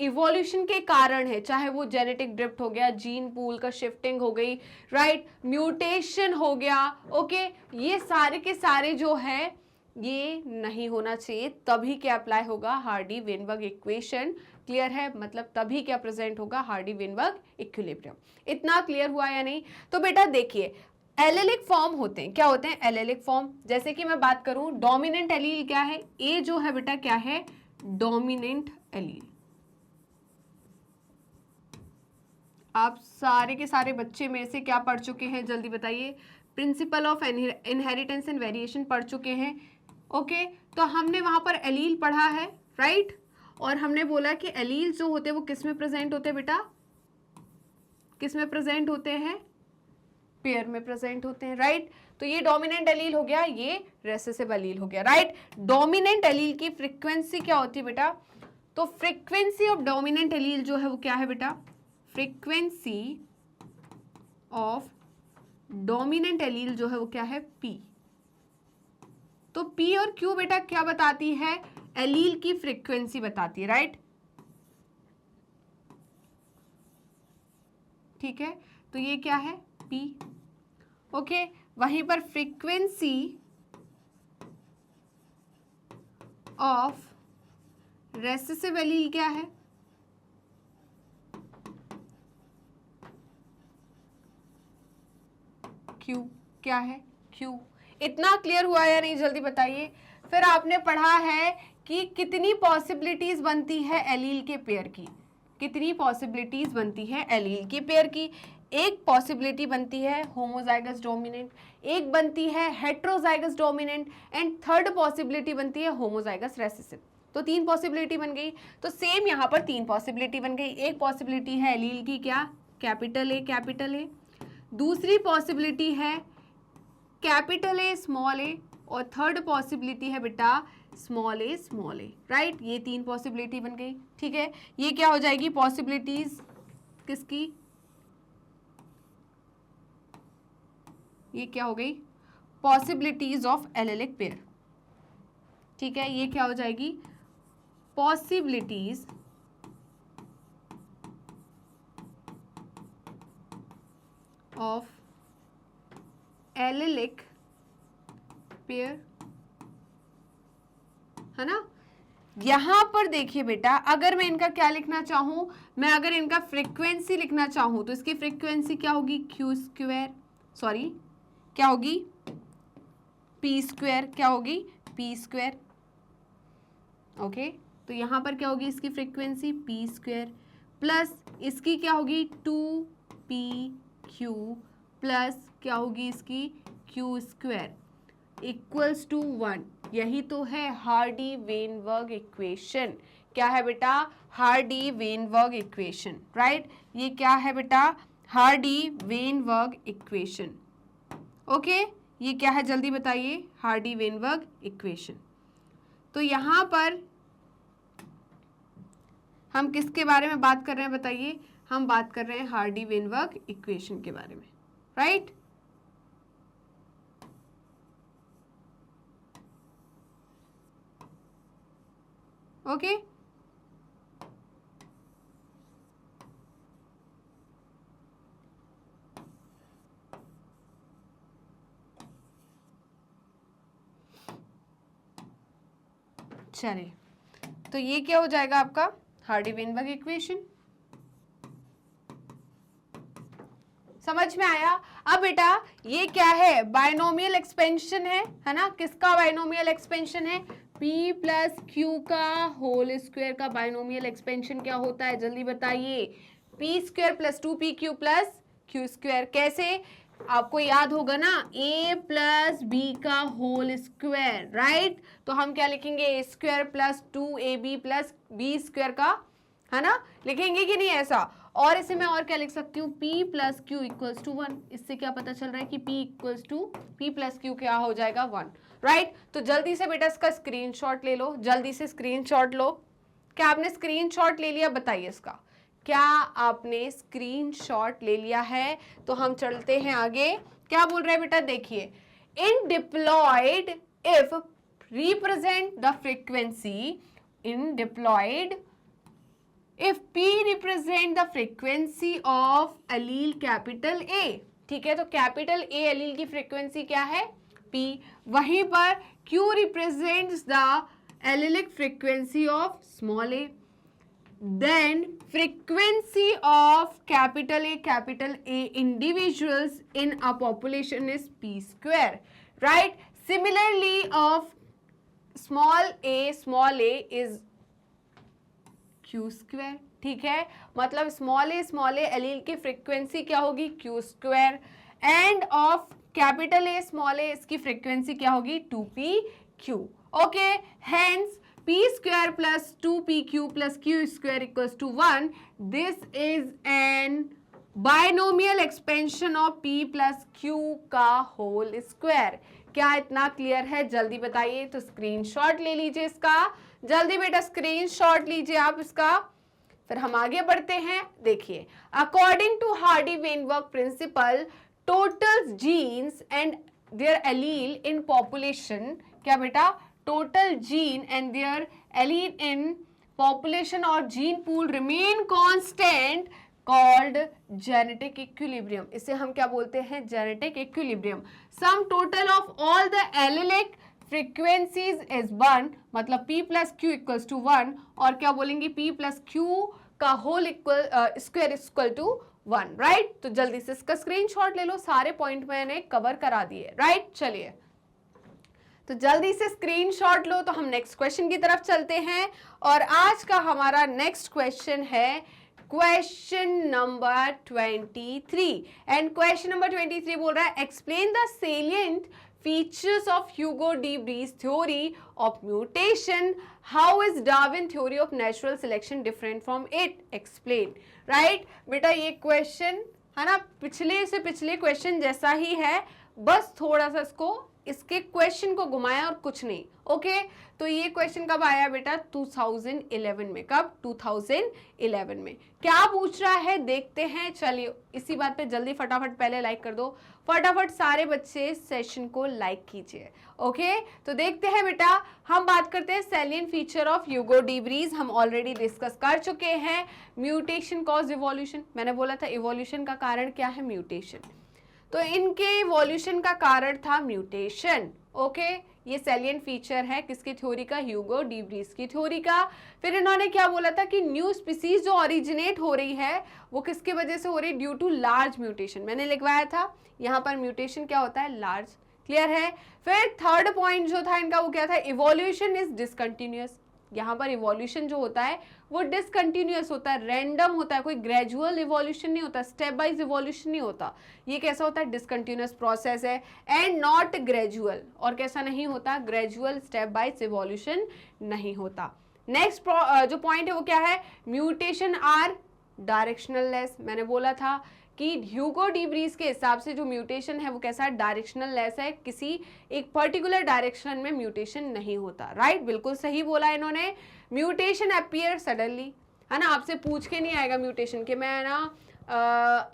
इवोल्यूशन के कारण है, चाहे वो जेनेटिक ड्रिफ्ट हो गया, जीन पूल का शिफ्टिंग हो गई, राइट, म्यूटेशन हो गया, ओके, ये सारे के सारे जो है ये नहीं होना चाहिए, तभी क्या अप्लाई होगा, हार्डी-वेनबर्ग इक्वेशन, क्लियर है, मतलब तभी क्या प्रेजेंट होगा, हार्डी-वेनबर्ग इक्विलिब्रियम। इतना क्लियर हुआ या नहीं। तो बेटा देखिए एलेलिक फॉर्म होते हैं, क्या होते हैं, एलेलिक फॉर्म, जैसे कि मैं बात करूं डोमिनेंट एलील क्या है, ए जो है बेटा क्या है, डोमिनेंट एलील। आप सारे के सारे बच्चे में से क्या पढ़ चुके हैं, जल्दी बताइए, principle of inheritance and variation पढ़ चुके हैं, ओके। तो हमने वहां पर एलील पढ़ा है, राइट, और हमने बोला कि एलील जो होते हैं वो किस में प्रेजेंट होते हैं बेटा, किस में प्रेजेंट होते हैं, पेयर में प्रेजेंट होते हैं, राइट। तो ये डोमिनेंट एलील हो गया, ये रेसेसिव एलील हो गया, राइट। डोमिनेंट एलील की फ्रीक्वेंसी क्या होती है बेटा, तो फ्रीक्वेंसी ऑफ डोमिनेंट एलील जो है वो क्या है बेटा, फ्रीक्वेंसी ऑफ डोमिनेंट एलील जो है वो क्या है, P। तो P और Q बेटा क्या बताती है, एलील की फ्रीक्वेंसी बताती है, राइट। ठीक है, तो ये क्या है P, ओके। वहीं पर फ्रीक्वेंसी ऑफ रेसेसिव एलील क्या है, Q, क्या है Q। इतना क्लियर हुआ या नहीं, जल्दी बताइए। फिर आपने पढ़ा है कि कितनी पॉसिबिलिटीज बनती है एलील के पेयर की, कितनी पॉसिबिलिटीज बनती है एलील के पेयर की। एक पॉसिबिलिटी बनती है होमोजाइगस डोमिनेंट, एक बनती है heterozygous dominant, and third possibility बनती है होमोजाइगस रेसेसिव। तो 3 पॉसिबिलिटी बन गई। तो सेम यहाँ पर 3 पॉसिबिलिटी बन गई। एक पॉसिबिलिटी है एलील की क्या, कैपिटल ए, दूसरी पॉसिबिलिटी है कैपिटल ए स्मॉल ए, और थर्ड पॉसिबिलिटी है बेटा स्मॉल ए, राइट। ये 3 पॉसिबिलिटी बन गई। ठीक है, ये क्या हो जाएगी पॉसिबिलिटीज किसकी, ये क्या हो गई पॉसिबिलिटीज ऑफ एलिलिक पेयर। ठीक है, ये क्या हो जाएगी पॉसिबिलिटीज ऑफ एलिलिक पेयर, है ना। यहां पर देखिए बेटा, अगर मैं इनका क्या लिखना चाहूं, मैं अगर इनका फ्रीक्वेंसी लिखना चाहूं तो इसकी फ्रीक्वेंसी क्या होगी क्यू स्क्वायर, सॉरी क्या होगी पी स्क्वायर, क्या होगी पी स्क्वायर, ओके। तो यहां पर क्या होगी इसकी फ्रीक्वेंसी पी स्क्वायर, प्लस इसकी क्या होगी 2pq, प्लस क्या होगी इसकी क्यू स्क्वायर इक्वल्स टू 1। यही तो है हार्डी वेनबर्ग इक्वेशन। क्या है बेटा, हार्डी वेनबर्ग इक्वेशन, राइट। ये क्या है बेटा, हार्डी वेनबर्ग इक्वेशन, ओके। ये क्या है जल्दी बताइए, हार्डी वेनबर्ग इक्वेशन। तो यहां पर हम किसके बारे में बात कर रहे हैं बताइए, हम बात कर रहे हैं हार्डी वेनबर्ग इक्वेशन के बारे में, राइट। ओके, चलिए, तो ये क्या हो जाएगा आपका हार्डी वेनबर्ग इक्वेशन। समझ में आया। अब बेटा ये क्या है, बायनोमियल एक्सपेंशन है ना। किसका बायनोमियल एक्सपेंशन है, p प्लस क्यू का होल स्क्वायर का बायनोमियल एक्सपेंशन क्या होता है जल्दी बताइए, p square plus 2pq plus Q square. कैसे, आपको याद होगा ना, a प्लस b का होल स्क्वायर, राइट। तो हम क्या लिखेंगे, a square plus 2ab plus b square का, है ना, लिखेंगे कि नहीं ऐसा। और इसे मैं और क्या लिख सकती हूँ, p plus Q equals to 1। इससे क्या पता चल रहा है कि p equals to p plus q क्या हो जाएगा 1, राइट। तो जल्दी से बेटा इसका स्क्रीनशॉट ले लो, जल्दी से स्क्रीनशॉट लो। क्या आपने स्क्रीनशॉट ले लिया, बताइए इसका, क्या आपने स्क्रीनशॉट ले लिया है। तो हम चलते हैं आगे। क्या बोल रहे हैं बेटा, देखिए, in diploid if represent the frequency, in diploid if p represent the frequency of allele capital A, ठीक है। तो कैपिटल A एलील की फ्रीक्वेंसी क्या है p, वहीं पर q represents the allelic frequency of small a, then frequency of capital A individuals in a population is p square, right. Similarly of small a is Q square, ठीक है। मतलब स्मॉल ए एलील की फ्रीक्वेंसी क्या होगी Q square, and of capital A small A इसकी फ्रीक्वेंसी क्या होगी 2pq, okay. Hence p square plus 2pq plus q square equals to 1। This is an binomial expansion of p plus q का होल स्क्वायर। क्या इतना क्लियर है, जल्दी बताइए। तो स्क्रीनशॉट ले लीजिए इसका, जल्दी बेटा स्क्रीनशॉट लीजिए आप इसका। फिर हम आगे बढ़ते हैं। देखिए, according to Hardy Weinberg principle, total genes and their allele in population क्या बेटा, total gene and their allele in population और gene pool remain constant called genetic equilibrium. इसे हम क्या बोलते हैं, genetic equilibrium. Sum total of all the allelic frequencies is 1, मतलब p plus Q equals to 1, और क्या बोलेंगे, p प्लस क्यू का whole equal square equal to 1, right. तो जल्दी से इसका स्क्रीनशॉट ले लो, सारे पॉइंट मैंने कवर करा दिए, राइट। चलिए तो जल्दी से स्क्रीनशॉट लो, तो हम नेक्स्ट क्वेश्चन की तरफ चलते हैं। और आज का हमारा नेक्स्ट क्वेश्चन है question number 23, and question number 23 बोल रहा है explain the salient features of Hugo de Vries theory of mutation. How is Darwin theory of natural selection different from it? Explain. Right? बेटा ये क्वेश्चन है ना, पिछले से पिछले क्वेश्चन जैसा ही है, बस थोड़ा सा इसके क्वेश्चन को घुमाया और कुछ नहीं। ओके, तो ये क्वेश्चन कब आया बेटा, 2011 में। कब, 2011 में। क्या पूछ रहा है देखते हैं। चलिए इसी बात पे जल्दी फटाफट पहले लाइक कर दो, फटाफट सारे बच्चे सेशन को लाइक कीजिए। ओके, तो देखते हैं बेटा, हम बात करते हैं salient feature of Hugo de Vries. हम ऑलरेडी डिस्कस कर चुके हैं। म्यूटेशन कॉज इवोल्यूशन, मैंने बोला था इवोल्यूशन का कारण क्या है, म्यूटेशन। तो इनके इवोल्यूशन का कारण था म्यूटेशन। ओके, ये सेलिएंट फीचर है किसकी थ्योरी का, ह्यूगो डी व्रीज की थ्योरी का। फिर इन्होंने क्या बोला था कि न्यू स्पीसीज जो ओरिजिनेट हो रही है वो किसकी वजह से हो रही है, ड्यू टू लार्ज म्यूटेशन। मैंने लिखवाया था यहाँ पर म्यूटेशन क्या होता है, लार्ज। क्लियर है। फिर थर्ड पॉइंट जो था इनका वो क्या था, इवोल्यूशन इज डिसकंटिन्यूअस। यहाँ पर इवोल्यूशन जो होता है वो डिसकंटिन्यूअस होता है, रैंडम होता है, कोई ग्रेजुअल इवोल्यूशन नहीं होता, स्टेप वाइज इवोल्यूशन नहीं होता। ये कैसा होता है, डिसकंटिन्यूअस प्रोसेस है, एंड नॉट ग्रेजुअल। और कैसा नहीं होता, ग्रेजुअल स्टेप वाइज इवोल्यूशन नहीं होता। नेक्स्ट जो पॉइंट है वो क्या है, म्यूटेशन आर डायरेक्शनल लेस। मैंने बोला था कि ह्यूगो डी व्रीज के हिसाब से जो म्यूटेशन है वो कैसा है, डायरेक्शनल लेस है, किसी एक पर्टिकुलर डायरेक्शन में म्यूटेशन नहीं होता। राइट, बिल्कुल सही बोला इन्होंने। म्यूटेशन अपीयर सडनली, है ना, आपसे पूछ के नहीं आएगा म्यूटेशन के मैं ना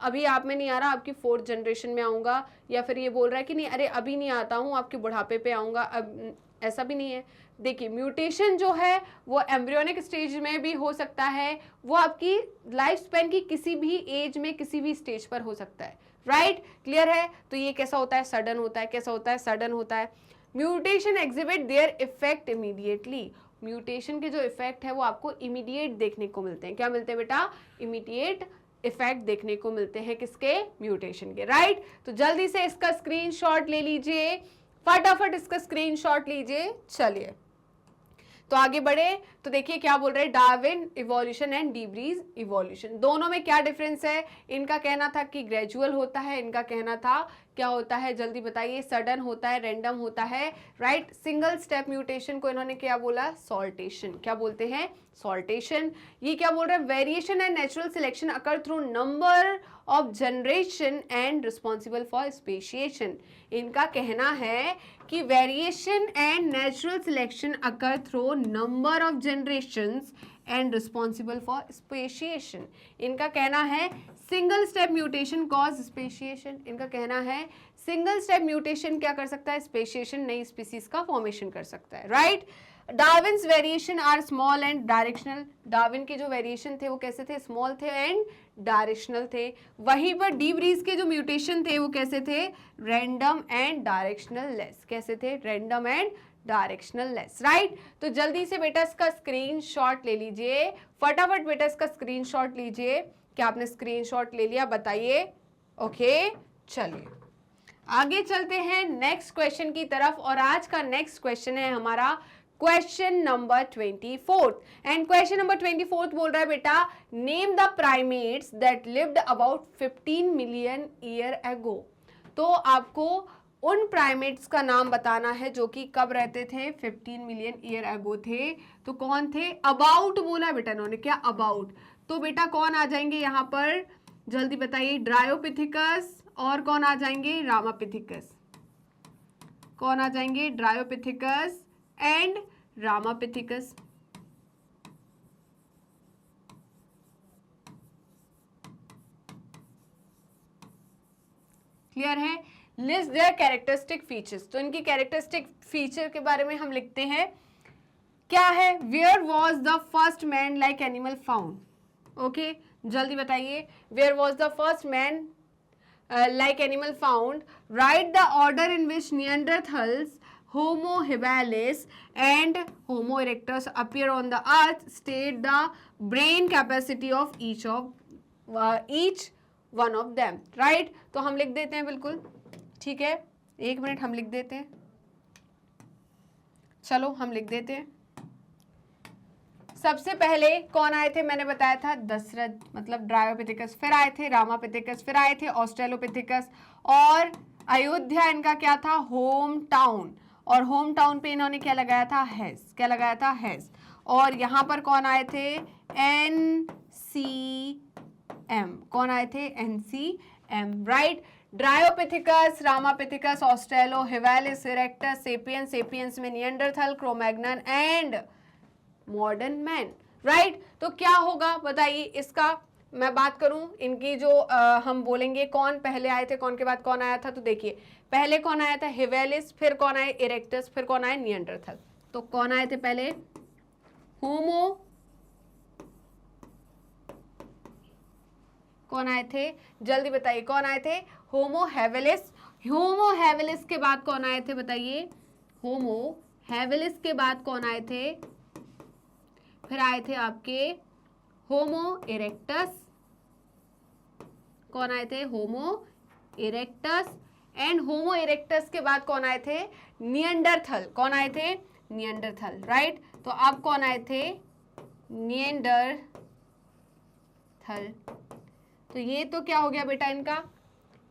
अभी आप में नहीं आ रहा, आपकी 4th जनरेशन में आऊँगा, या फिर ये बोल रहा है कि नहीं अरे अभी नहीं आता हूँ, आपके बुढ़ापे पे आऊँगा, अब ऐसा भी नहीं है। देखिए म्यूटेशन जो है वो एम्ब्रियोनिक स्टेज में भी हो सकता है, वो आपकी लाइफ स्पैन की किसी भी एज में किसी भी स्टेज पर हो सकता है। राइट, क्लियर है। तो ये कैसा होता है, सडन होता है। कैसा होता है, सडन होता है। Mutation exhibit their effect immediately. Mutation के जो इफेक्ट है वो आपको इमीडिएट देखने को मिलते हैं। क्या मिलते हैं बेटा, इमीडिएट इफेक्ट देखने को मिलते हैं किसके, म्यूटेशन के। राइट, तो जल्दी से इसका स्क्रीनशॉट ले लीजिए, फटाफट इसका स्क्रीनशॉट लीजिए। चलिए तो आगे बढ़े, तो देखिए क्या बोल रहे हैं, Darwin evolution and D Vries evolution, दोनों में क्या डिफरेंस है। इनका कहना था कि ग्रेजुअल होता है, इनका कहना था क्या होता है, जल्दी बताइए, सडन होता है, रैंडम होता है। राइट, सिंगल स्टेप म्यूटेशन को इन्होंने क्या बोला, सॉल्टेशन। क्या बोलते हैं, सॉल्टेशन। ये क्या बोल रहे हैं, variation and natural selection occur through number of generation and responsible for speciation. इनका कहना है कि variation and natural selection occur through number of generations and responsible for speciation. इनका कहना है single step mutation cause speciation. इनका कहना है सिंगल स्टेप म्यूटेशन क्या कर सकता है, स्पेशिएशन, नई स्पीसीज का फॉर्मेशन कर सकता है। Right, Darwin's variation are small and directional. Darwin के जो वेरिएशन थे वो कैसे थे, स्मॉल थे एंड डायरेक्शनल थे। वहीं पर डी व्रीज के जो म्यूटेशन थे वो कैसे थे, रैंडम एंड डायरेक्शनल लेस। कैसे थे, random and directional less. Right, तो जल्दी से बेटा इसका स्क्रीनशॉट ले लीजिए, फटाफट बेटा इसका स्क्रीनशॉट लीजिए। क्या आपने स्क्रीनशॉट ले लिया, बताइए। ओके, चलिए आगे चलते हैं नेक्स्ट क्वेश्चन की तरफ। और आज का नेक्स्ट क्वेश्चन है हमारा question number 24, and question number 24 बोल रहा है बेटा, name the primates that lived about 15 million year ago. तो आपको उन प्राइमेट्स का नाम बताना है जो कि कब रहते थे, 15 मिलियन ईयर एगो थे। तो कौन थे, अबाउट बोला बेटा इन्होंने, क्या अबाउट। तो बेटा कौन आ जाएंगे यहाँ पर, जल्दी बताइए, ड्रायोपिथिकस, और कौन आ जाएंगे, रामापिथिकस। कौन आ जाएंगे, ड्रायोपिथिकस एंड रामापिथिकस। क्लियर है। लिस्ट देयर कैरेक्टरिस्टिक फीचर्स, तो इनकी कैरेक्टरिस्टिक फीचर के बारे में हम लिखते हैं क्या है, where was the first man like animal found, okay जल्दी बताइए, where was the first man like animal found, write the order in which Neanderthals, Homo habilis and Homo erectus appear on the earth, state the brain capacity of each one of them, right? तो हम लिख देते हैं बिल्कुल, ठीक है, एक मिनट हम लिख देते हैं, चलो हम लिख देते हैं। सबसे पहले कौन आए थे, मैंने बताया था दशरथ मतलब ड्रायोपिथेकस, फिर आए थे रामापिथेकस, फिर आए थे ऑस्ट्रेलोपिथेकस, और अयोध्या इनका क्या था, होम टाउन, और होम टाउन पे इन्होंने क्या लगाया था, हैज, क्या लगाया था, हैज। और यहाँ पर कौन आए थे, NCM, कौन आए थे, NCM, right. Dryopithecus, Ramapithecus, Australo, habilis, erectus, sapiens, sapiens में Neanderthal, Cro-Magnon and modern man, right. तो क्या होगा बताइए इसका, मैं बात करूं इनकी जो हम बोलेंगे कौन पहले आए थे, कौन के बाद कौन आया था, तो देखिए पहले कौन आया था, हिवेलिस, फिर कौन आए, इरेक्टस, फिर कौन आए, निएंडरथल। तो कौन आए थे पहले, होमो, कौन आए थे, जल्दी बताइए कौन आए थे, होमो हैवेलिस। होमो हैवेलिस के बाद कौन आए थे बताइए, होमो हैवेलिस के बाद कौन आए थे, फिर आए थे आपके होमो इरेक्टस, कौन आए थे, होमो इरेक्टस, एंड होमो इरेक्टस के बाद कौन आए थे, निएंडरथल, कौन आए थे, निएंडरथल, राइट। तो अब कौन आए थे, निएंडरथल। तो ये तो क्या हो गया बेटा इनका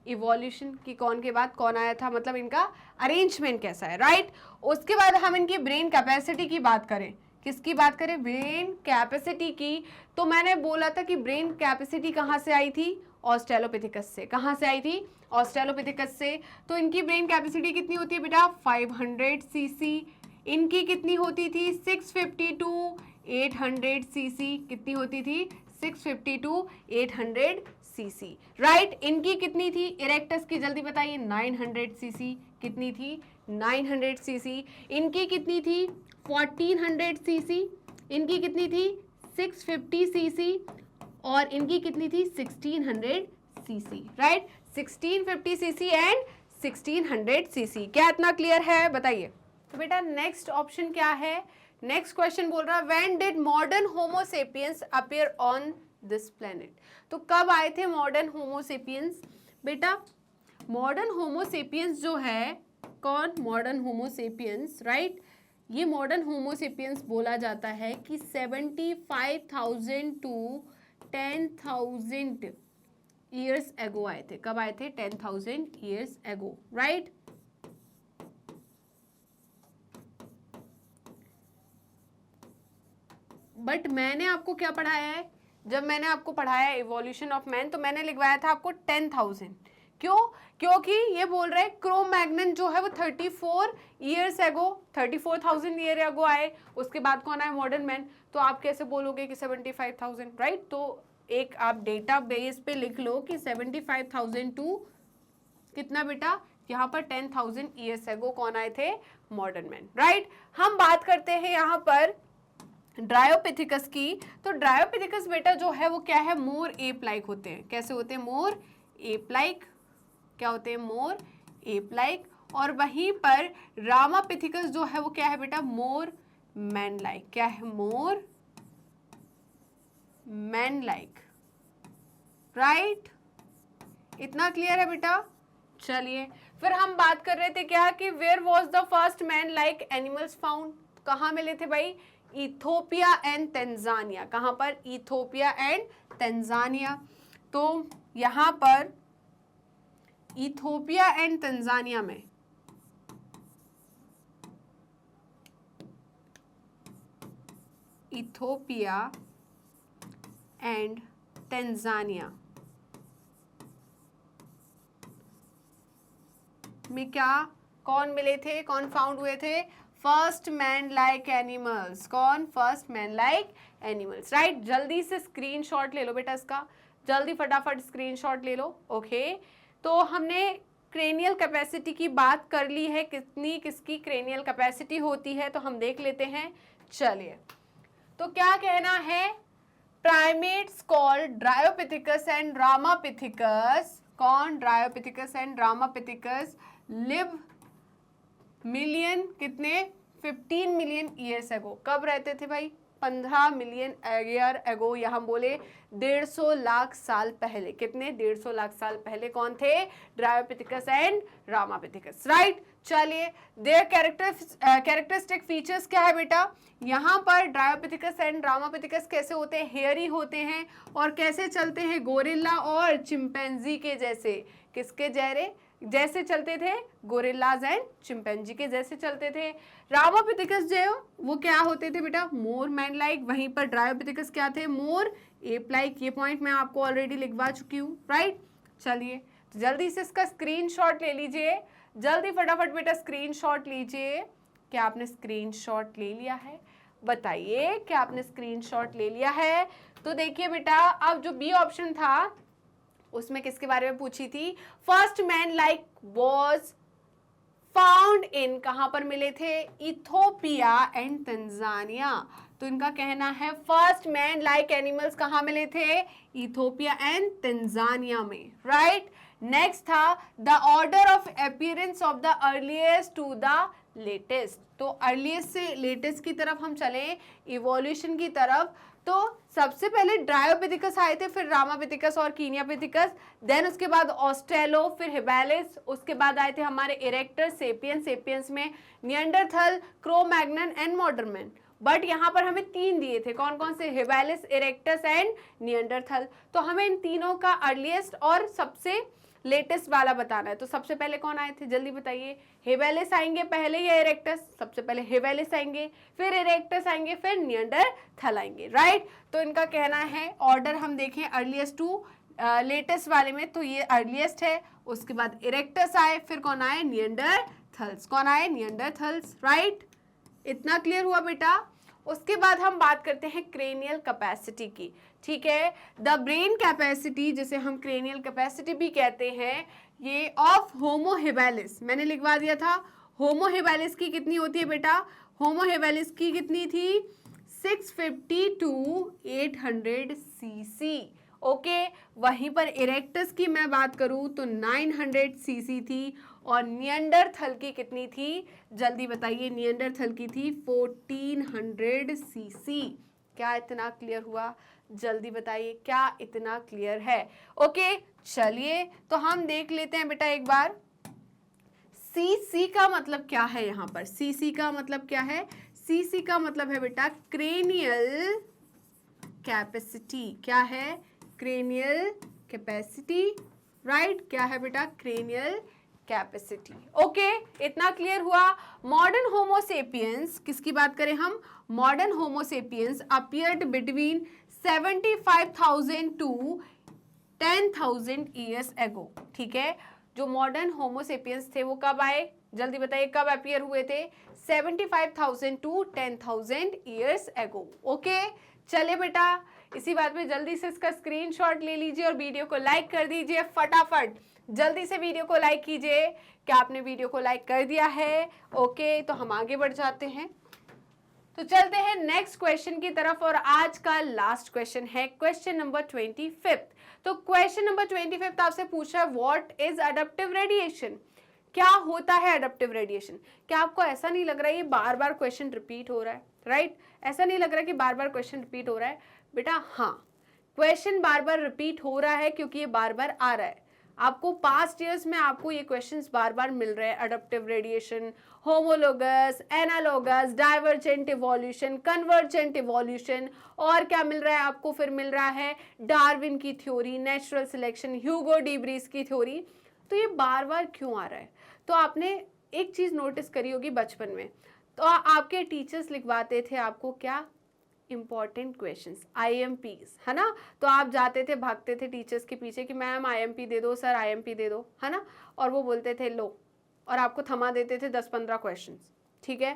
इवोल्यूशन की, कौन के बाद कौन आया था, मतलब इनका अरेंजमेंट कैसा है, राइट। उसके बाद हम इनकी ब्रेन कैपेसिटी की बात करें, किसकी बात करें, ब्रेन कैपेसिटी की। तो मैंने बोला था कि ब्रेन कैपेसिटी कहाँ से आई थी, ऑस्ट्रेलोपिथेकस से, कहाँ से आई थी, ऑस्ट्रेलोपिथेकस से। तो इनकी ब्रेन कैपेसिटी कितनी होती है बेटा, 500 सीसी, इनकी कितनी होती थी, 650 टू 800 सीसी, कितनी होती थी, 650 टू 800 सीसी, राइट। इनकी कितनी थी, इरेक्टस की जल्दी बताइए, 900 सीसी, कितनी थी, 900 सीसी। इनकी कितनी थी, 1400 सीसी, इनकी कितनी थी, 650 सीसी, और इनकी कितनी थी, 1600 CC, right. 1650 CC and 1600 CC. क्या इतना क्लियर है बताइए। तो बेटा नेक्स्ट ऑप्शन क्या है, नेक्स्ट क्वेश्चन बोल रहा है when did modern homo sapiens appear on this planet. तो कब आए थे मॉडर्न होमो सेपियंस बेटा, मॉडर्न होमो सेपियंस जो है, कौन, मॉडर्न होमो सेपियंस, राइट। ये मॉडर्न होमो सेपियंस बोला जाता है कि 75,000 टू 10,000 ईयर्स एगो आए थे। कब आए थे, 10,000 ईयर्स एगो, राइट। बट मैंने आपको क्या पढ़ाया है, जब मैंने आपको पढ़ाया इवोल्यूशन ऑफ मैन, तो मैंने लिखवाया था आपको 10,000। क्यों, क्योंकि ये बोल रहे हैं क्रोमैग्नन जो है वो 34 ईयर्स एगो, 34,000 ईयर एगो आए, उसके बाद कौन आए, मॉडर्न मैन। तो आप कैसे बोलोगे कि 75,000, राइट। तो एक आप डेटा बेस पे लिख लो कि 75,000 टू कितना बेटा, यहाँ पर 10,000 ईयर्स एगो कौन आए थे, मॉडर्न मैन, राइट। हम बात करते हैं यहाँ पर ड्रायोपिथेकस की। तो ड्रायोपिथेकस बेटा जो है वो क्या है, मोर एप लाइक होते हैं। कैसे होते हैं, मोर एप लाइक, क्या होते हैं, मोर एप लाइक। और वहीं पर रामापिथेकस जो है वो क्या है बेटा, मोर मैन लाइक। क्या है, मोर मैन लाइक, राइट। इतना क्लियर है बेटा। चलिए फिर हम बात कर रहे थे क्या कि where was the first man like animals found, कहाँ मिले थे भाई, इथोपिया एंड तंजानिया। कहाँ पर, इथोपिया एंड तंजानिया। तो यहाँ पर इथोपिया एंड तंजानिया में इथोपिया एंड तंजानिया में क्या, कौन मिले थे, कौन फाउंड हुए थे, फर्स्ट मैन लाइक एनिमल्स। कौन, first man like animals, right. जल्दी से स्क्रीनशॉट ले लो बेटा इसका, जल्दी फटाफट स्क्रीनशॉट ले लो, ओके। तो हमने क्रेनियल कैपेसिटी की बात कर ली है, कितनी किसकी क्रेनियल कैपेसिटी होती है, तो हम देख लेते हैं। चलिए, तो क्या कहना है, primates called Dryopithecus and Ramapithecus, कौन, Dryopithecus and Ramapithecus live million, कितने, 15 मिलियन ईयर्स एगो। कब रहते थे भाई, 15 मिलियन ईयर एगो, या हम बोले 150 लाख साल पहले। कितने, 150 लाख साल पहले कौन थे, ड्रायोपिथिकस एंड रामापिथिकस, राइट। चलिए, देयर कैरेक्टरिस्टिक फीचर्स क्या है बेटा, यहाँ पर ड्रायोपिथिकस एंड रामापिथिकस कैसे होते हैं, हेयरी होते हैं, और कैसे चलते हैं, गोरिल्ला और चिंपैंजी के जैसे। किसके जैसे चलते थे, गोरिल्लाज एंड चिंपैंजी के जैसे चलते थे। रामापिथिकस जो वो क्या होते थे बेटा, मोर मैन लाइक, वहीं पर ड्रायोपिथिकस क्या थे, मोर एप लाइक। ये पॉइंट मैं आपको ऑलरेडी लिखवा चुकी हूँ, राइट। चलिए, जल्दी से इसका स्क्रीनशॉट ले लीजिए, जल्दी फटाफट बेटा स्क्रीनशॉट लीजिए। क्या आपने स्क्रीनशॉट ले लिया है, बताइए, क्या आपने स्क्रीनशॉट ले लिया है। तो देखिए बेटा, अब जो बी ऑप्शन था उसमें किसके बारे में पूछी थी, first man like was found in, कहां पर मिले थे, इथोपिया एंड तंजानिया। तो इनका कहना है फर्स्ट मैन लाइक एनिमल्स कहां मिले थे, इथोपिया एंड तंजानिया में, राइट। नेक्स्ट था the order of appearance of the earliest to the latest. तो अर्लीस्ट से लेटेस्ट की तरफ हम चले, इवोल्यूशन की तरफ, तो सबसे पहले ड्रायोपिथिकस आए थे, फिर रामापिथिकस और कीनियापिथिकस, देन उसके बाद ऑस्ट्रेलो, फिर हिबैलिस, उसके बाद आए थे हमारे इरेक्टर, सेपियंस, सेपियंस में Neanderthal, Cro-Magnon and modern. But यहाँ पर हमें 3 दिए थे, कौन कौन से, हिबैलिस, इरेक्टस एंड निएंडरथल। तो हमें इन तीनों का अर्लीस्ट और सबसे लेटेस्ट वाला बताना है। तो सबसे पहले कौन आए थे, जल्दी बताइए, हिबैलिस आएंगे पहले या इरेक्टस, सबसे पहले हिबैलिस आएंगे, फिर इरेक्टस आएंगे, फिर निएंडरथल आएंगे, राइट। तो इनका कहना है ऑर्डर हम देखें अर्लीस्ट टू लेटेस्ट वाले में, तो ये अर्लीस्ट है, उसके बाद इरेक्टस आए, फिर कौन आए, निएंडरथल्स, कौन आए, निएंडरथल्स, राइट। इतना क्लियर हुआ बेटा। उसके बाद हम बात करते हैं क्रेनियल कैपेसिटी की, ठीक है। द ब्रेन कैपेसिटी, जिसे हम क्रेनियल कैपेसिटी भी कहते हैं, ये ऑफ होमो हिबैलिस, मैंने लिखवा दिया था, होमो हिबैलिस की कितनी होती है बेटा, होमो हिबैलिस की कितनी थी, 650 to 800 सीसी, ओके। वहीं पर इरेक्टस की मैं बात करूं तो 900 सीसी थी, और निएंडरथल की कितनी थी, जल्दी बताइए, निएंडरथल की थी 1400 सीसी। क्या इतना क्लियर हुआ, जल्दी बताइए, क्या इतना क्लियर है, ओके। चलिए, तो हम देख लेते हैं बेटा एक बार, सीसी का मतलब क्या है, यहाँ पर सीसी का मतलब क्या है, सीसी का मतलब है बेटा क्रेनियल कैपेसिटी। क्या है, क्रेनियल कैपेसिटी, राइट। क्या है बेटा, क्रेनियल कैपेसिटी, ओके। इतना क्लियर हुआ। मॉडर्न होमोसेपियंस, किसकी बात करें हम, modern Homo sapiens appeared between 75,000 to 10,000 years ago, ठीक है। जो मॉडर्न होमोसेपियंस थे वो कब आए, जल्दी बताइए, कब अपीयर हुए थे, 75,000 to 10,000 ईयर्स एगो, ओके। चले बेटा, इसी बात पे जल्दी से इसका स्क्रीनशॉट ले लीजिए और वीडियो को लाइक कर दीजिए फटाफट, जल्दी से वीडियो को लाइक कीजिए। क्या आपने वीडियो को लाइक कर दिया है, ओके। तो हम आगे बढ़ जाते हैं, तो चलते हैं नेक्स्ट क्वेश्चन की तरफ, और आज का लास्ट क्वेश्चन है क्वेश्चन नंबर 25। तो क्वेश्चन नंबर 25 आपसे पूछा है व्हाट इज अडप्टिव रेडिएशन, क्या होता है अडप्टिव रेडिएशन। क्या आपको ऐसा नहीं लग रहा है ये बार बार क्वेश्चन रिपीट हो रहा है, राइट। ऐसा नहीं लग रहा कि बार बार क्वेश्चन रिपीट हो रहा है बेटा, हाँ क्वेश्चन बार बार रिपीट हो रहा है क्योंकि ये बार बार आ रहा है। आपको पास्ट ईयर्स में आपको ये क्वेश्चंस बार बार मिल रहे हैं, adaptive radiation, homologous, analogous, divergent evolution, convergent evolution, और क्या मिल रहा है आपको, फिर मिल रहा है डार्विन की theory, natural selection, Hugo de Breese की थ्योरी। तो ये बार बार क्यों आ रहा है, तो आपने एक चीज नोटिस करी होगी बचपन में, तो आपके टीचर्स लिखवाते थे आपको क्या, इंपॉर्टेंट क्वेश्चंस, आईएमपीस, है ना। तो आप जाते थे, भागते थे टीचर्स के पीछे कि मैम आईएमपी दे दो, सर आईएमपी दे दो, है ना। और वो बोलते थे लो, और आपको थमा देते थे 10-15 क्वेश्चंस, ठीक है।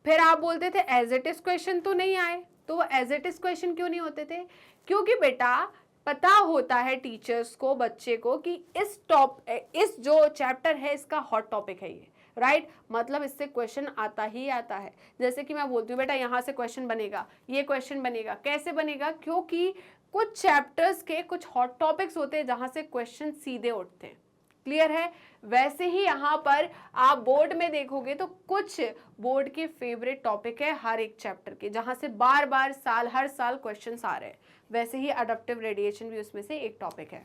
फिर आप बोलते थे एज इट इज क्वेश्चन तो नहीं आए, तो वो एज इट इज क्वेश्चन क्यों नहीं होते थे, क्योंकि बेटा पता होता है टीचर्स को, बच्चे को, कि इस जो चैप्टर है इसका हॉट टॉपिक है ये, राइट मतलब इससे क्वेश्चन आता ही आता है। जैसे कि मैं बोलती हूँ बेटा यहाँ से क्वेश्चन बनेगा, ये क्वेश्चन बनेगा, कैसे बनेगा, क्योंकि कुछ चैप्टर्स के कुछ हॉट टॉपिक्स होते हैं जहां से क्वेश्चन सीधे उठते हैं। क्लियर है? वैसे ही यहाँ पर आप बोर्ड में देखोगे तो कुछ बोर्ड के फेवरेट टॉपिक है हर एक चैप्टर के, जहां से बार बार हर साल क्वेश्चंस आ रहे हैं। वैसे ही अडप्टिव रेडिएशन भी उसमें से एक टॉपिक है।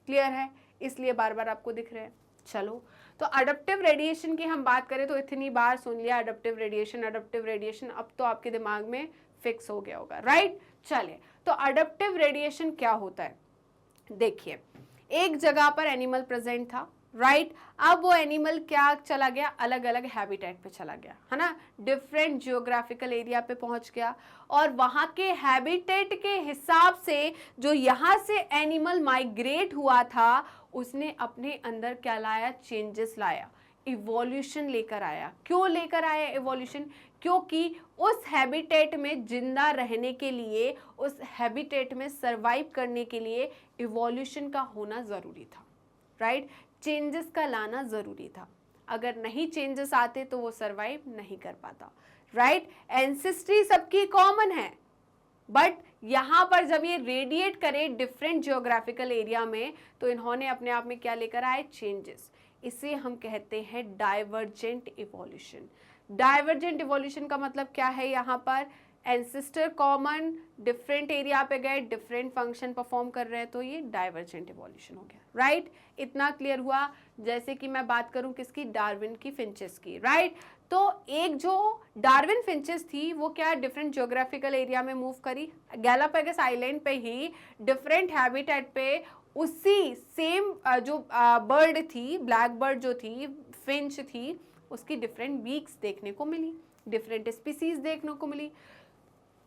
क्लियर है? इसलिए बार बार आपको दिख रहे हैं। चलो, तो अडप्टिव रेडिएशन की हम बात करें तो इतनी बार सुन लिया अडप्टिव रेडिएशन, अब तो आपके दिमाग में फिक्स हो गया होगा, राइट? चलिए, तो अडप्टिव रेडिएशन क्या होता है? देखिए, एक जगह पर एनिमल प्रेजेंट था, राइट अब वो एनिमल क्या चला गया, अलग अलग हैबिटेट पे चला गया, है ना, डिफरेंट जियोग्राफिकल एरिया पे पहुंच गया, और वहां के हैबिटेट के हिसाब से जो यहाँ से एनिमल माइग्रेट हुआ था उसने अपने अंदर क्या लाया, चेंजेस लाया, इवोल्यूशन लेकर आया। क्यों लेकर आया इवोल्यूशन? क्योंकि उस हैबिटेट में जिंदा रहने के लिए, उस हैबिटेट में सरवाइव करने के लिए इवोल्यूशन का होना जरूरी था, राइट चेंजेस का लाना जरूरी था। अगर नहीं चेंजेस आते तो वो सरवाइव नहीं कर पाता, राइट एंसेस्ट्री सबकी कॉमन है, बट यहाँ पर जब ये रेडिएट करे डिफरेंट जियोग्राफिकल एरिया में तो इन्होंने अपने आप में क्या लेकर आए, चेंजेस। इसे हम कहते हैं डाइवर्जेंट इवोल्यूशन। डाइवर्जेंट इवोल्यूशन का मतलब क्या है, यहाँ पर एंसेस्टर कॉमन, डिफरेंट एरिया पे गए, डिफरेंट फंक्शन परफॉर्म कर रहे हैं, तो ये डाइवर्जेंट इवोल्यूशन हो गया, राइट इतना क्लियर हुआ। जैसे कि मैं बात करूं किसकी, डार्विन की फिंचेस की, राइट तो एक जो डार्विन फिंचेस थी वो क्या डिफरेंट जियोग्राफिकल एरिया में मूव करी, गैलापागोस आइलैंड पे ही डिफरेंट हैबिटेट पे उसी सेम जो बर्ड थी, ब्लैक बर्ड जो थी, फिंच थी, उसकी डिफरेंट बीक्स देखने को मिली, डिफरेंट स्पीसीज देखने को मिली।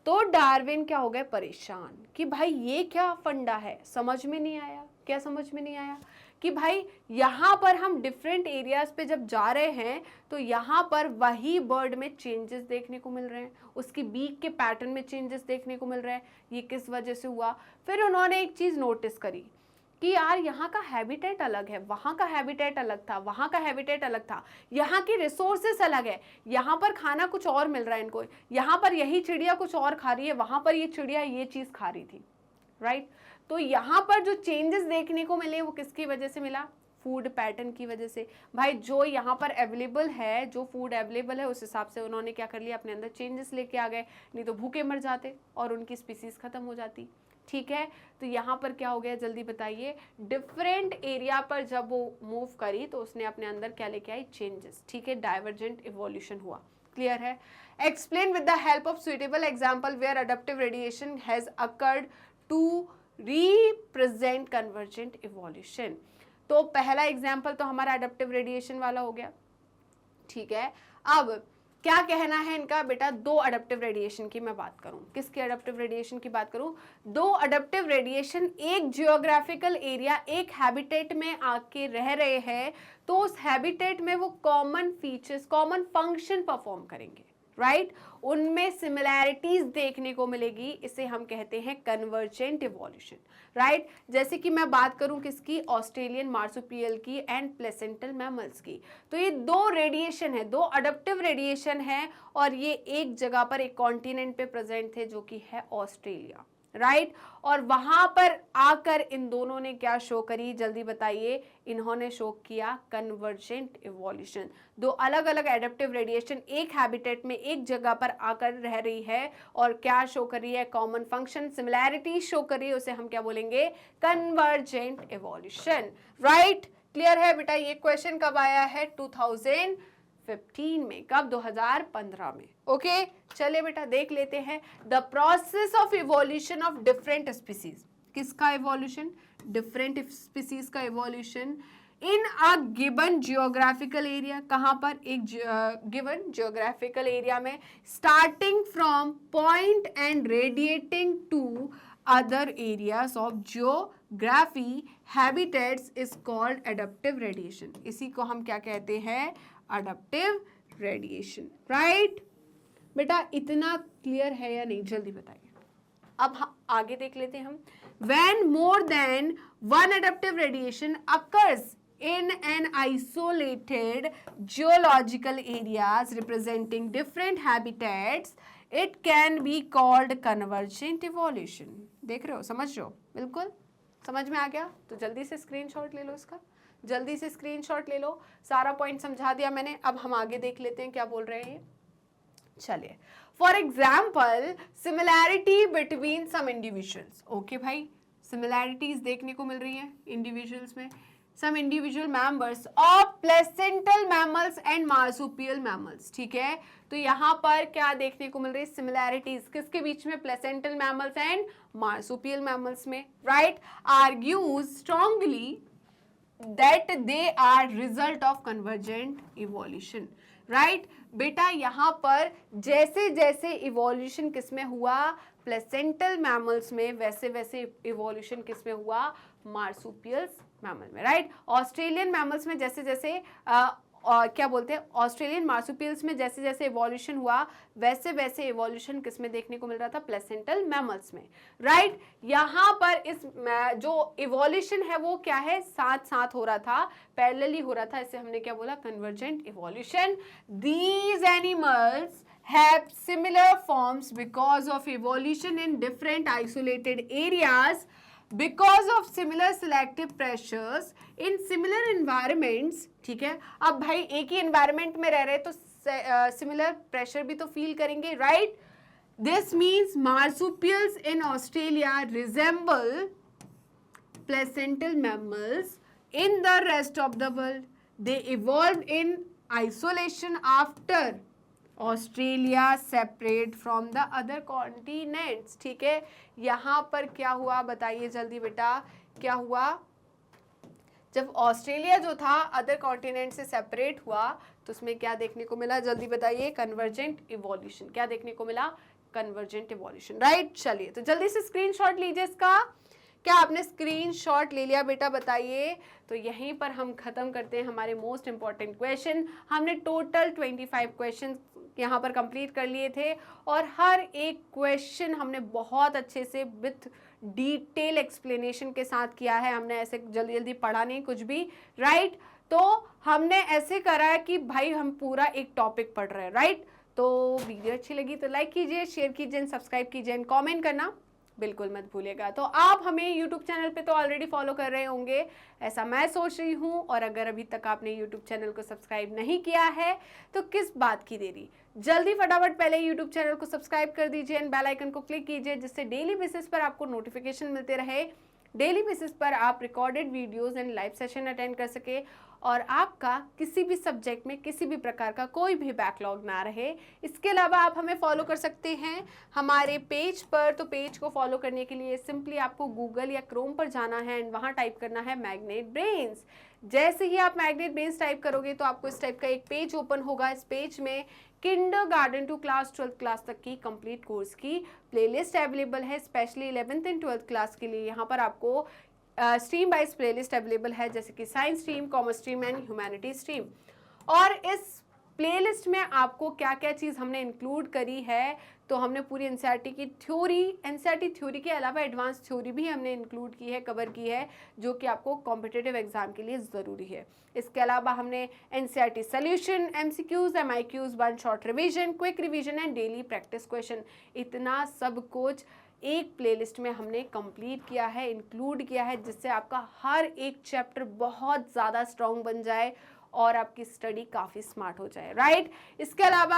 तो डार्विन क्या हो गए, परेशान कि भाई ये क्या फंडा है, समझ में नहीं आया। क्या समझ में नहीं आया? कि भाई यहाँ पर हम डिफरेंट एरियाज पे जब जा रहे हैं तो यहाँ पर वही बर्ड में चेंजेस देखने को मिल रहे हैं, उसकी बीक के पैटर्न में चेंजेस देखने को मिल रहे हैं, ये किस वजह से हुआ। फिर उन्होंने एक चीज नोटिस करी कि यार यहाँ का हैबिटेट अलग है, वहाँ का हैबिटेट अलग था, वहाँ का हैबिटेट अलग था, यहाँ की रिसोर्सेस अलग है, यहाँ पर खाना कुछ और मिल रहा है इनको, यहाँ पर यही चिड़िया कुछ और खा रही है, वहाँ पर ये चिड़िया ये चीज़ खा रही थी, राइट तो यहाँ पर जो चेंजेस देखने को मिले वो किसकी वजह से मिला, फूड पैटर्न की वजह से। भाई जो यहाँ पर अवेलेबल है, जो फूड अवेलेबल है उस हिसाब से उन्होंने क्या कर लिया, अपने अंदर चेंजेस लेके आ गए, नहीं तो भूखे मर जाते और उनकी स्पीसीज खत्म हो जाती। ठीक है, तो यहाँ पर क्या हो गया, जल्दी बताइए। डिफरेंट एरिया पर जब वो मूव करी तो उसने अपने अंदर क्या लेके आई, चेंजेस। ठीक है, डाइवर्जेंट इवोल्यूशन हुआ। क्लियर है? Explain with the help of suitable example where adaptive radiation has occurred to represent convergent evolution. तो पहला एग्जाम्पल तो हमारा अडप्टिव रेडिएशन वाला हो गया। ठीक है, अब क्या कहना है इनका, बेटा दो अडप्टिव रेडिएशन की मैं बात करूं, किसके अडप्टिव रेडिएशन की बात करूं, दो अडप्टिव रेडिएशन एक जियोग्राफिकल एरिया, एक हैबिटेट में आके रह रहे हैं, तो उस हैबिटेट में वो common features, common function perform करेंगे, राइट उनमें सिमिलैरिटीज देखने को मिलेगी, इसे हम कहते हैं कन्वर्जेंट इवोल्यूशन, राइट जैसे कि मैं बात करूं किसकी, ऑस्ट्रेलियन मार्सुपियल की एंड प्लेसेंटल मैमल्स की। तो ये दो रेडिएशन है, दो अडप्टिव रेडिएशन है, और ये एक जगह पर एक कॉन्टिनेंट पे प्रेजेंट थे जो कि है ऑस्ट्रेलिया, राइट और वहां पर आकर इन दोनों ने क्या शो करी, जल्दी बताइए। इन्होंने शो किया कन्वर्जेंट इवोल्यूशन। दो अलग अलग एडेप्टिव रेडिएशन एक हैबिटेट में एक जगह पर आकर रह रही है और क्या शो कर रही है, कॉमन फंक्शन, सिमिलैरिटी शो कर रही है, उसे हम क्या बोलेंगे, कन्वर्जेंट इवोल्यूशन, राइट क्लियर है बेटा। ये क्वेश्चन कब आया है, 2015 में, कब, 2015 में। ओके चले बेटा देख लेते हैं the process of evolution of different species. किसका इवोल्यूशन, डिफरेंट स्पीसीज का evolution in a given geographical area. कहां पर, एक गिवन जियोग्राफिकल एरिया में, starting from point and radiating to other areas of geography habitats is called adaptive radiation। इसी को हम क्या कहते हैं, adaptive radiation, right बेटा इतना क्लियर है या नहीं, जल्दी बताइए। आगे देख लेते हैं हम। When more than one adaptive radiation occurs in an isolated geological areas representing different habitats, it can be called convergent evolution। देख रहे हो, समझ रहे हो, बिल्कुल समझ में आ गया। तो जल्दी से स्क्रीनशॉट ले लो इसका, जल्दी से स्क्रीनशॉट ले लो। सारा पॉइंट समझा दिया मैंने, अब हम आगे देख लेते हैं क्या बोल रहे हैं। चलिए, for example similarity between some individuals. Okay भाई, सिमिलैरिटीज देखने को मिल रही है इंडिविजुअल्स में। Some individual members of placental mammals and marsupial mammals. ठीक है, तो यहाँ पर क्या देखने को मिल रही है, सिमिलैरिटीज किसके बीच में, placental mammals and marsupial mammals में। Right, argues strongly that they are result of convergent evolution. Right बेटा, यहाँ पर जैसे जैसे इवोल्यूशन किसमें हुआ, प्लेसेंटल मैमल्स में, वैसे वैसे इवोल्यूशन किसमें हुआ, मार्सुपियल्स मैमल में। राइट, ऑस्ट्रेलियन मैमल्स में जैसे जैसे क्या बोलते हैं, ऑस्ट्रेलियन मार्सुपियल्स में जैसे जैसे इवोल्यूशन हुआ, वैसे वैसे इवोल्यूशन किसमें देखने को मिल रहा था, प्लेसेंटल मैमल्स में। राइट, यहाँ पर इस जो इवोल्यूशन है वो क्या है, साथ साथ हो रहा था, पैरेलली हो रहा था, इसे हमने क्या बोला, convergent evolution. These animals have similar forms because of evolution in different isolated areas, because of similar selective pressures in similar environments। ठीक है, अब भाई एक ही एनवायरमेंट में रह रहे तो सिमिलर प्रेशर भी तो फील करेंगे। Right, this means marsupials in Australia resemble placental mammals in the rest of the world. They evolved in isolation after Australia separate from the other continents. ठीक है, यहाँ पर क्या हुआ बताइए जल्दी बेटा, क्या हुआ, जब ऑस्ट्रेलिया जो था अदर कॉन्टिनेंट से सेपरेट हुआ तो उसमें क्या देखने को मिला, जल्दी बताइए, कन्वर्जेंट इवोल्यूशन। क्या देखने को मिला, कन्वर्जेंट इवोल्यूशन। राइट, चलिए तो जल्दी से स्क्रीनशॉट लीजिए इसका। क्या आपने स्क्रीनशॉट ले लिया बेटा, बताइए। तो यहीं पर हम खत्म करते हैं हमारे मोस्ट इंपॉर्टेंट क्वेश्चन। हमने टोटल 25 क्वेश्चन यहाँ पर कंप्लीट कर लिए थे और हर एक क्वेश्चन हमने बहुत अच्छे से विथ डिटेल एक्सप्लेनेशन के साथ किया है। हमने ऐसे जल्दी जल्दी पढ़ा नहीं कुछ भी। राइट, तो हमने ऐसे करा है कि भाई हम पूरा एक टॉपिक पढ़ रहे हैं। राइट, तो वीडियो अच्छी लगी तो लाइक कीजिए, शेयर कीजिए, सब्सक्राइब कीजिए एंड कमेंट करना बिल्कुल मत भूलिएगा। तो आप हमें YouTube चैनल पे तो ऑलरेडी फॉलो कर रहे होंगे, ऐसा मैं सोच रही हूँ। और अगर अभी तक आपने YouTube चैनल को सब्सक्राइब नहीं किया है तो किस बात की देरी, जल्दी फटाफट पहले YouTube चैनल को सब्सक्राइब कर दीजिए एंड बेल आइकन को क्लिक कीजिए, जिससे डेली बेसिस पर आपको नोटिफिकेशन मिलते रहे, डेली बेसिस पर आप recorded videos and live session attend कर सके और आपका किसी भी सब्जेक्ट में किसी भी प्रकार का कोई भी बैकलॉग ना रहे। इसके अलावा आप हमें फॉलो कर सकते हैं हमारे पेज पर। तो पेज को फॉलो करने के लिए सिंपली आपको गूगल या क्रोम पर जाना है एंड वहाँ टाइप करना है मैग्नेट ब्रेन्स। जैसे ही आप मैग्नेट ब्रेन्स टाइप करोगे तो आपको इस टाइप का एक पेज ओपन होगा। इस पेज में kindergarten to class 12th class तक की कंप्लीट कोर्स की प्लेलिस्ट अवेलेबल है। Specially 11th and 12th class के लिए यहाँ पर आपको स्ट्रीम वाइज प्लेलिस्ट अवेलेबल है, जैसे कि science stream, commerce stream and humanity stream. और इस प्लेलिस्ट में आपको क्या क्या चीज़ हमने इंक्लूड करी है, तो हमने पूरी एनसीईआरटी की थ्योरी, एनसीईआरटी थ्योरी के अलावा एडवांस थ्योरी भी हमने इंक्लूड की है, कवर की है, जो कि आपको कॉम्पिटिटिव एग्जाम के लिए ज़रूरी है। इसके अलावा हमने NCERT solution, MCQs, MIQs, one shot revision, quick revision and daily practice question, इतना सब कुछ एक प्लेलिस्ट में हमने कंप्लीट किया है, इंक्लूड किया है, जिससे आपका हर एक चैप्टर बहुत ज़्यादा स्ट्रॉन्ग बन जाए और आपकी स्टडी काफ़ी स्मार्ट हो जाए। राइट, इसके अलावा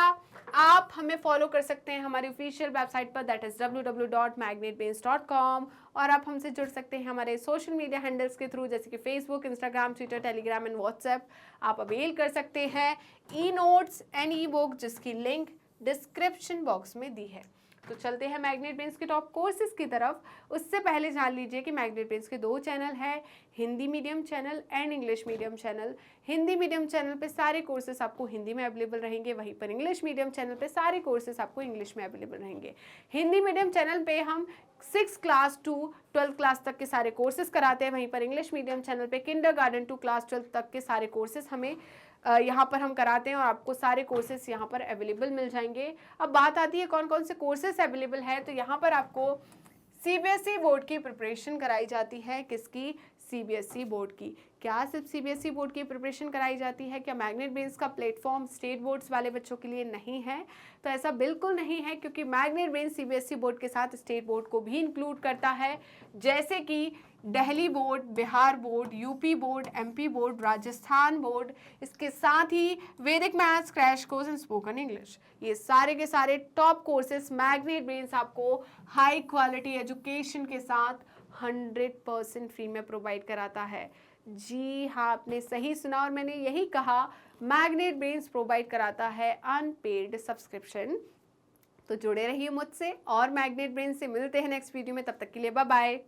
आप हमें फॉलो कर सकते हैं हमारी ऑफिशियल वेबसाइट पर, दैट इज़ www.magnetbrains.com। और आप हमसे जुड़ सकते हैं हमारे सोशल मीडिया हैंडल्स के थ्रू, जैसे कि Facebook, Instagram, Twitter, Telegram and WhatsApp. आप अवेल कर सकते हैं e notes and E book, जिसकी लिंक डिस्क्रिप्शन बॉक्स में दी है। तो चलते हैं मैग्नेट ब्रेन्स के टॉप कोर्सेज की तरफ। उससे पहले जान लीजिए कि मैग्नेट ब्रेन्स के 2 चैनल है, Hindi medium channel and English medium channel. Hindi medium channel पे सारे कोर्सेज आपको हिंदी में अवेलेबल रहेंगे, वहीं पर इंग्लिश मीडियम चैनल पे सारे कोर्सेज आपको इंग्लिश में अवेलेबल रहेंगे। हिंदी मीडियम चैनल पे हम 6 क्लास टू 12th क्लास तक के सारे कोर्सेज कराते हैं, वहीं पर इंग्लिश मीडियम चैनल पे किंडरगार्टन टू क्लास 12th तक के सारे कोर्सेज हमें यहाँ पर हम कराते हैं और आपको सारे कोर्सेज यहाँ पर अवेलेबल मिल जाएंगे। अब बात आती है कौन कौन से कोर्सेज अवेलेबल है, तो यहाँ पर आपको सीबीएसई बोर्ड की प्रिपरेशन कराई जाती है। किसकी? सीबीएसई बोर्ड की। क्या सिर्फ सीबीएसई बोर्ड की प्रिपरेशन कराई जाती है? क्या मैग्नेट ब्रेन्स का प्लेटफॉर्म स्टेट बोर्ड्स वाले बच्चों के लिए नहीं है? तो ऐसा बिल्कुल नहीं है, क्योंकि मैग्नेट ब्रेन्स सीबीएसई बोर्ड के साथ स्टेट बोर्ड को भी इंक्लूड करता है, जैसे कि Delhi board, Bihar board, UP board, MP board, Rajasthan board, इसके साथ ही वैदिक maths, crash course and spoken English. ये सारे के सारे टॉप कोर्सेस मैग्नेट ब्रेन्स आपको हाई क्वालिटी एजुकेशन के साथ 100% फ्री में प्रोवाइड कराता है। जी हाँ, आपने सही सुना और मैंने यही कहा, मैग्नेट ब्रेन्स प्रोवाइड कराता है अनपेड सब्सक्रिप्शन। तो जुड़े रहिए मुझसे और मैग्नेट ब्रेन्स से। मिलते हैं नेक्स्ट वीडियो में, तब तक के लिए बाय बाय।